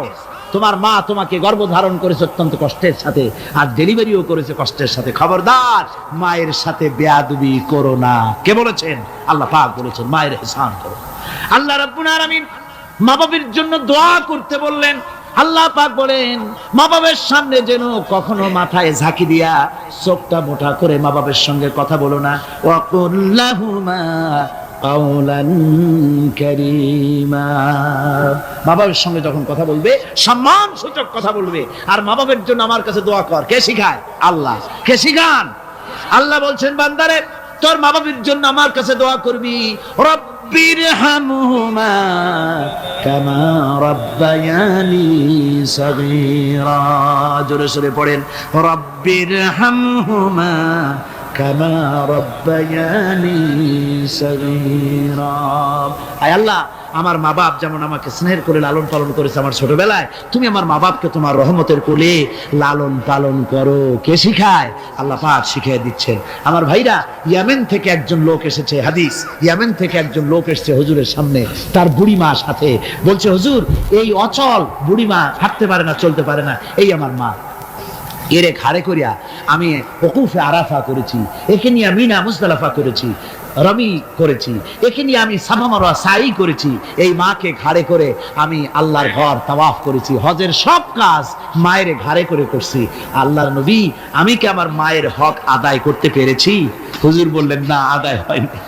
তোমার মা তোমাকে গর্ভধারণ করেছে অত্যন্ত কষ্টের সাথে, আর ডেলিভারিও করেছে কষ্টের সাথে। খবরদার মায়ের সাথে বেয়াদবি করো না। কে বলেছেন? আল্লাহ পাক বলেছেন মায়ের ihsan করো। আল্লাহ রাব্বুল আলামিন মা বাবার জন্য দোয়া করতে বললেন। আল্লাহ পাক বলেন, মা বাবার সামনে যেন কখনো মাথায় ঝাঁকি দিয়া চোখটা মোটা করে মা বাবার সঙ্গে কথা বলো না। ওয়াকুল লাহুমা কাওলান কারীমা। মা বাবার সঙ্গে যখন কথা বলবে, সম্মান সূচক কথা বলবে। আর মা বাবার জন্য আমার কাছে দোয়া কর। কে শিখায়? আল্লাহ। কে শিখান? আল্লাহ বলছেন, বান্দারে তোর মা বাবার জন্য আমার কাছে দোয়া করবি। রব্বিরহামহুমা কামা রাব্বায়ানি সাগীরা। জোরে সোরে পড়েন, রব্বিরহামহুমা কামা রাব্বায়ানি সাগীরা। আয় আল্লাহ, আমার মা বাপ যেমন আমাকে স্নেহ করে লালন পালন করেছে আমার ছোটবেলায়, তুমি আমার মা বাপকে তোমার রহমতের কোলে লালন পালন করো। কে শিখায়? আল্লাহ পাক শিখিয়ে দিচ্ছেন। আমার ভাইরা, ইয়েমেন থেকে একজন লোক এসেছে, হাদিস, ইয়েমেন থেকে একজন লোক এসেছে হুজুরের সামনে, তার বুড়ি মা সাথে। বলছে, হুজুর, এই অচল বুড়ি মা, হাঁটতে পারে না, চলতে পারে না, এই আমার মা। এরে ঘাড়ে করিয়া আমি ওকুফে আরাফা করেছি, একে নিয়ে মিনা মুজদালিফা করেছি, রমি করেছি, একে নিয়ে আমি সাফা মারওয়া সাই করেছি। এই মাকে ঘাড়ে করে আমি আল্লাহর ঘর তাওয়াফ করেছি, হজের সব কাজ মায়ের ঘাড়ে করে করছি। আল্লাহর নবী, আমি কি আমার মায়ের হক আদায় করতে পেরেছি? হুজুর বললেন, না, আদায় হয়নি,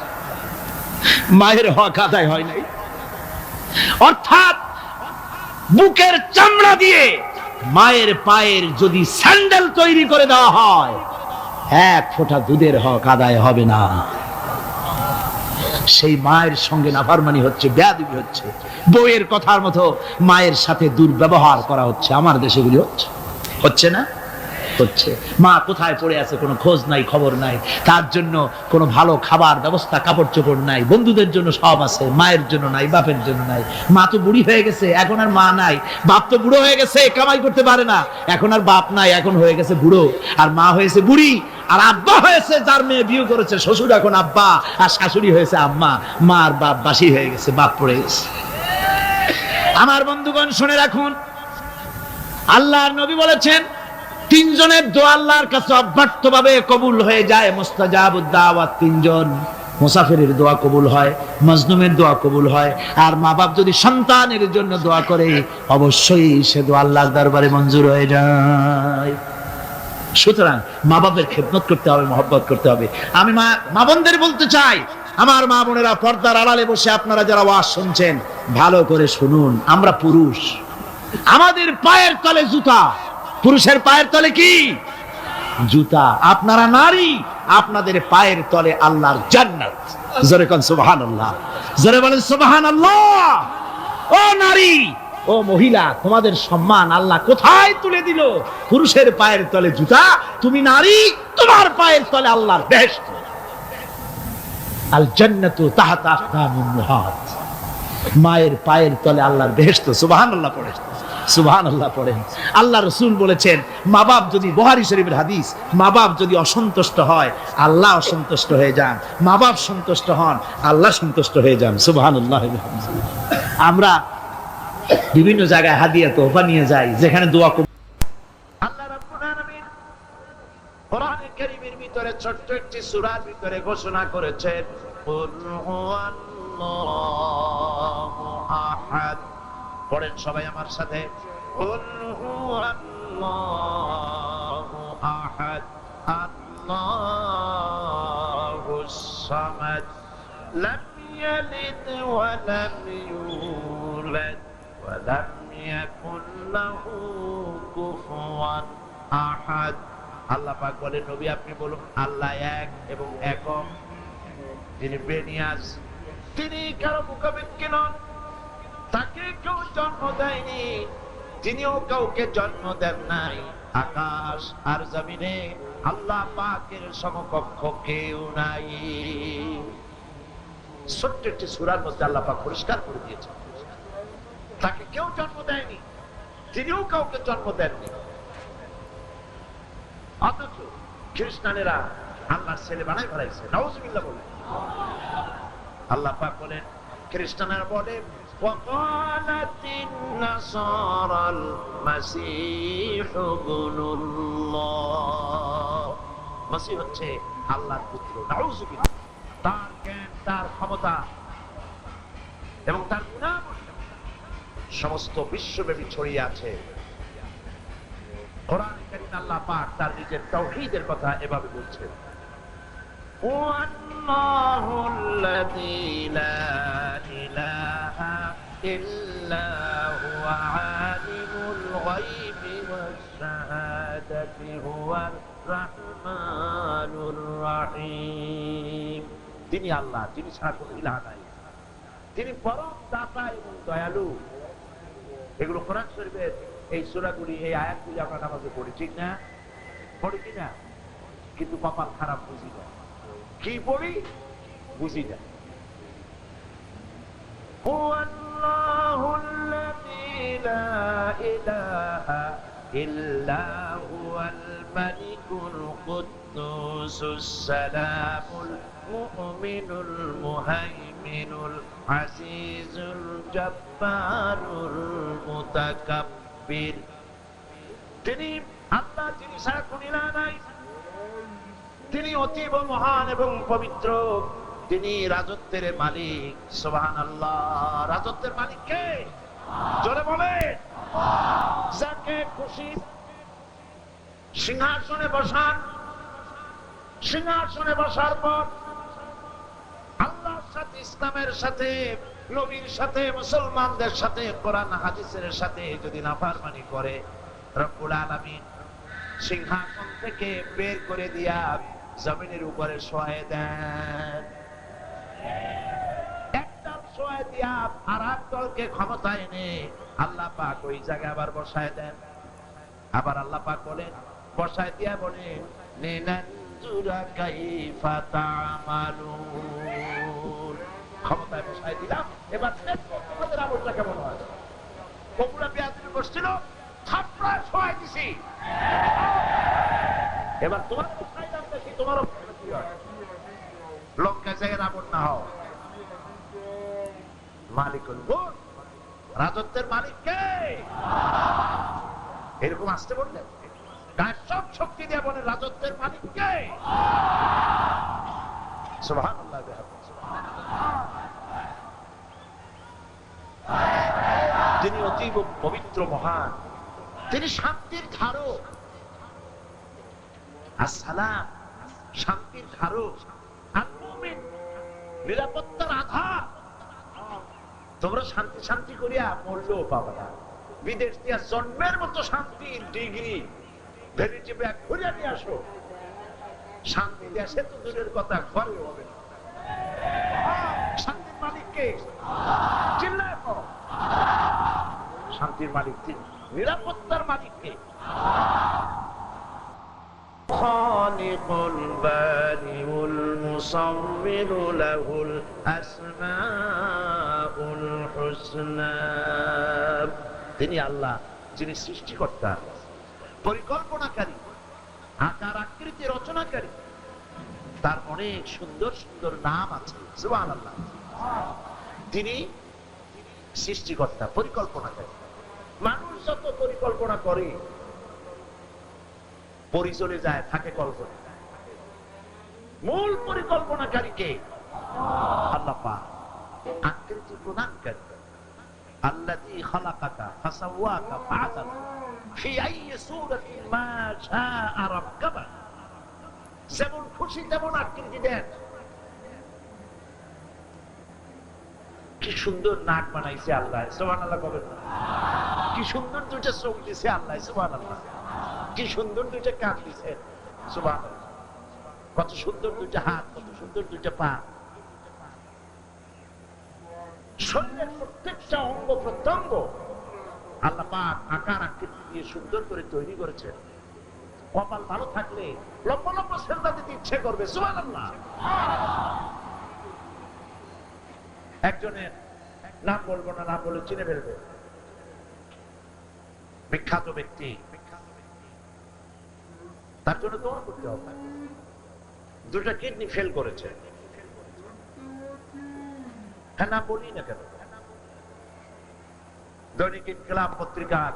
মায়ের হক আদায় হয় নাই। অর্থাৎ বুকের চামড়া দিয়ে মায়ের পায়ের যদি স্যান্ডেল তৈরি করে দেওয়া হয়, এক ফোঁটা দুধের হক আদায় হবে না। সেই মায়ের সঙ্গে নাফরমানি হচ্ছে, বেয়াদবি হচ্ছে, বউয়ের কথার মতো মায়ের সাথে দুর্ব্যবহার করা হচ্ছে। আমার দেশেগুলি হচ্ছে, হচ্ছে না? হচ্ছে। মা কোথায় পড়ে আছে কোনো খোঁজ নাই, খবর নাই। তার জন্য কোনো ভালো খাবার ব্যবস্থা, কাপড় চোপড় নাই। বন্ধুদের জন্য সব আছে, মায়ের জন্য নাই, বাপের জন্য নাই। মা তো বুড়ি হয়ে গেছে, এখন আর মা নাই। বাপ তো বুড়ো হয়ে গেছে, কামাই করতে পারে না, এখন আর বাপ নাই, এখন হয়ে গেছে বুড়ো। আর মা হয়েছে বুড়ি। আর আব্বা হয়েছে, যার মেয়ে বিয়ে করেছে শ্বশুর এখন আব্বা, আর শাশুড়ি হয়েছে আম্মা। মা আর বাপ বাসি হয়ে গেছে, বাপ পড়ে গেছে। আমার বন্ধুগণ, শুনে রাখুন, আল্লাহর নবী বলেছেন, তিনজনের দোয়া আল্লাহর কাছে অব্যর্থভাবে কবুল হয়ে যায়। মুস্তাজাবুদ দাওয়াত তিনজন। মুসাফিরের দোয়া কবুল হয়, মজলুমের দোয়া কবুল হয়, আর মা বাপ যদি সন্তানের জন্য দোয়া করে, অবশ্যই সে দোয়া আল্লাহর দরবারে মঞ্জুর হয়ে যায়। সুতরাং মা বাপের খেদমত করতে হবে, মহব্বত করতে হবে। আমি মা বোনদের বলতে চাই, আমার মা বোনেরা, পর্দার আড়ালে বসে আপনারা যারা ওয়াজ শুনছেন, ভালো করে শুনুন। আমরা পুরুষ, আমাদের পায়ের তলে জুতা। পুরুষের পায়ের তলে কি? জুতা। আপনারা নারী, আপনাদের পায়ের তলে আল্লাহর জান্নাত। জোরে কোন সুবহানাল্লাহ, জোরে বলেন সুবহানাল্লাহ। ও নারী, ও মহিলা, তোমাদের সম্মান আল্লাহ কোথায় তুলে দিল? পুরুষের পায়ের তলে জুতা, তুমি নারী, তোমার পায়ের তলে আল্লাহর বেহেশত। আল জান্নাতু তাহতা আকদামিন মুহাত। মায়ের পায়ের তলে আল্লাহর বেহেশত। সুবহানাল্লাহ পড়ে, সুবহানাল্লাহ পড়েন। আল্লাহ রাসূল বলেছেন, মা বাপ যদি, বুখারী শরীফের হাদিস, মা বাপ যদি অসন্তুষ্ট হয়, আল্লাহ অসন্তুষ্ট হয়ে যান। মা বাপ সন্তুষ্ট হন, আল্লাহ সন্তুষ্ট হয়ে যান। সুবহানাল্লাহ। আমরা বিভিন্ন জায়গায় হাদিয়া তোহফা নিয়ে যাই, যেখানে দোয়া করি। আল্লাহ রাব্বুল আলামিন কোরআনে কারীমের ভিতরে ছোট্ট একটি সূরার ভিতরে ঘোষণা করেছেন, কুল হুয়াল্লাহু আহাদ। পড়েন সবাই আমার সাথে, কুল হুয়াল্লাহু আহাদ, আল্লাহুস সামাদ, লাম ইয়ালিদ ওয়া লাম ইউলাদ ওয়া লাম ইয়াকুল লাহু কুফুয়ান আহাদ। আল্লাহ পাক বলেন, নবী আপনি বলুন, আল্লাহ এক এবং একক, তিনি বেনিয়াজ, তিনি কারো মুখাপেক্ষী নন, তাকে কেউ জন্ম দেয়নি, তিনিও কাউকে জন্ম দেন নাই। আকাশ আর জমিনে আল্লাহ পাকের সমকক্ষ কেউ নাই। ছোট্ট একটি সূরার মধ্যে আল্লাহ পাক পরিষ্কার করে দিয়েছেন, তাকে কেউ জন্ম দেয়নি, তিনিও কাউকে জন্ম দেননি। অথচ খ্রিস্টানেরা আল্লাহর ছেলে বানাই ফেলাইছে, নাউজুবিল্লাহ বলে। আল্লাহ পাক বলেন, খ্রিস্টানেরা বলে, وقالت النصارى المسيح ابن الله। মসিহ হচ্ছে আল্লাহর পুত্র, নাউজুবিল্লাহ। তার জ্ঞান, তার ক্ষমতা এবং তার গুনাহ সমস্ত বিশ্বব্যাপী ছড়িয়ে আছে। কোরআনে কারীমে আল্লাহ পাক তার নিজের তাওহীদের কথা এভাবে বলছেন, ওয়াল্লাহুল্লাযী লা ইলাহা ইল্লা হুয়া আলিমুল গায়বি ওয়াস শাহাদাতি হুয়ার রাহমানুর রাহিম। তিনি আল্লাহ, তিনি ছাড়া কোনো ইলাহ নাই, তিনি পরম দাতা এবং দয়ালু। এগুলো কোরআন শরীফের এই সূরাগুলি, এই আয়াতগুলি আমরা নামাজে পড়ি, ঠিক না? পড়ি কিনা? কিন্তু কপাল খারাপ, বুঝি না। কি পড়ি? বুঝি না। হুয়াল্লাহুল্লাযী লা ইলাহা ইল্লা হুয়াল মালিকুল কুদ্দুসুস সালামুল মুমিনুল মুহাইমিনুল আজিজুল জব্বারুল মুতাকাব্বির। তিনি আল্লাহ, যিনি ছাড়া কোনো ইলাহ নাই, তিনি অতীব মহান এবং পবিত্র, তিনি রাজত্বের মালিক। সুবহানাল্লাহ। রাজত্বের মালিক কে? জোরে বলে। যাকে খুশি সিংহাসনে বসান, সিংহাসনে বসার পর আল্লাহর সাথে, ইসলামের সাথে, নবীর সাথে, মুসলমানদের সাথে, কোরআন হাদিসের সাথে যদি নাফরমানি করে, রব্বুল আলামিন সিংহাসন থেকে বের করে দিয়া জমিনের উপরে শোয়ায় দেন। একটা শোয়ায় দিয়া আর এক দলকে ক্ষমতা এনে আল্লাহ পাক ওই জায়গায় আবার বসায় দেন। আবার আল্লাহ পাক বলেন, বসায় দিয়া বলেন, লিনানজুরা কাইফা তা'মালুন। ক্ষমতায় বসায় দিলাম, এবার দেখো তোমাদের আমলটা কেমন হয়। কবুলা বিয়াদিন বসছিল, থাপড়া শোয়ায় দিছি, এবার তোমার তোমারও লঙ্কা জায়গায় রাবণ না হও। মালিকুল মুলক, রাজত্বের মালিক কে? এরকম আসতে বললেন, গায়ের সব শক্তি দিয়ে বলেন, রাজত্বের মালিক কে? সুবহানাল্লাহ। তিনি অতীব পবিত্র, মহান, তিনি শান্তির ধারক। আসসালাম, শান্তির ধারক। আর মুমিন, নিরাপত্তার আধার। তোমরা শান্তি শান্তি করিয়া মরলেও পাবে না। বিদেশ দিয়া জন্মের মতো শান্তির ডিগ্রি ভ্যানিটি ব্যাগ ঘুরিয়া নিয়ে আসো, শান্তি দেশে তো দূরের কথা, ঘরে হবে না। শান্তির মালিককে চিল্লায় করো, শান্তির মালিক তিনি, নিরাপত্তার মালিককে। خالق البارئ المصور له الأسماء الحسنى। তিনি আল্লাহ, যিনি সৃষ্টিকর্তা, পরিকল্পনাকারী, আকার আকৃতি রচনাকারী। তার অনেক সুন্দর সুন্দর নাম আছে। সুবহানাল্লাহ। তিনি সৃষ্টিকর্তা, পরিকল্পনাকারী। মানুষ যত পরিকল্পনা করে পরি চলে যায়, থাকে কল্পনা। মূল পরিকল্পনাকারীকে আল্লাহ পাক, আকৃতি প্রদানকারী। আল্লাযী খালাকাকা ফাসাওয়াকা ফাআদালা ফি আইয়ি সূরাতিন মা শাআ রাক্কাবা। যেমন খুশি তেমন আকৃতি দেন। কি সুন্দর নাক বানাইছে আল্লাহ, সুবহানাল্লাহ বলেন। কি সুন্দর দুইটা চোখ দিয়েছে আল্লাহ, সুবহানাল্লাহ। কি সুন্দর দুইটা কান দিয়েছে, সুবহানাল্লাহ। কত সুন্দর দুইটা হাত, কত সুন্দর দুইটা পা। শরীরের প্রত্যেকটা অঙ্গ প্রত্যঙ্গ আল্লাহ পাক আকার আকৃতি দিয়ে সুন্দর করে তৈরি করেছেন। কপাল ভালো থাকলে লম্ব লম্ব সেজদা দিতে ইচ্ছে করবে, সুবহানাল্লাহ। একজনের নাম বলবো না, নাম বলে চিনে ফেলবে, বিখ্যাত ব্যক্তি। তার জন্য দোয়া করতে হবে। দুটা কিডনি ফেল করেছে। হ্যাঁ, নাম বলি না কেন? দৈনিক ইনকিলাব পত্রিকার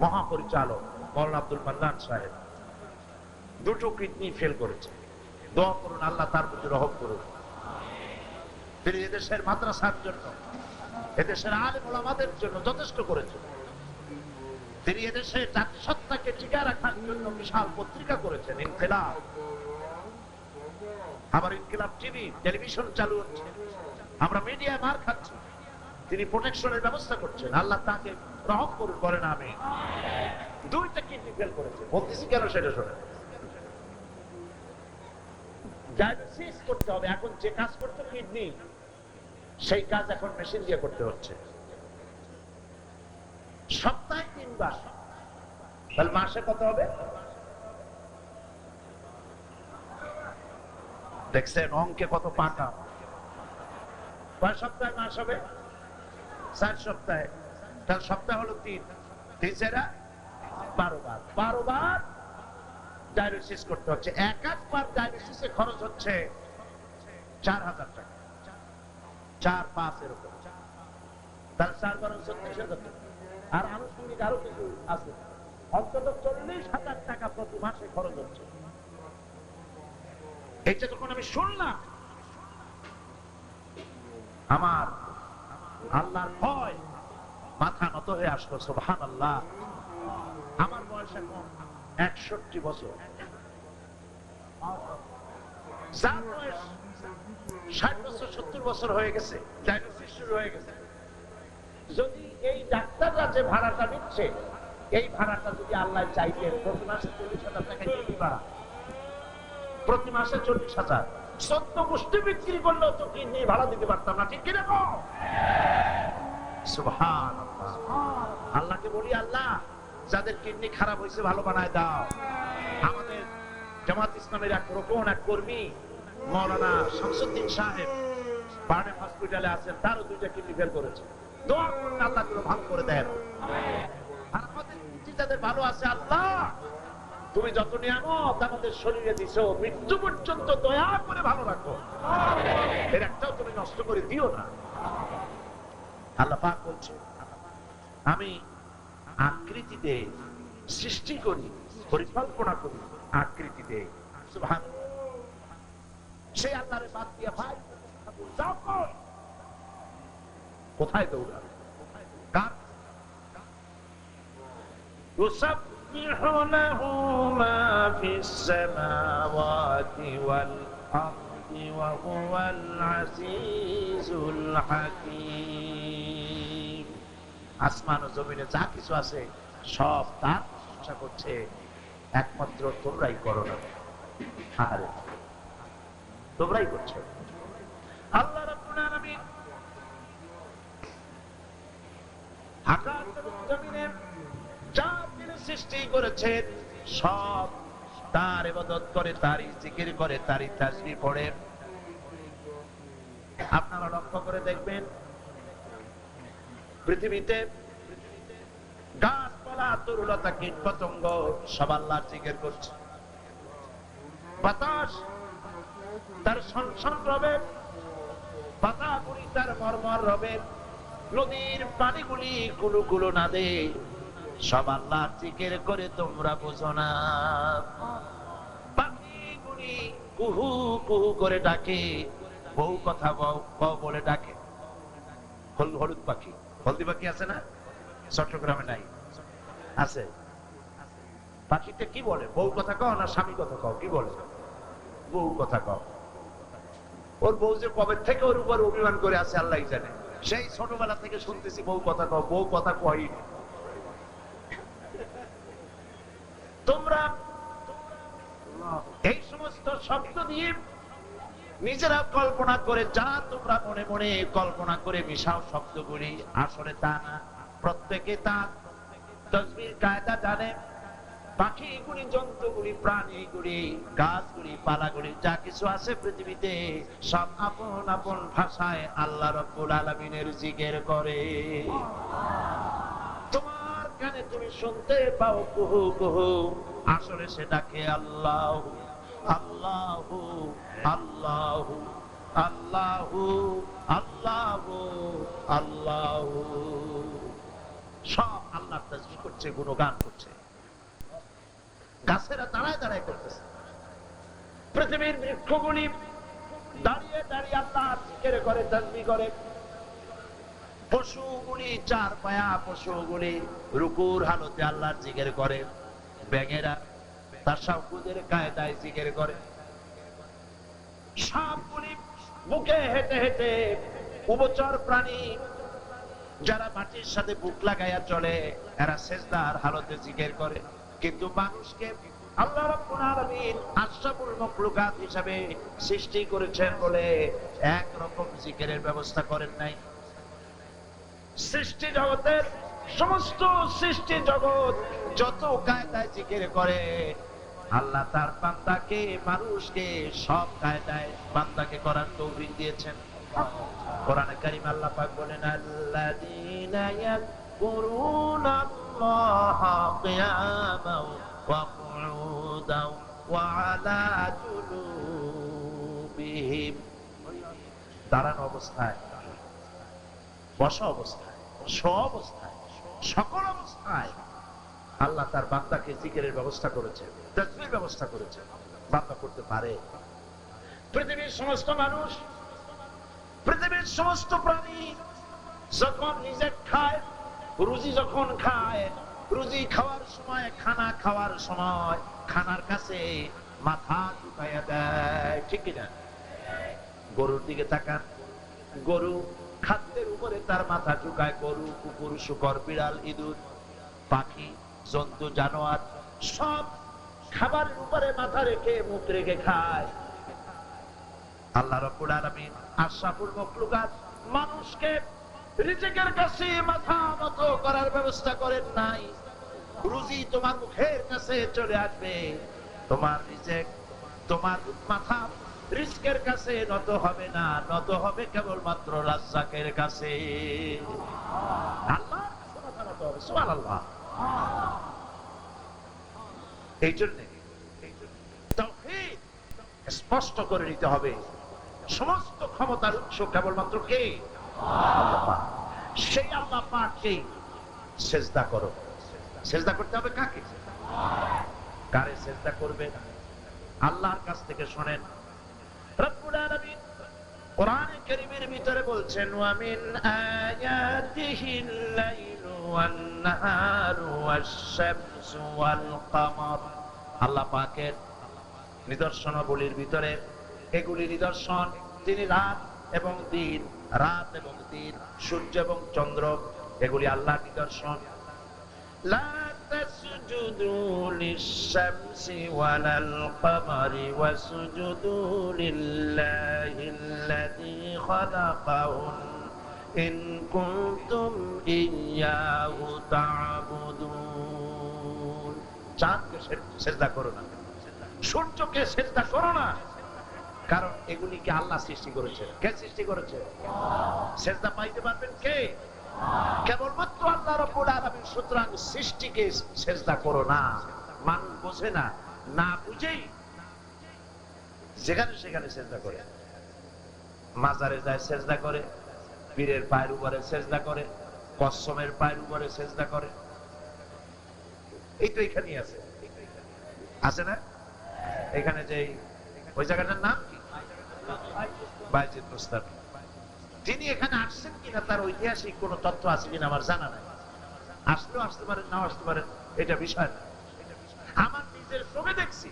মহাপরিচালক মওলানা আব্দুল মান্নান সাহেব দুটো কিডনি ফেল করেছে। দোয়া করুন, আল্লাহ তার প্রতি রহম করুন। তিনি এদেশের মাদ্রাসার জন্য, এদেশের আলেম ওলামাদের জন্য যথেষ্ট করেছেন। তিনি এদেশের জাতিসত্তাকে টিকে রাখার জন্য বিশাল পত্রিকা করেছেন, ইনকিলাব। আবার ইনকিলাব টিভি, টেলিভিশন চালু হচ্ছে, আমরা মিডিয়ায় মার খাচ্ছি। তিনি প্রোটেকশনের ব্যবস্থা করছেন, আল্লাহ তাকে রহম করুন, করেন আমিন। দুইটা কিডনি ফেল করেছে। বলতেছি কেন সেটা শোনে। ডায়ালিসিস করতে হবে। এখন যে কাজ করতে কিডনি, সেই কাজ এখন মেশিন দিয়ে করতে হচ্ছে। সপ্তাহে 3 বার, তাহলে মাসে কত হবে? দেখছেন অঙ্কে কত পাকা। কয় সপ্তাহে মাস হবে? 4 সপ্তাহে। তাহলে সপ্তাহ হলো 3, 3 12 বার। 12 বার ডায়ালিসিস করতে হচ্ছে। একবার ডায়ালিসিসে খরচ হচ্ছে 4000 টাকা, 4-5 এরকম। তাহলে 4 বার 36,000 টাকা। আর আনুষঙ্গিক আরো কিছু আছে, অন্তত 40,000 টাকা প্রতি মাসে খরচ হচ্ছে। এটা যখন আমি শুনলাম, আমার আল্লাহর ভয় মাথা নত হয়ে আসলো, সুবহানাল্লাহ। আমার বয়স এখন 61 বছর। যার বয়স 60 বছর 70 বছর হয়ে গেছে, ডায়ালিসিস শুরু হয়ে গেছে। যদি এই ডাক্তাররা যে ভাড়াটা নিচ্ছে, এই ভাড়াটা যদি আল্লাহ চাইতেন প্রতি মাসে 40,000 টাকা কিডনি ভাড়া, প্রতি মাসে 40,000, 14 গোষ্ঠী বিক্রি করলেও তো কিডনি ভাড়া দিতে পারতাম না, ঠিক কিনা? সুবহানাল্লাহ। আল্লাহকে বলি, আল্লাহ যাদের কিডনি খারাপ হয়েছে ভালো বানায় দাও। আমাদের জামাত ইসলামের এক রোকন, এক কর্মী মাওলানা শামসুদ্দিন সাহেব বার্ডেম হসপিটালে আছেন, তারও 2টা কিডনি ফেল করেছে। দোয়া করুন আল্লাহ গুলো ভালো করে দেন। আর আমাদের যাদের ভালো আছে, আল্লাহ তুমি যত নিয়ামত আমাদের শরীরে দিছো, মৃত্যু পর্যন্ত দয়া করে ভালো রাখো, এর একটাও তুমি নষ্ট করে দিও না। আল্লাহ পাক বলছে, আমি আকৃতিতে সৃষ্টি করি, পরিকল্পনা করি, আকৃতিতে। সুবহানাল্লাহ। সেই আল্লাহরে বাদ দিয়া ভাই যাও কই? কোথায় দৌড়া? কার? يسبح له ما في السماوات والأرض وهو العزيز الحكيم আসমান ও জমিনে যা কিছু আছে সব তার প্রশংসা করছে, একমাত্র তোমরাই করো না। আরে তোমরাই করছো। আল্লাহ রাব্বুল আলামিন আকাশ এবং জমিনে যা তিনি সৃষ্টি করেছেন সব তার ইবাদত করে, তারই জিকির করে, তারই তাসবিহ পড়ে। আপনারা লক্ষ্য করে দেখবেন পৃথিবীতে গাছপালা, তরুলতা, কীট পতঙ্গ সব আল্লাহর জিকির করছে। বাতাস তার সনসন রবে, পাতাগুলি তার মরমর রবে, নদীর পানিগুলি কুলু কুলু নাদে, সব আল্লাহর জিকির করে। তোমরা বোঝো না? পাখিগুলি কুহু কুহু করে ডাকে, বউ কথা বউ বলে ডাকে। হলুদ পাখি, হলদি পাখি আছে না? চট্টগ্রামে নাই, আছে। পাখিটা কি বলে? বউ কথা কও না স্বামী কথা কও? কি বলে? বউ কথা কও। ওর বউ যে কবে থেকে ওর উপর অভিমান করে আছে আল্লাহ জানে। সেই ছোটবেলা থেকে শুনতেছি বউ কথা কও, বউ কথা কই। তোমরা এই সমস্ত শব্দ দিয়ে নিজেরা কল্পনা করে যা তোমরা মনে মনে কল্পনা করে মিশাও শব্দগুলি, আসলে তা না। প্রত্যেকে তার তাসবিহ কায়দা জানে। পাখিগুলি, জন্তুগুলি, প্রাণীগুলি, গাছগুলি, পালাগুলি যা কিছু আছে পৃথিবীতে সব আপন আপন ভাষায় আল্লাহ রাব্বুল আলামিনের জিকির করে। তোমার কানে তুমি শুনতে পাও কুহু কুহু, আসলে সেটাকে আল্লাহ আল্লাহু আল্লাহু আল্লাহু আল্লাহু আল্লাহু, সব আল্লাহর তাসবিহ করছে, গুণগান করছে। গাছেরা দাঁড়ায় দাঁড়ায় করতেছে, পৃথিবীর বৃক্ষগুলি দাঁড়িয়ে দাঁড়িয়ে আল্লাহর জিকির করে, তাসবিহ করে। পশুগুলি, চার পায়া পশুগুলি রুকুর হালতে আল্লাহর জিকির করে। ব্যাঙেরা তাশাহুদের কায়দায় জিকির করে। সাপগুলি বুকে হেঁটে হেঁটে, উভচর প্রাণী যারা মাটির সাথে বুক লাগাইয়া চলে এরা সেজদার হালতে জিকির করে। কিন্তু মানুষকে আল্লাহ রাব্বুল আলামিন আশরাফুল মাখলুকাত হিসাবে সৃষ্টি করেছেন বলে এক রকম জিকিরের ব্যবস্থা করেন নাই। সৃষ্টি জগতের সমস্ত সৃষ্টি জগৎ যত কায়দায় জিকির করে, আল্লাহ তার বান্দাকে, মানুষকে সব কায়দায় বান্দাকে করার তৌফিক দিয়েছেন। কোরআনে কারীম আল্লাহ পাক বলেন, আল্লাযীনা ইয়াযকুরুনা আল্লাহা কিয়ামান ওয়া কুউদান ওয়া আলা জুনুবিহিম, দাঁড়ানো অবস্থায়, বসা অবস্থায়, শোয়া অবস্থায়, সকল অবস্থায় আল্লাহ তার বান্দাকে জিকিরের ব্যবস্থা করেছেন, তাসবিহের ব্যবস্থা করেছেন। বান্দা করতে পারে। পৃথিবীর সমস্ত মানুষ, পৃথিবীর সমস্ত প্রাণী যখন নিজে খায়, রুজি যখন খায়, রুজি খাওয়ার সময়, খানা খাওয়ার সময় খানার কাছে মাথা ঝুঁকাইয়া দেয়, ঠিক কিনা? গরুর দিকে তাকান, গরু খাদ্যের উপরে তার মাথা ঝুঁকায়। গরু, কুকুর, শূকর, বিড়াল, ইঁদুর, পাখি, জন্তু, জানোয়ার সব খাবারের উপরে মাথা রেখে, মুখ রেখে খায়। আল্লাহ রাব্বুল আলামিন আশরাফুল মাখলুকাত মানুষকে রিজিকের কাছে মাথা নত করার ব্যবস্থা করেন নাই। রুজি তোমার মুখের কাছে চলে আসবে, তোমার রিজিক, তোমার মাথা রিজকের কাছে নত হবে না, নত হবে কেবলমাত্র রাজ্জাকের কাছে। আল্লাহর কাছে মাথা নত হবে। সুবহানাল্লাহ। এই জন্য তাওহীদ স্পষ্ট করে নিতে হবে, সমস্ত ক্ষমতার উৎস কেবলমাত্র কে? আল্লাহ। সেই আল্লাহ পাককেই সিজদা করো। সিজদা করতে হবে কাকে? কারে সিজদা করবে? আল্লাহর কাছ থেকে শুনেন। রব্বুল আলামিন কোরআনে কারীমের ভিতরে বলছেন, ওয়া মিন আয়াতিহিল লাইলু ওয়ান নাহারু ওয়াশ-শামসু ওয়াল কামার। আল্লাহ পাকের নিদর্শনাবলীর ভিতরে এগুলি নিদর্শন। তিনি রাত এবং দিন, রাত এবং দিন, সূর্য এবং চন্দ্র, এগুলি আল্লাহর নিদর্শন। লা তাসজুদু লিশ-শামসি ওয়ালাল কমারি ওয়াসজুদু লিল্লাহিল্লাযী খালাকাহুন ইন কুনতুম ইয়্যাহু তা'বুদুন। চাঁদকে সিজদা করো না, সূর্যকে সিজদা করো না, কারণ এগুলিকে আল্লাহ সৃষ্টি করেছে। কে সৃষ্টি করেছে? সিজদা পাইতে পারবেন কে? কেবলমাত্র আল্লাহ রাব্বুল আলামিন। সুতরাং সৃষ্টিকে সিজদা করো না। মানুষ বোঝে না, না বুঝেই যেখানে সেখানে সিজদা করে। মাজারে যায় সিজদা করে, পীরের পায়ের উপরে সিজদা করে, কসমের পায়ের উপরে সিজদা করে। এই তো এখানেই আছে, আছে না? এখানে যে ওই জায়গাটার নাম কি? বাইতুল মুস্তামি। তিনি এখানে আসছেন কিনা তার ঐতিহাসিক কোন তথ্য আছে কিনা আমার জানা নাই। আসলেও আসতে পারেন, নাও আসতে পারেন, এটা বিষয় না। আমার নিজের চোখে দেখছি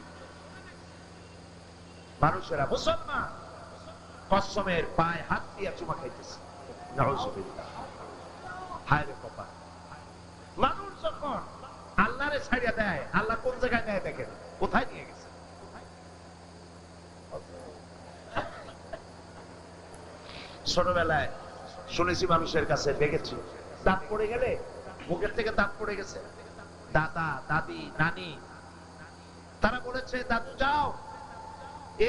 মানুষেরা, মুসলমান, কসমের পায়ে হাত দিয়ে চুমা খাইতেছে। নাউজুবিল্লাহ। হায় রে কপাল। মানুষ যখন আল্লাহরে ছাড়িয়া দেয়, আল্লাহ কোন জায়গায় নেয় দেখেন, কোথায় নিয়ে গেছে। ছোটবেলায় শুনেছি মানুষের কাছে, দেখেছি, দাঁত পড়ে গেলে, মুখের থেকে দাঁত পড়ে গেছে, দাদা দাদি নানি তারা বলেছে, দাদু যাও,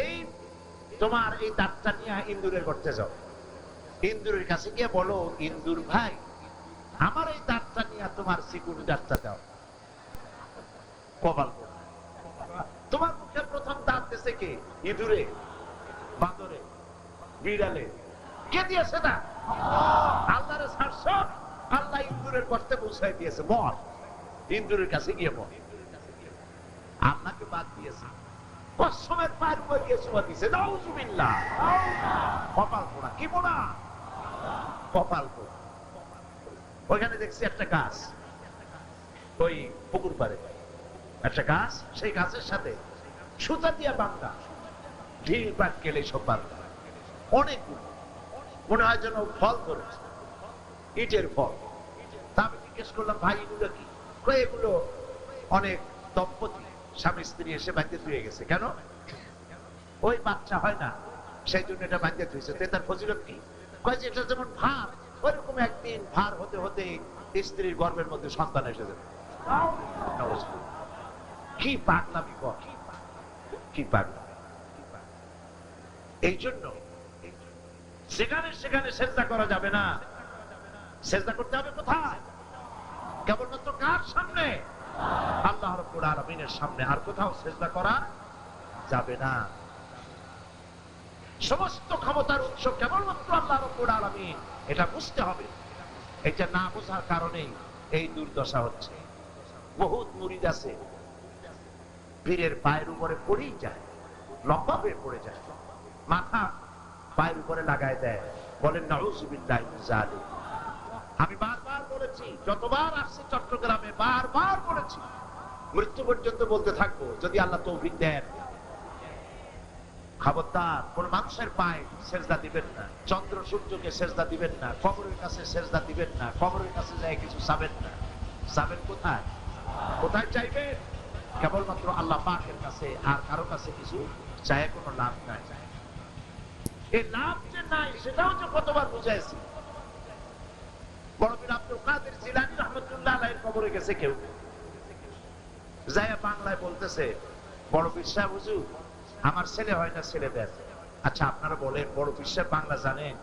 এই তোমার এই দাঁতটা নিয়ে ইন্দুরের করতে যাও। ইন্দুরের কাছে গিয়ে বলো, ইন্দুর ভাই, আমার এই দাঁতটা নিয়ে তোমার সিকুর দাঁতটা দাও। কপাল। তোমার মুখে প্রথম দাঁত দিয়েছে কে? ইঁদুরে, বাঁদরে, বিড়ালে? কে দিয়েছে না? আল্লাহরে ছাড়ছ, আল্লাহ ইন্দুরের করতে পৌঁছাই দিয়েছে। বল, ইন্দুরের কাছে গিয়ে বল। আপনাকে বাদ দিয়েছে, কসমের পায়ের উপর গিয়ে চুমা দিয়েছে। নাউজুবিল্লাহ। কপাল পোড়া। কি পোড়া? কপাল পোড়া। ওইখানে দেখছি একটা গাছ, ওই পুকুর পাড়ে একটা গাছ, সেই গাছের সাথে সুতা দিয়া বাঁধা, ঢিল পাট কেলে সব বাঁধা, অনেকগুলো, মনে হয় যেন ফল ধরেছে, ইটের ফল। তা আমি জিজ্ঞেস করলাম, ভাই এগুলো কি? এগুলো অনেক দম্পতি স্বামী স্ত্রী এসে বাঁধতে ধুয়ে গেছে। কেন? ওই বাচ্চা হয় না, সেই জন্য এটা বাঁধতে ধুয়েছে। তার ফজিলত কি? কয় যে এটা যেমন ভার, ওইরকম একদিন ভার হতে হতে স্ত্রীর গর্ভের মধ্যে সন্তান এসে যাবে। কি পাগলামি কর, কি পাগলামি। এই জন্য সেখানে সেখানে সেজদা করা যাবে না। সেজদা করতে হবে কোথায়? কেবলমাত্র কার সামনে? আল্লাহ রাব্বুল আলামিনের সামনে। আর কোথাও সেজদা করা যাবে না। সমস্ত ক্ষমতার উৎস কেবলমাত্র আল্লাহ রাব্বুল আলামিন, এটা বুঝতে হবে। এটা না বোঝার কারণেই এই দুর্দশা হচ্ছে। বহুত মুরিদ আছে, পীরের পায়ের উপরে পড়েই যায়, লম্বা হয়ে পড়ে যায়, মাথা পায়ের উপরে লাগায় দেয়, বলেন নাউজুবিল্লাহ মিন যালিক। আমি বারবার বলেছি, যতবার আসছি চট্টগ্রামে বারবার বলেছি, মৃত্যু পর্যন্ত বলতে থাকবো, যদি আল্লাহ তৌফিক দেন। খবরদার কোন মানুষের পায়ে সেজদা দিবেন না, চন্দ্র সূর্যকে সেজদা দিবেন না, কবরের কাছে সেজদা দিবেন না, কবরের কাছে যায় কিছু চাবেন না। চাবেন কোথায়? কোথায় চাইবেন? কেবলমাত্র আল্লাহ পাকের কাছে। আর কারো কাছে কিছু চায় কোনো লাভ নাই। এই লাভ যে নাই সেটাও যে কতবার বুঝাইছি। বড় পীর আব্দুল কাদের জিলানী রাহমাতুল্লাহ আলাইহির কবরে গেছে কেউ, যায় বাংলায় বলতেছে, বড় পীর সাহেব হুজুর, আমার ছেলে হয় না, ছেলে দেন। আচ্ছা আপনারা বলেন, বড় পীর সাহেব বাংলা জানেন?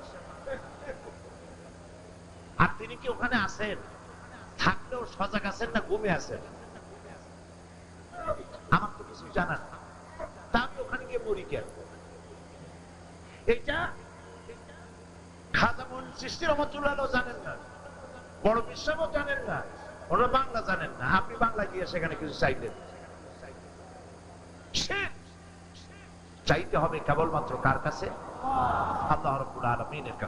আর তিনি কি ওখানে আছেন? থাকলেও সজাগ আছেন না ঘুমে আছেন? আমার তো কিছু জানা না, তা আমি ওখানে গিয়ে মরি কেন? এটা খাজা মঈনুদ্দিন চিশতি রাহমাতুল্লাহ আলাইহি জানেন না, বড় পীর সাহেবও জানেন না, ওরা বাংলা জানেন না। আপনি বাংলা গিয়ে সেখানে কিছু চাইলেন? চাইতে হবে কেবলমাত্র কার কাছে? আল্লাহ রাব্বুল আলামিনের কাছে।